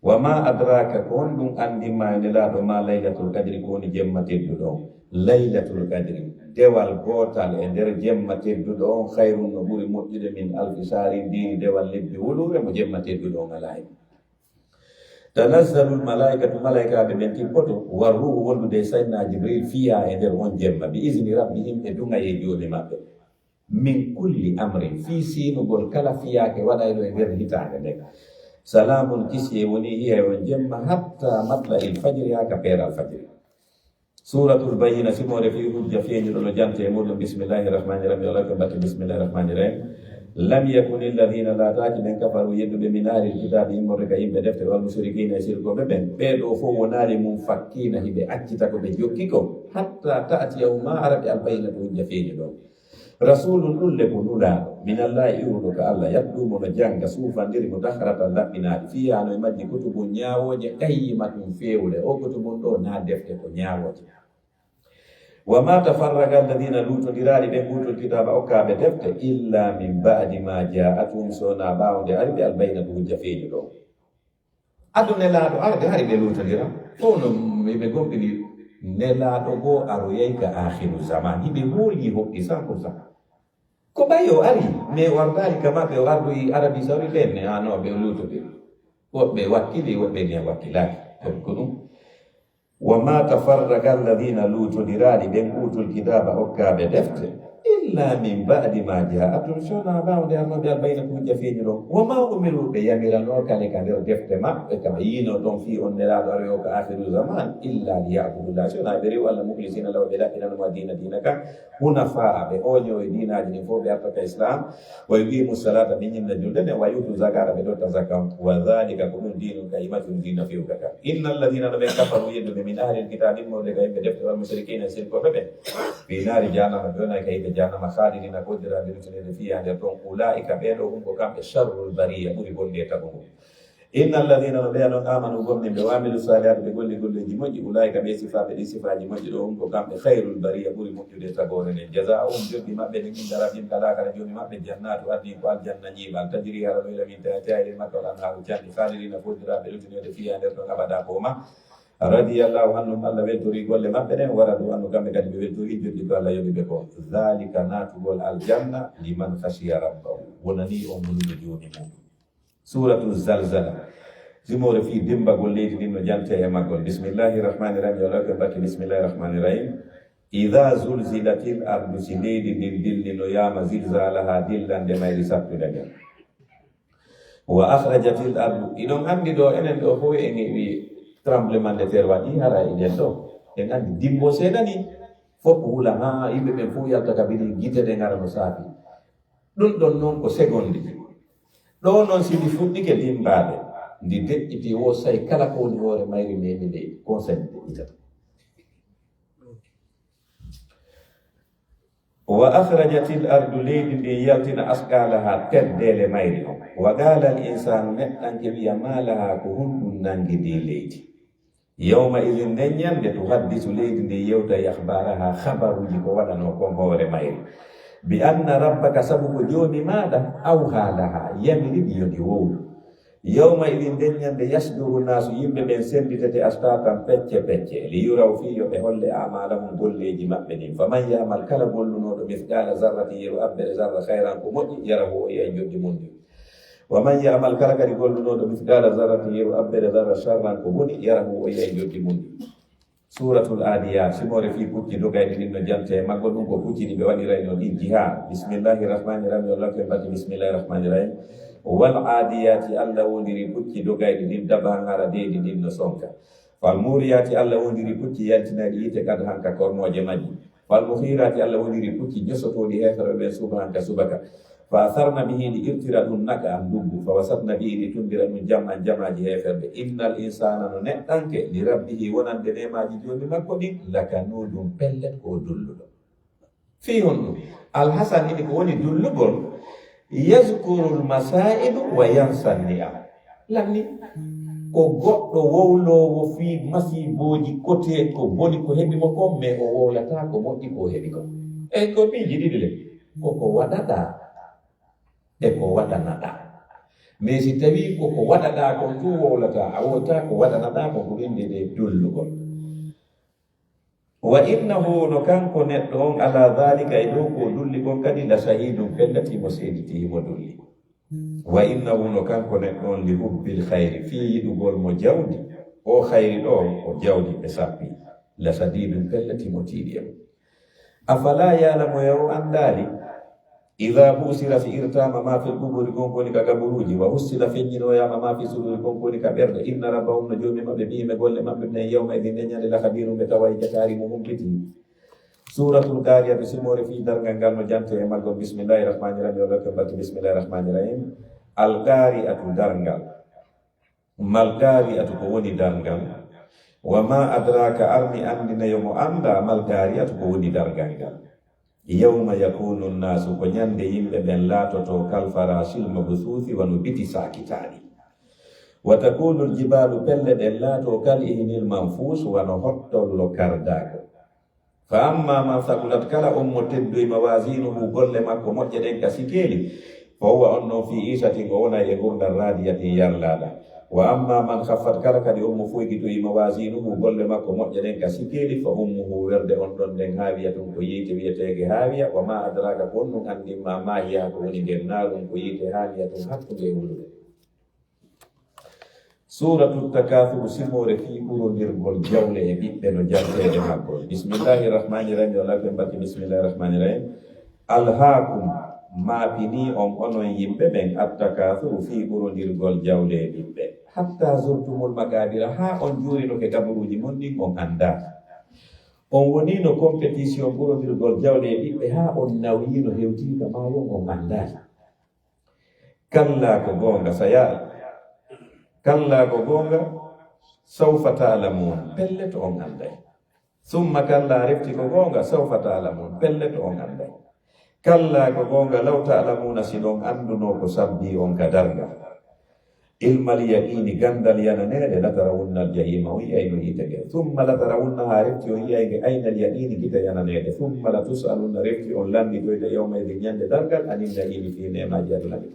Speaker 2: wa ma adraka ko on ɗum andima e nelaɗo ma laylatul qadri ko woni jemma tedduɗo laylatul qadri dewal gotal e nder jemma tedduɗo on hayrun no ɓuuri moƴƴude min alfi sarin dini dewal lebbi wulure mo jemma tedduɗo on ala hen tanazzalul malaikatu malaikaɓe ɓen tippoto warruhu wollude sayyidina jibril fiya e nder on jemma bi isni rabbihim e dungaye joni maɓɓe min kulli amrin fi sinugol kala fiyake waɗayno e nder hitande nde salamun kisi woni hiya on jemma hatta matla il fajri haka peeral fajri suratul bayyina simore fi hujja feeñuɗo no jante e muɗum bismillahi rahmani rahim yolako batte bismillahi rahmani rahim lam yakun alladhina lataki men kafaru yedduɓe min ahli lkitabe immorde ka yimɓe defte wal mushrikina e sirkoɓe ɓen ɓeɗo fof wonari mum fakkina hiɓe accita ko ɓe jokki ko hatta ta'tiyahu ma araɓe albayyinatu hujja feeñuɗo rasulun ɗulle ko nulaɗo minallahi iwruɗo ko Allah yaddumo no janga suufandiri mo dahrata laɓɓinaɗi fiyano e majji kutubu ñawoje qayyimatun fewle o kutubun ɗo na defte ko ñawoje wa ma tafarraga alladina lutodiraɗi ɓe gutol kitaba okkaɓe defte illa min ba'di ma ja'atum sona ɓawde arde albaynatu hujja feeñu ɗo adu nelaɗo arde hari ɓe lutodira fo no ɓe gomɗini nelaɗo go aroyay ka akhiru zaman hiɓe hooli hoɓɓi 100%. ko ɓay o ari mais wardali kamaɓe o ardoyi arabi saudi ɓenne no ɓe lutodiri woɓɓe wakkili woɓɓe ne wakkilaki ko ɗum wa ma tafarraga alladina lutodiraɗi ɓen utul kitaba okkaɓe defte illa min ba'di ma ja'atum sona bawde arnoɓe albaynatu hujja feeñu ɗon wa ma umiru ɓe yamirano kane ka nder defte maɓɓe kama yino ɗon fi on nelaɗo ari o ko akhiru zaman illa liya'budullah sona ɓe rewi Allah mukhlisina law ɓe ɗaɓɓinanoma dina ka hunafa ɓe oño e dinaji ɗin fof ɓe artaka islam wa yuqimu salata ɓe ñimna julde nden wa yutu zakata ɓe ɗotta zakam wa dhalika ko ɗum dinum kayimatun dina fewka ka inna alladina no ɓen kafaru yedduɓe min ahli lkitabe immorde ka yimɓe defte wal mushrikina e sirkoɓe ɓe fi naari jahannama ɓe wona ka yimɓe jahannama khalidina koddirade rutunede fiya nder ɗon ulaika ɓeɗo ɗum ko kamɓe sharrul bariya ɓuuri bonde tago mum inna alladina no ɓeyanon amanu gomni ɓe wamilu salihati ɓe golli golleji moƴƴi ulaika ɓe sifaɓe ɗi sifaji moƴƴi ɗo ko kamɓe hayrul bariya ɓuuri moƴƴude tagore nden jazaa'um joggi maɓɓe ne inda rabbihim kalakala joni maɓɓe jannatu addi ko aljanna ñiɓal tajiri hara ɗoyla min taati aylen makka walan haaru canɗi khalidina koddirade rutunede fiya nder ɗon abada koma radiyallahu anhum Allah weltori golle maɓɓe ɗen waradu anhu kamɓe kadi ɓe weltori joddi ko Allah yoɓiɓe ko dhalika natugol aljanna liman khashiya rabbahu wonani o munuɗo joni muɗum. suratu zalzala simore fi dimbagol leydi ndin no jante e maggol. bismillahi rahmani rahim yola ko mbatti bismillahi rahmani rahim idha zulzilatil ardu si leydi ndin dilli no yama zilzalaha dillande mayri sattude ngen wa akhrajatil ardu iɗon andi ɗo enen ɗo fof en wi tremblement de terre waɗi hara eɗen ɗo en andi dimbo seeɗa ni fof wula ha yimɓe ɓen fof yalta kabini gite ɗe ngara no saafi ɗum ɗon noon ko seconde ɗo noon sidi fuɗɗike dimbaɗe ndi deƴƴiti wo say kala ko woni hoore mayri memi leydi conseil deƴƴitata. wa akhrajatil ardu leydi ndi yaltina asqalaha teddele mayri on wa qala al insanu neɗɗanke wiya malaha ko hunɗum nangidi leydi yawma idin nden ñande to haddisu leydi ndi yewta yahbaraha habaruji ko waɗano kon hoore mayri bi anna rabbaka sabu ko joni maɗa awha laha yamiriɗi yodi wowlu yawma idin nden ñande yasduru nasu yimɓe ɓen senditete astatan pecce pecce li yuraw fi yoɓe holle amalahum golleji maɓɓe ɗin faman yamal kala gollunoɗo mithqala zarrati yeru abbere zarra hayran ko moƴƴi yarahu o yiya joddi mum ndi wa man yamal kala kadi gollunoɗo mithqala zarrati yeru abbere zarra sharran ko boni yarahu o yiya joddi mum ndi. suratul adiyat simore fi pucci dogayɗi ɗin no jante e maggo ɗum ko pucciɗi ɓe waɗirayno ɗi jihad. bismillahi rahmani rahim yollake mbatti bismillahi rahmani rahim wal adiyati Allah wondiri pucci dogayɗi ɗin daba ngara deydi ɗin no sonka fal muriyati Allah wondiri pucci yaltinaɗi yite kad hanka kormoje majji fal muhirati Allah wondiri pucci josotoɗi hefere ɓen suba hanka subaka fa atharna bihi ɗi irtira ɗum naka an duggu fa wasatna bihi ɗi tundira ɗum jam'an jamaji heferɓe innal insana no neɗɗanke li rabbihi wonande nemaji joni makko ɗin lakanuɗum pellet ko dulluɗo fi hon ɗum alhasan ini ko woni dullugol yazkurul masaidu wa yansanni'am lanni ko goɗɗo wowlowo fi masiboji kote ko boni ko heɓi mo ko mais o wowlata ko moƴƴi ko heɓi ko e ko miji ɗiɗi le koko waɗaɗa e ko waɗanaɗa mais si tawi koko waɗaɗa kon tu wowlata a wowta ko waɗanaɗa ko ko inde ɗe dullugol. wa innahu no kanko neɗɗo on ala dhalika e dow ko dulli kon kadi la shahidum pellatimo seeditimo dulli. wa innahu no kanko neɗɗo on li hubbil hayri fi yiɗugol mo jawdi o hayri ɗo o jawdi ɓe sappi la sadidum pellatimo tiiɗi e mo. afala yalamu yaw andali idha busira fi irtama ma fi quburi kon koni ka gaburuji wa husila feññinoyama ma fi suduri kon koni ka ɓerde inna rabbahum no joomi maɓɓe ɓiime golle maɓɓe ɓen yawma idin nden ñande la habirum ɓe tawa jatari mo humpiti. suratul kariyatu simore fi dargal ngal no jante e maggo bismillahi rahmani rahim yoɗoke mbatti bismillahi rahmani rahim alkari'atu dargal malkari'atu ko woni dargal wa ma adraka armi andina yomo anda malkari'atu ko woni dargal ngal yawma yakunu nnasu ko ñande yimɓe ɓen laatoto kalfarasil mabsuusi wano biti sakitaani wa takunu ljibalu pelle ɗen laato kal ihnil manfus wano hottollo kardaako fa amma man sakulat kala on mo teddoy mawasinuhu golle makko moƴƴe ɗen ka sikeeli fa huwa on noon fi isatin o wona e gurdal radiyatin yarlaaɗa wa amma man khaffat kala kadi on mo foygitoyi mawasinuhu golle makko moƴƴe ɗen ka sikeeli fa ummuhu werde on ɗon ɗen haawiya ɗum ko yiite wiyetege haawiya wa ma adraka ko on ɗum andinma ma hiya ko woni nden naarum ko yiite haaliya ɗum hakkude e wulude. suratu takathur simore fi ɓurodirgol jawle e ɓiɓɓe no jantede maggol. bismillahi rahmani rahim yo lafe mbatti bismillahi rahmani rahim alhaakum maapini on onon yimɓe ɓen attakathuru fi ɓurodirgol jawle e ɓiɓɓe hatta zurtumul makabira ha on juurino ke gabaruji mon ɗin on anda on woni no compétition ɓurodirgol jawle e ɓiɓɓe ha on nawino hewtika mayon on andani kalla ko gonga kalla ko gonga sawfa ta'lamun pelle to on anday summa kalla refti ko gonga sawfa ta'lamun pelle to on anday kalla ko gonga law ta'lamuna si ɗon anduno ko sabbi on ka darga ilmal yaqini gandal yananede latarawunna aljahima o yiyayno yitege thumma latarawunnaha refti on yiyayge aynal yaqini gita yananede thumma latusaluna refti on landitoyde yawma idin ñande dargal anin nayimi fi nemaji aduna ɗi.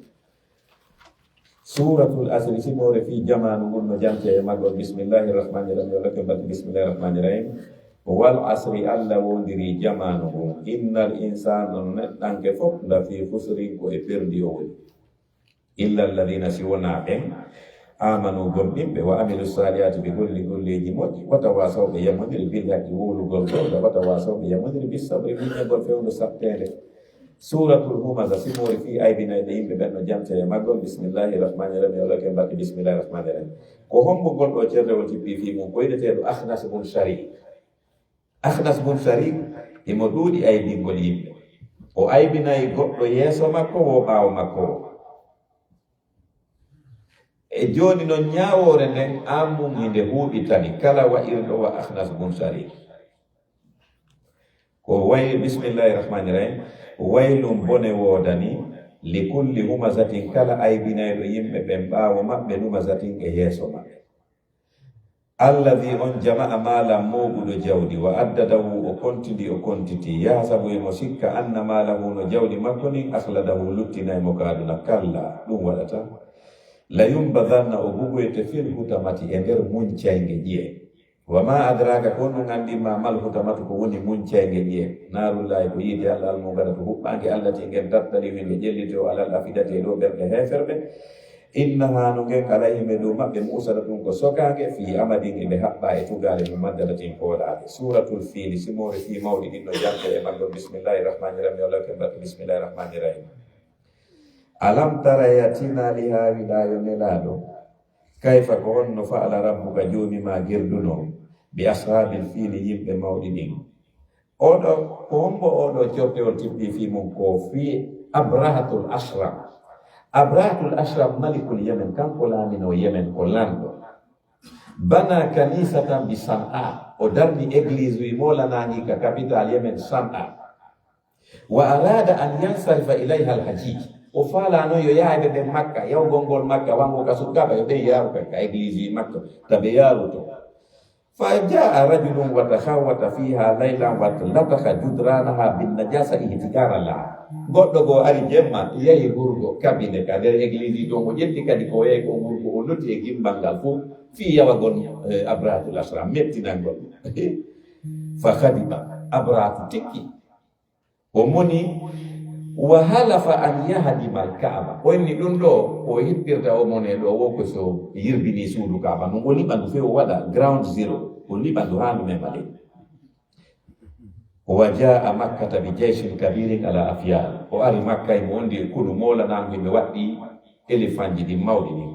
Speaker 2: suratul asri simore fi jamanu gunno jante e magol bismillahirrahmanirrahim wala kebati bismillahirrahmanirrahim wal asri alla wondiri jamanu innal insana nanke fop la fi khusri ko e perdi o illa alladhina siwana amanu gomɓimɓe wa amilu salihati ɓe golleji moƴƴi wata wasawɓe yamodiri bil haqqi wowlugol gonga wata wasawɓe yamodiri bis sabri miñegol fewndo sattede suratul humaza simori fi aybinayɗe yimɓe ɓen no jante e maggol bismillahirrahmanirrahim yolake mbaɗe bismillahirrahmanirrahim ko hombugol ɗo ceerrewol tippi fi mum koyɗeteɗo ahnas bun sharik ahnas bun sharik imo ɗuuɗi aybingol yimɓe o aybinayi goɗɗo yeeso makko wo ɓaawo makko o e joni noon ñawore nden amum hinde huuɓitani kala wa'irɗo wa ahnas bun sharik ko way bismillahirrahmanirrahim waylum bone woodani li kulli humazatin kala aybinayɗo yimɓe ɓen ɓaawo maɓɓe numazatin e yeeso maɓɓe alladhi on jama'a malam moɓuɗo jawdi wa addadahu o kontidi o kontiti yahasabu emo sikka anna malahu no jawdi makko nin ahladahu luttinaymo kaaduna kalla ɗum waɗata la yumbadanna o bugoyte fil hutamati e nder muncayge ƴiye wa ma adraka ko ɗum anndima mal hutamatu ko woni muncayge ƴiye narullahi ko yiide allah almo gaɗa to huɓɓange allah ti ngen dattali winde ƴellite o alal afidate ɗo ɓerɗe heferɓe innaha no ngen alayhime dow maɓɓe musata ɗum ko sokage fi amadin eɓe haɓɓa e tugale mum maddalatin poolade suratul fili simore fi mawɗi ɗin no jante e maggo bismillahirrahmanirrahim yolake mbaɗe bismillahirrahmanirrahim alam tara yatina li ha wilayo nelaɗo kayfa ko honno fa'ala rabbuka joomi ma gerduno bi ashabil fili yimɓe mawɗi ɗin oɗo ko hombo oɗo cortewol tippi fi mum ko fi abrahatul ashram malikul yemen kanko laamino yemen ko lanɗo bana kanisatan bi san'a o darni église wi molanani ka capital yemen san'a wa arada an yansarifa ilayha alhajij o faalano yo yahde ɓe makka yawgol ngol makka wango ka sukkaɓe yo ɓen yaaru ka église makka taɓe yaaruto fa jaa rajulun watahawwata fiha laylan watlataka judranaha binnajasa ihtikara laha goɗɗo goo ari jemma yahi gurgo kabine ka nder église ɗo mo ƴetti kadi ko yahi ko gurgo o lotti e gimbal ngal fof fi yawagon abrahatul asram mettinangol fa kadiba abrahatu tikki o moni wa halafa an yahdima alkaaba onni ɗum ɗo o hippirta o mone ɗo wonko so yirbini suudu kaaba non o liɓandu fe o waɗa ground zero o liɓandu handu men maɗe wa jaa makkata bi jayshin kabirin ala afyal o ari makka emo wondi e kuɗu molanango ɓe waɗɗi éléphant ji ɗin mawɗi ɗin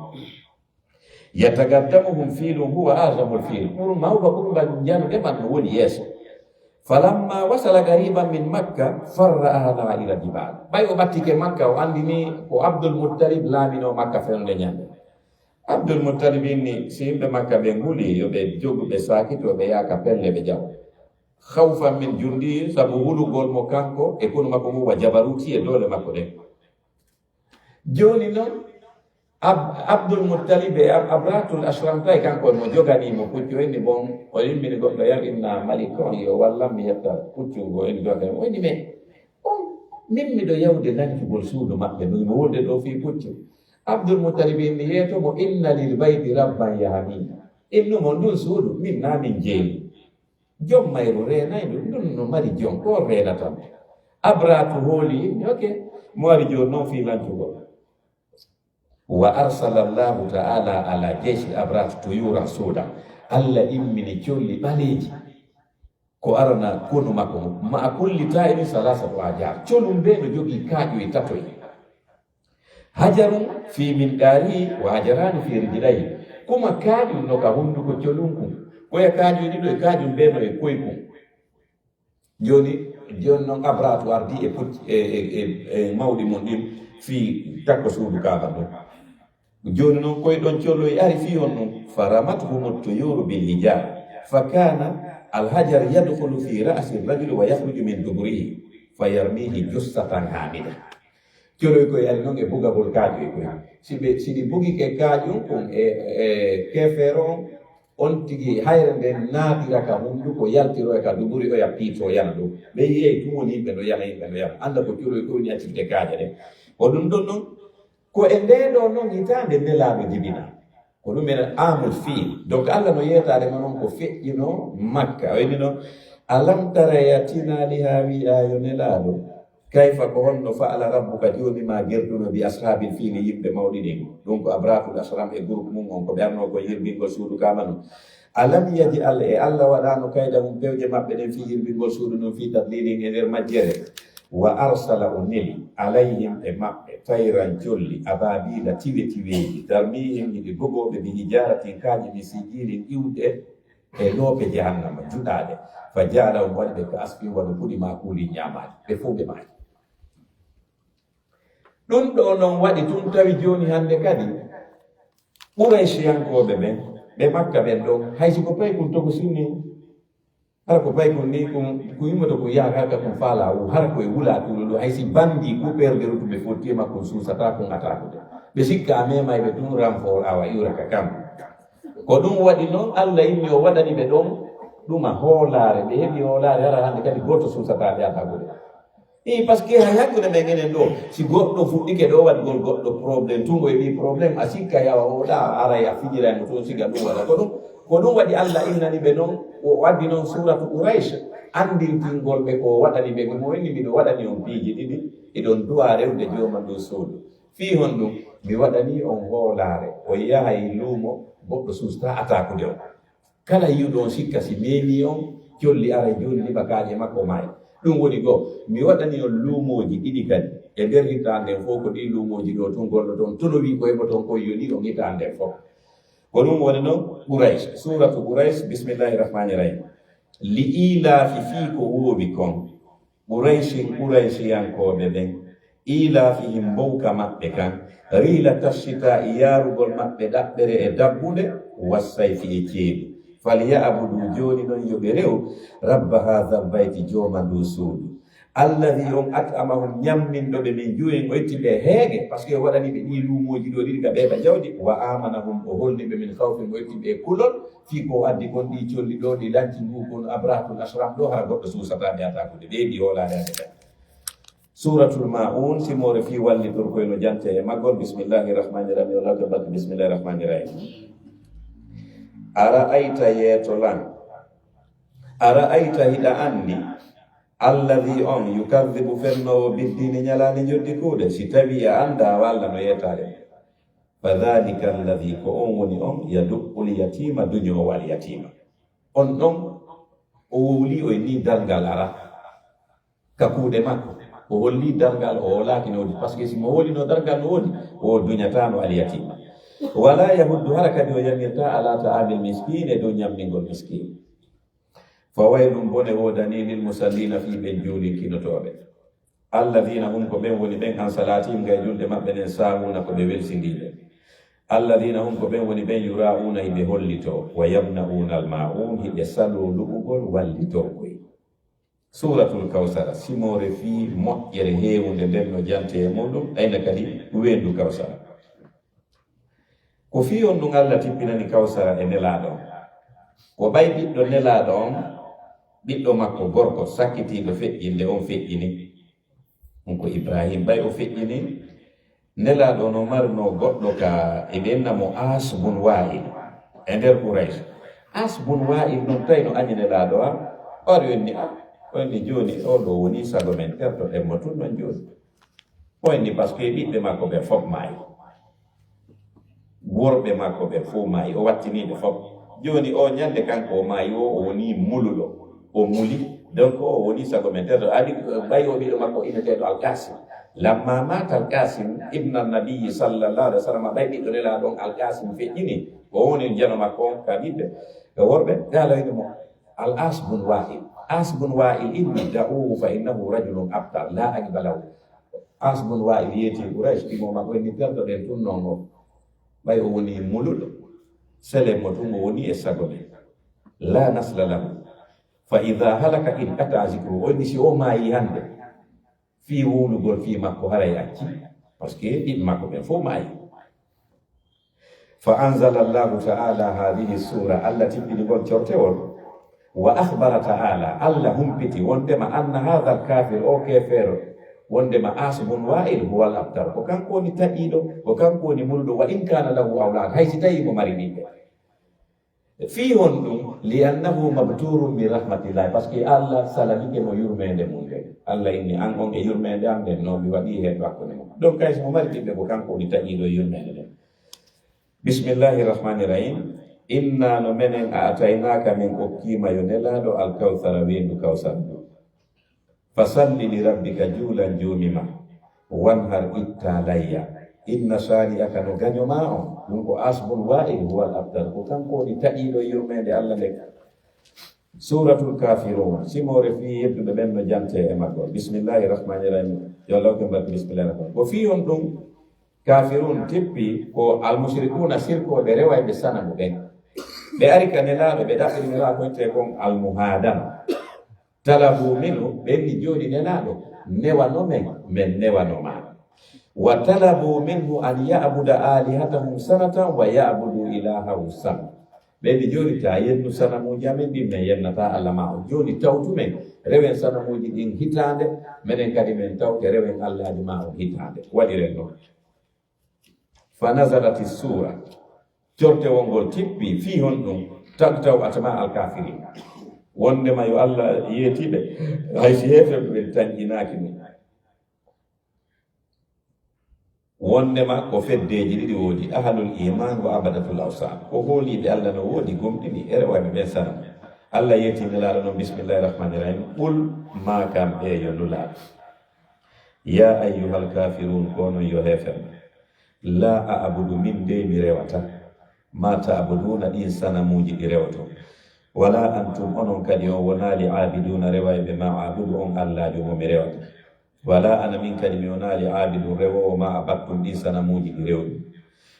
Speaker 2: yatagaddamuhum fiilum huwa azamul fiil pour mawɗo ɓurgal jandude man no woni yeeso falamma wasala gariban min makka farra ahla ila jibal ɓay o ɓattike makka o andini ko abdul muttalib laamino makka fewde ñande abdul muttalib inni si yimɓe makka ɓe nguli yoɓe joguɓe sakitoɓe yaaka pelle ɓe jaw hawfan min jundi sabu hulugol mo kanko e kono makko huwa jabaruti e dole makko ɗen joni noon abdul muttalib e abrahatul ashram tay kanko mo joganimo puccu henni bon o yimmini goɗɗo yaginna malik on yo wallam mi hetta puccu go henni jogan o henni mais on min miɗo yawde nancugol suudu maɓɓe no wonde ɗo fi puccu abdul muttalib inni yeetomo inna lil bayti rabban yahamina innumo ndun suudu min na min jeeyi jom mayru reenay ɗum ɗum no mari jom ko reenatan abrahatu hooli inni ok mo wari joni noon fi lancugol wa arsala llahu ta'ala ala jeysi abrat tuyura suuda allah immini colli ɓaleeji ko arana konu makko ma kulli ta'irin salasatu ajar colum ɓe no jogii kaaƴoye tatoy hajarum fi min ɗaari wa hajarani fi rijlayi kuma kaaƴum no ka hunduko colum kum koye kaaƴoy ɗiɗo e kaaƴum ɓe no e koye kum joni noon abratu ardi e pucci e mawɗi mon ɗin fi takko suudu kaaba ɗon joni noon koye ɗon colloye ari fi on ɗum faramathum tuyuru bil hijab fa kana alhajar yadkhulu fi ra'si rajuli wa yakhruju min duburihi fa yarmihi jussatan hamida colloye koye ari noon e bugagol kaaƴo e koye siɗi bugike kaaƴum kon e kefere on tigi hayre nde naatira ka hunduko yaltiro e ka duburi o ya piito yana ɗo ɓe yeey tumoni yimɓe no yana yimɓe no yana anda ko colloye koye woni accirde kaaƴe ɗe o ɗum ɗon noon ko e ndeɗo noon hitande nelaɗo jibina ko ɗum en amul fiil donc Allah no yetade ma noon ko feƴƴino Makka wayni noon alam tara yatinali ha wi'a yo nelaɗo kayfa ko honno fa'ala rabbuka joni ma gerduno bi ashabil fiili yimɓe mawɗi ɗin ɗum ko abratul asram e groupe mum on ko ɓe arno ko yirbingol suudu kamano alam yaji Allah e Allah waɗano kayda mum pewje maɓɓe ɗen fi yirbingol suudu noon fi tadlilin e nder majjere wa arsala o neli alayhim e maɓɓe tayran jolli ababila tiweji darmihim hiɗi gogoɓe bi hijaratin kaji mi sijilin iwɗe e loope jahannama juɗaɗe fa jaala on waɗi ɓe ka asfi waɗo ɓuɗi ma kuuli ñamade ɓe fuu ɓe maaki ɗum ɗo noon waɗi tun tawi joni hande kadi ɓuraysiyankoɓe ɓen ɓe Makka ɓen ɗo haysi ko pay kun togo sinni hara ko pay kun ni ko yimmoto ko yaaka kon faala o hara koye wula tulo ɗo haysi bandi kuɓerde rutuɓe fottima kon suusata kon atakude ɓe sikka a memay ɓe tun renfort awa iwraka kam ko ɗum waɗi noon Allah inni o waɗani ɓe ɗon ɗuma hoolare ɓe heɓi hoolare hara hande kadi goto suusataɓe atakude par ce que hay hakkude men enen ɗo si goɗɗo fuɗɗike ɗo waɗgol goɗɗo probléme tungo e wi probléme a sikka yawa oɗa aray a fijirano toon siga ɗum waɗa ko ɗum waɗi Allah innani ɓe noon o waddi noon suratu Quraysh andintingol ɓe ko waɗani ɓe mo wenni mbiɗo waɗani on piiji ɗiɗi eɗon duwa rewde joman ɗo suudu fi hon ɗum mi waɗani on hoolare o yahay luumo goɗɗo susta atakude on kala yiwɗo on sikka si memi on jolli ara joni liɓa kaaƴe makko maayi ɗum woni goo mi waɗani on luumoji ɗiɗi kadi e nder hitande fof ko ɗi luumoji ɗo tun gonɗo toon tono wi ko heɓa toon koye yoni on hitande fof ko ɗum woni noon Quraysh suratu Quraysh bismillahi rahmani rahim li ilafi fii ko woowi kon Quraysiyankoɓe ɓen ilafihim mbowka maɓɓe kan riila tashita e yarugol maɓɓe ɗaɓɓere e dabbude wassayfi e ceeɗu falyabudu joni noon yoɓe rew rabba hadha bayti joma ndu suudu alladi on at'amahum ñamminɗoɓe min juuyen o itti ɓe heege par ce que o waɗani ɓe ɗi luumoji ɗo ɗiɗi ka ɓeeɓa jawdi wa amanahum o holniɓe min hawfin o itti ɓe kulol fii ko addi kon ɗi colli ɗo ɗi lanci ndu kon abrahatul asram ɗo hara goɗɗo suusataɓe atakude ɓeeɗi hoolare ade kadi suratul maun simore fi wallitor koyno jante e maggol bismillahi rahmani rahim o lawta bakki bismillahi rahmani rahim ara ayta yeetolan ara ayta hiɗa anndi alladi on yukadibu fennowo biddini ñalani joddi kuuɗe si tawi a annda walla no yetare fa dhalika alladi ko on woni on yaduɓɓul yatima duñowal yatima on ɗon o wowli o ni dalngal ara ka kuuɗe makko o holli dalngal o wolaki no wodi par ce que simo wolino dalngal no wodi o duñatano al yatima wala yahuddu hara kadi o yamirta ala ta'amil miskin e dow ñamningol miskin fa waylum bone wodani lil musallina fi ɓen juulinkinotoɓe alladina hum ko ɓen woni ɓen han salatim gay julde maɓɓe nen sawuna ko ɓe welsindiɓe alladina hum ko ɓen woni ɓen yura'una hiɓe hollito wa yamna'una alma'un hiɓe salo luɓugol wallitokoy suratul kawsara simore fi moƴƴere heewunde nden no jante e muɗum ayna kadi wendu kawsara ko fi on ɗum Allah tippinani kawsara e nelaɗo ko ɓay ɓiɗɗo nelaɗo on ɓiɗɗo makko gorko sakkitiɗo feƴƴinde on feƴƴini on ko Ibrahim ɓay o feƴƴini nelaɗo no marno goɗɗo ka e ɓennamo As bun Wa'il e nder Quraysh As bun Wa'il ɗum tawi no añi nelaɗo a ɓari onni joni oɗo woni sago men tertoɗenmo tun non joni onni par ce que ɓiɓɓe makko ɓe fof maayi worɓe makko ɓe fof maayi o wattiniɓe fof joni o ñande kanko o maayi o woni muluɗo o muli donc o woni sago men terto adi ɓay o ɓiɗo makko ineteɗo Al-Qasim lamma mata Al-Qasim ibna nabiyi sallallahu alih wa sallam ɓay ɓiɗɗo nela ɗon Al-Qasim feƴƴini o woni jano makko on ka ɓiɓɓe e worɓe galayno mo Al-As bun Wa'il As bun Wa'il inni da'uhu fa innahu rajulun abtar la aqbalahu As bun Wa'il yeti Quraysh ɗimo makko ni terto ɗen tun non o ɓay o woni muluɗo sele mo tun o woni e sago men la nasla lahu fa ida halaka in ata zikru onni si o maayi hande fi wulugol fi makko haray acci par ce que ɗiɓe makko ɓen fof maayi fa anzala allahu ta'ala hadihi sura allah tippini gol cortewol wa akhbara ta'ala allah humpiti wondema anna hadha alkafir o kefero wondema asbun wa'il huwal abtar ko kanko woni taƴiɗo ko kanko woni mulɗo wa in kana lahu awlad hay si tawi mo mari ɓiɓɓe fi hon ɗum li annahu mabturum bi rahmatillahi par ce que allah salamike mo yurmede mum de allah inni an on e yurmede am nden no mi waɗi hen hakkude mum donc kay somo mari ɓiɓɓe ko kanko woni taƴiɗo e yurmede nden bismillahi rahmani rahim inna no menen a ataynaka min okkima yo nelaɗo alkawthara wendu kawsar ɗo fasalli li rabbika juulan joomima wanhar itta layya inna sani'aka no gañoma on ɗum ko asbun wa'il huwal abtar ko kanko woni taƴiɗo yurmede allah nde suratul kafirun simore fi yebduɓe ɓen no jante e maggol bismillahi rahmani rahim yo lawke mbarki bismillahi rahmani ko fi on ɗum kafirun teppi ko almushrikuna sirkoɓe rewayɓe sanamu ɓen ɓe ari ka nelaɗo ɓe ɗaɓɓiri nelaɗo koyte kon almuhadama talabu minu ɓenni jooɗi nelaɗo newano men min newanoma wa talabu minhu an ya'buda alihatahum sanatan wa ya'budu ilahahu sana ɓenni joni ta yennu sanamuji amen ɗin min yennata allah ma on joni tawtu men rewen sanamuji ɗin hitande minen kadi min tawte rewen allaji ma on hitande waɗiren noon fa nasalati sura corte wongol tippi fi hon ɗum tagtaw atama alkafirin wondema yo allah yeetiɓe haysi heefeɓe ɓe tañƴinaki ɗum wondema ko feddeji ɗiɗi woodi ahlul iman wa abadatul awsan ko hooliɓe allah no woodi gomɗini e rewaɓe ɓen sana allah yeeti nelaɗo noon bismillahi rahmani rahim qul ma kam ɓeeyo nulaaɗo ya ayyuhal kafirun konon yo heeferɓe la a abudu min de mi rewata ma taabuduna ɗin sanamuji ɗi rewato wala antum onon kadi on wonali abiduna rewayɓe ma abudu on allahjo momi rewata wala ana min kadi mi wonali abidu rewowo ma abattum ɗin sanamuji ɗi rewɗi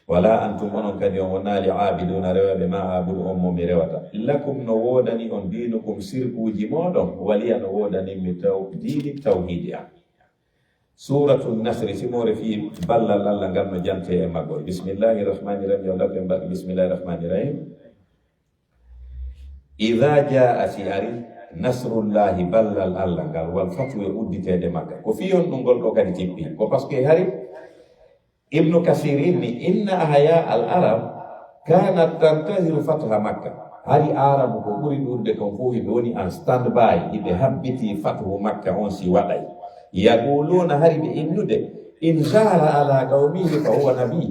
Speaker 2: wala antum onon kadi on wonali abiduna rewayɓe ma abudu on momi rewata lakum no wodani on dinukum sirkuji moɗon waliya no wodani mi taw dini tawhidi am suratul nasri simore fi ballal allah ngal no jante e maggol bismillahi rahmani rahim yo laɓe mbaɗi bismillahi rahmani rahim idha jaa si ari nasrullahi ballal allah ngal wal fatu e udditede makka ko fiyon ɗum ngol ɗo kadi tippi ko par ce que hari ibnu kasir inni inna ahya al arab kanat tantahiru fatha makka hari arabu ko ɓuri ɗurde kon fof hiɓe woni en stand by hiɓe habbiti fathu makka on si waɗay yaquluna hari ɓe innude in jara ala qawmihi fa huwa nabi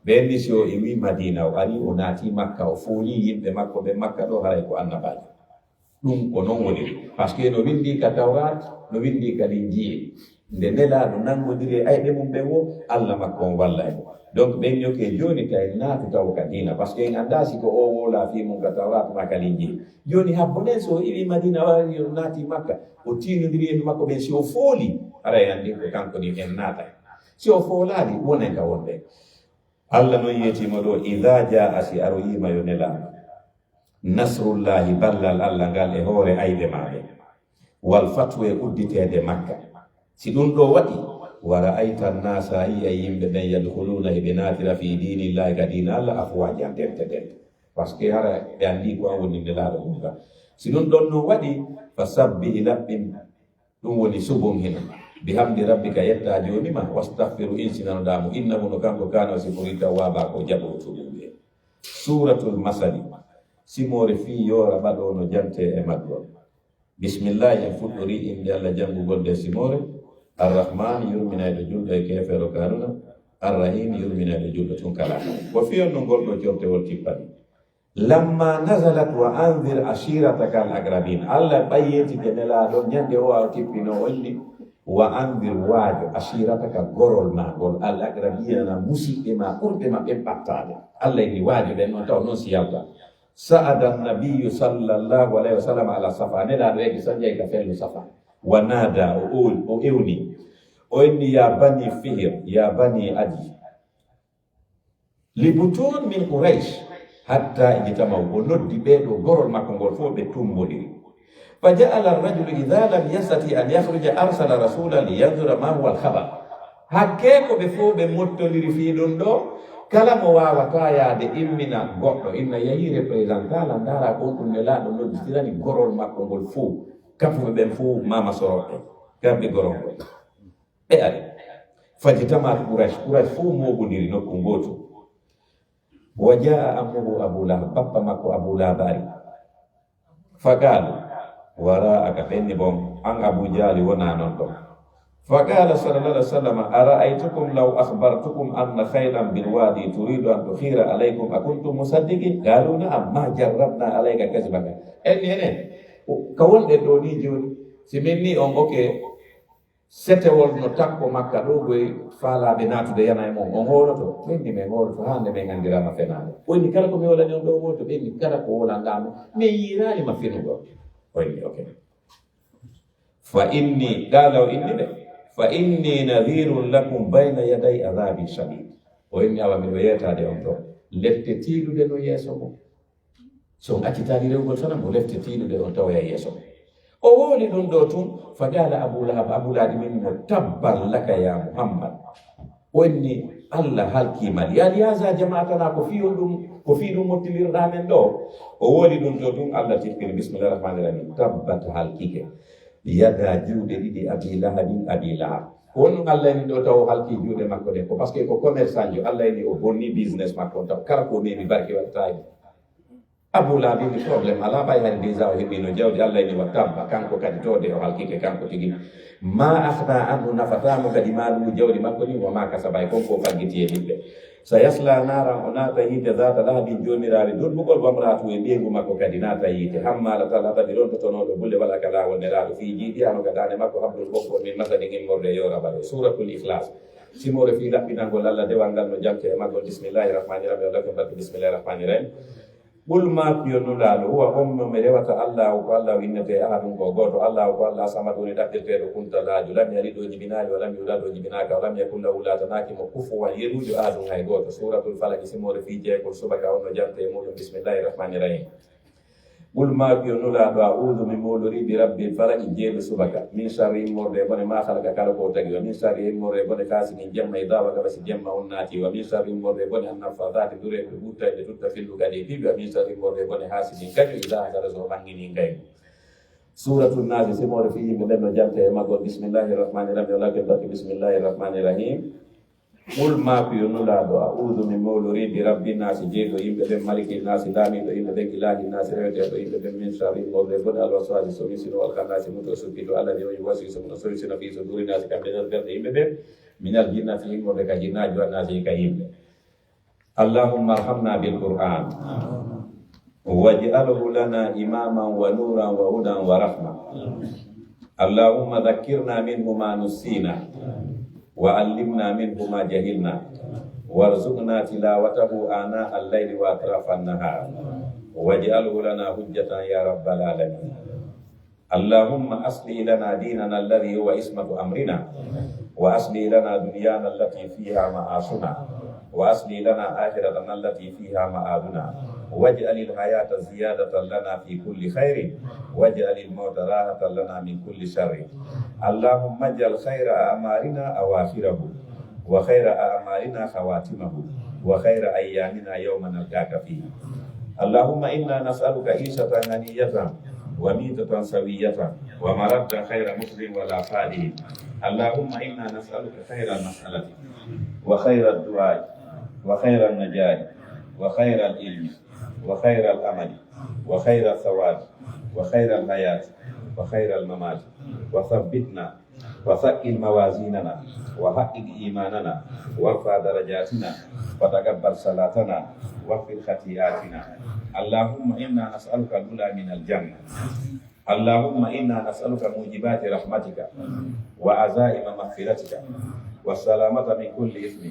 Speaker 2: ɓenni si o wi madina o ari o naati makka o fooli yimɓe makko ɓe makka ɗo haray ko annabajo ɗum ko noon woni par ce que no windi ka tawrat no windi ka linjiye nde nelaɗo nangodiri ayɓe mum ɓe wo allah makko on walla en donc ɓen yoke joni tawi naatu taw ka dina par ce que en anda siko o wola fi mum ka tawrat ma ka linjiye joni habbonen so iwi madina wari o naati makka o tinodiri en makko ɓen si o fooli aray andi ko kanko ni en naata si o foolali wonen ka wonɓe allah noon yeetimo ɗo idha jaa si aroyima yo nelaɗo nasrullahi ballal allah ngal e hoore ayɓe maɓe wal fatu e udditede makka si ɗum ɗo waɗi wara ayta nasa yi e yimɓe ɓen yadhuluna heɓe natira fi dinillahi ka dina allah afwaji an dente dente par ce que hara ɓe andi ko an woni nelaɗo ɗum ka si ɗum ɗon no waɗi fa sabbi laɓɓin ɗum woni subum hina bihamdi rabbika yetta jonima wastahfiru insinanoɗamo innahu no kanko kano sifori tawwaba ko jaɓo tuɓuɓe suratul masali simore fi yora baɗo no jante e maggol bismillahi en fuɗɗori inde allah jangugol de simore arrahman yurminayɗo julɗo e kefero karuna arrahim yurminayɗo julɗo tun kala ko fiyon no golɗo jortewol tippani lamma nazalat wa anzir ashirataka al agrabin allah ɓayyetike nelaɗo ñande o a tippino olli wa anzir waajo ashirataka gorol ma gol al agrabina musidɓe ma ɓurɓe ma ɓen ɓattade allah inni waajo ɓen noon taw noon si yalta sa'ada nabiyu sallallahu alayhi wa sallam ala safa nelaɗo egi sanjay ka fellu safa wa nada o ewni o inni ya bani fihir ya bani adi libutun min quraish hatta ijtamaw o noddi ɓeɗo gorol makko ngol fof ɓe tumbodiri fa ja'ala ar-rajulu idha lam yastati an yakhruja arsala rasulan liyanzura ma huwa al-khabar hakke ko ɓe fof ɓe mottodiri fi ɗum ɗo kala mo wawata yaade immina goɗɗo inna yehi représentant la ndara kon ɗum nelaɗo nodditirani gorol makko ngol fof kafuɓe ɓen fof mama soroɓe kamɓe gorol ngol ɓe ari fajitamat Quraysh fu mogodiri nokku goto wa jaa ammuhu Abu Lahab bappa makko Abu Lahab ari faqalu wara aka ɓenni bom an Abu Jahli wona non ɗon faqala sallallahu alaihi wasallam ara'aytukum law akhbartukum anna khaylan bil wadi turidu an tukhira alaykum akuntum musaddiqin qalu na'am ma jarrabna alayka kasbaka enen ka wonɗe ɗo ni joni si min ni on oke setewol no takko makka ɗo goye faalaɓe natude yana e mon on holoto ɓenni min holoto hande min andirama fenade oyni kala ko mi wolani on ɗo woto ɓenni kala ko wolandama min yiranima fenugo oyni ok fa inni qala inni ɓe fa inni nadhirun lakum bayna yaday adhabin shadid oyni awa min weyetade on ɗo lefte tiiɗude no yeeso mum so on accitani rewgol tan mo lefte tiiɗude on tawa e yeeso mum o woni ɗum ɗo tun fa qala Abu Lahab min mo tabban laka ya Muhammad wonni Allah halkimal yani yaza jama'atana ko fi ɗum mottilirɗa men ɗo o woni ɗum ɗo tun Allah tippini bismillahir rahmanir rahim tabbat halkike yada juuɗe ɗiɗi Abi Lahab won Allah ni ɗo taw halki juuɗe makko ɗen ko par ce que ko commerçant jo Allah ni o bonni business makko taw kala ko memi barke wattani Abu Lahab ni problème ala bay han déjà o heɓino jawdi Allah ni wa tabba kanko kadi tode o halkike kanko tigi ma akhna anhu nafatamo kadi maɗum jawdi makko ni wa ma kasabay konko faggiti e yimɓe so yasla naran o naata yiite zata lahabin jomirare durbugol wamratu e ɓiyegu makko kadi naata yiite hammala talataɓe rontotonoɗo bulle wala ka lawol neraɗo fi jiiɗi hano gadane makko habdul bokkol min masadi immorde yoraɓaɗo suratul ikhlas simore fi laɓɓinangol Allah dewal ngal no jamte e maggol bismillahir rahmanir rahim Allah ko mbaɗi bismillahir rahmanir rahim ɓul mapiyo nulaɗo huwa ommo mi rewata allahu ko allahu innete ahadum ko goto allahu ko allah samaduni ɗaɓɓirteɗo kuntalaju lam yalid o jibinali walam yulad o jibinaka walam yakun lahu latanaki mo kufuwan yerujo ahadum hay goto suratul falaki simore fi jeegol subaka onno jante e muɗum bismillahir rahmanir rahim ɓul mapiyo nulaɗo a'udhu min molori bi rabbil falaki jeeɗo subaka min sharri immorde bone ma halaka kala ko tagi wa min sharri immorde bone kasinin jemma e dawa gaba si jemma on naati wa min sharri immorde bone annafadati dureɓe ɓuttayde tutta fillu gadi piɓe wa min sharri immorde bone hasidin kañum ida hagara so ɓangini gaymu suratul nasi simore fi yimɓe ɓen no jante e maggol bismillahir rahmanir rahim walake barke bismillahir rahmanir rahim ɓul mapiyo nulaɗo a'udhu min mawluri bi rabbi nasi jeeɗo yimɓe ɓen maliki nasi laamiɗo yimɓe ɓen ilahi nasi reweteɗo yimɓe ɓen min sharri mawde bone alwaswasi so wisino alkannasi muto sukkito allah ni oyi wasi sono sowisino fi so duri nasi kamɓe nder ɓerɗe yimɓe ɓen minal jinnati himmorde ka jinnajo nasi ka yimɓe allahumma arhamna bil qur'an waj'alhu lana imaman wa nuran wa hudan wa rahma allahumma dhakkirna minhu ma nussina وعلمنا منه ما جهلنا وارزقنا تلاوته آناء الليل وأطراف النهار واجعله لنا حجة يا رب العالمين اللهم أصلح لنا ديننا الذي هو عصمة أمرنا وأصلح لنا دنيانا التي فيها معاشنا وأصلح لنا آخرتنا التي فيها معادنا واجعل الحياة زيادة لنا في كل خير واجعل الموت راحة لنا من كل شر اللهم اجعل خير أعمالنا أواخره وخير أعمالنا خواتمه وخير أيامنا يوم نلقاك فيه اللهم إنا نسألك عيشة هنية وميتة سوية ومردا خير مسلم ولا فادي اللهم إنا نسألك خير المسألة وخير الدعاء وخير النجاة وخير العلم وخير الأمل وخير الثواب وخير الحياة وخير الممات وثبتنا وثقل موازيننا وحقق إيماننا وارفع درجاتنا وتقبل صلاتنا واغفر خطيئاتنا اللهم إنا نسألك الأولى من الجنة اللهم إنا نسألك موجبات رحمتك وعزائم مغفرتك والسلامة من كل إثم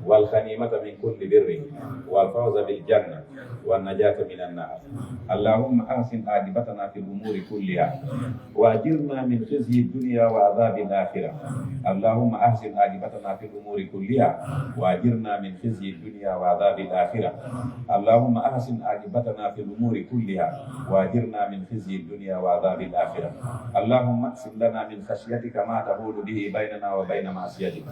Speaker 2: والغنيمة من كل بر والفوز بالجنة والنجاة من النار اللهم أحسن عاقبتنا في الأمور كلها وأجرنا من خزي الدنيا وعذاب الآخرة اللهم أحسن عاقبتنا في الأمور كلها وأجرنا من خزي الدنيا وعذاب الآخرة اللهم أحسن عاقبتنا في الأمور كلها وأجرنا من خزي الدنيا وعذاب الآخرة اللهم اقسم لنا من خشيتك ما تحول به بيننا وبين معصيتك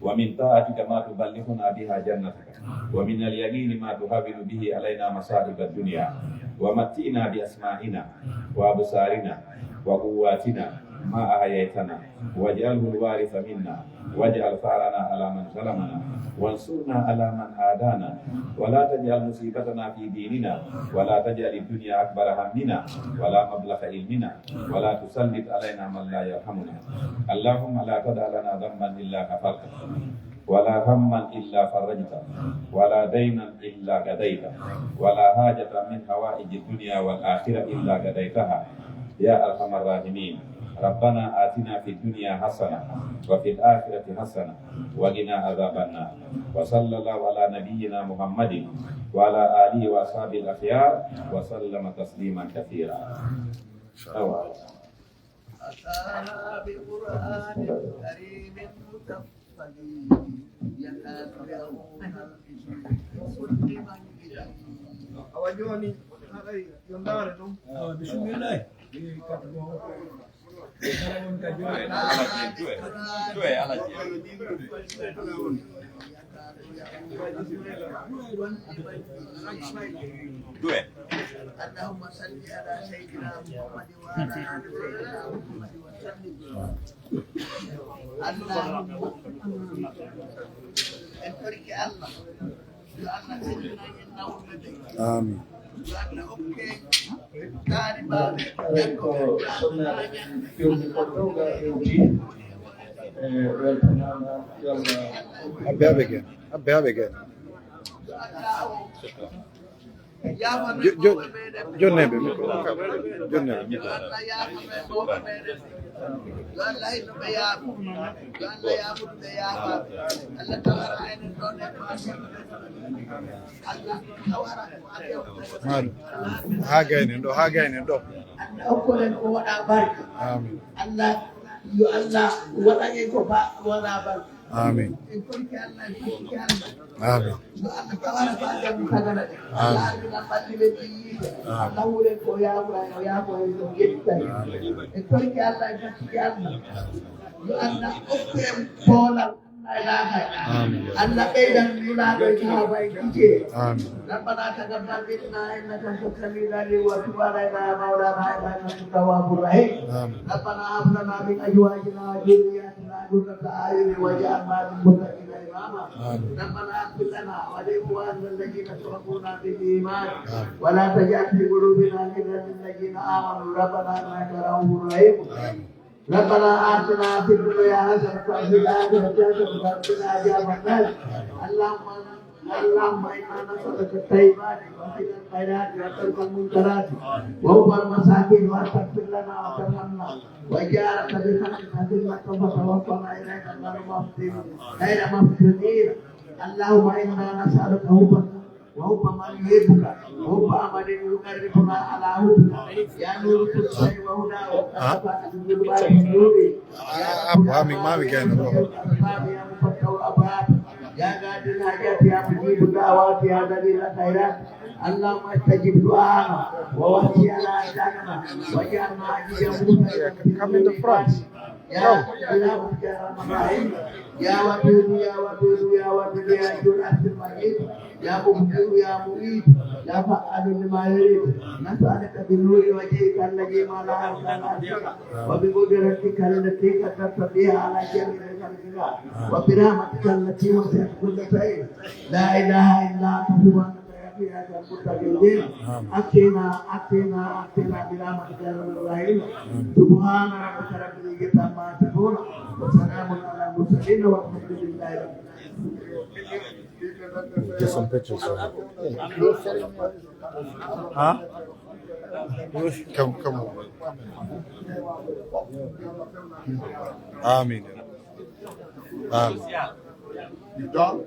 Speaker 2: ومن طاعتك ما تبلغنا بها جنتك ومن اليمين ما تهون به علينا مصائب الدنيا ومتئنا بأسمائنا وأبصارنا وقواتنا ما أحييتنا واجعله الوارث منا واجعل ثارنا على من ظلمنا وانصرنا على من عادانا ولا تجعل مصيبتنا في ديننا ولا تجعل الدنيا أكبر همنا ولا مبلغ علمنا ولا تسلط علينا من لا يرحمنا اللهم لا تدع لنا ذنبا إلا غفرته ولا هما إلا فرجته ولا دينا إلا قضيته ولا حاجة من حوائج الدنيا والآخرة إلا قضيتها يا أرحم الراحمين ربنا آتنا في الدنيا حسنة وفي الآخرة حسنة وقنا عذاب النار وصلى الله على نبينا محمد وعلى آله وأصحابه الأخيار وسلم تسليما كثيرا.
Speaker 3: أتانا بقرآن كريم متفل يكاد يرون كل من إليه.
Speaker 1: Awajoni yondare dum.
Speaker 4: Bismillah.
Speaker 3: اللهم صل على سيدنا محمد وعلى آل سيدنا محمد وسلم. اللهم انفرك الله لأن سيدنا ينام لديك.
Speaker 5: آمين.
Speaker 3: لأن أوكي تاني بعد يكون
Speaker 5: Abbe again. Jonnebe hagainen ɗo amin
Speaker 3: yo Allah waɗa ko ba wala ba
Speaker 5: amin amin
Speaker 3: Allah ɓeydan nulaɗo e sahaba e kije
Speaker 5: amin
Speaker 3: ربنا تقبل منا انك انت السميع العليم وتب علينا يا مولانا انك انت التواب الرحيم ربنا هب لنا من ازواجنا وذرياتنا قرة اعين واجعلنا للمتقين اماما ربنا اغفر لنا ولاخواننا الذين سبقونا بالايمان ولا تجعل في قلوبنا غلا للذين امنوا ربنا انك رؤوف رحيم ربنا آتنا في الدنيا حسنة وفي الآخرة حسنة وقنا عذاب النار اللهم إنا نسألك الطيبات وفعل الخيرات وترك المنكرات وهو المساكين وأن تغفر لنا وترحمنا وإجارة بخلقك ذمة فتوفنا إليك غير مفتونين اللهم إنا نسألك حبك وهب من يحبك وهب عمل يقربنا على حبك يا نور كل شيء وهدى وكفاك بالظلمات النور يا مفتح الابواب يا قادر الحاجات يا مجيب الدعوات يا دليل الخيرات اللهم استجب دعاءنا ووسع على اعدائنا واجعلنا عزيزا يا إله يا رحمن يا ودود يا ودود يا ودود يا ذو العرش المجيد يا مبدئ يا معيد يا فعال لما يريد نسألك بنور وجهك الذي ما لا يرجى وبقدرتك التي كتبت بها على جميع خلقك وبرحمتك التي وسعت كل شيء لا إله إلا أنت سبحانك أتنا برحمتك يا رب العالمين سبحان ربك رب العزة عما يصفون وسلام على المرسلين والحمد لله رب العالمين.
Speaker 5: Get some pictures of it. Huh? Come on. Amen. Amen.
Speaker 6: You done?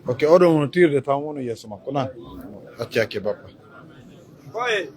Speaker 5: Okay, odo uno tirde tamono yeso makko nan. Acci bappa.
Speaker 1: Poi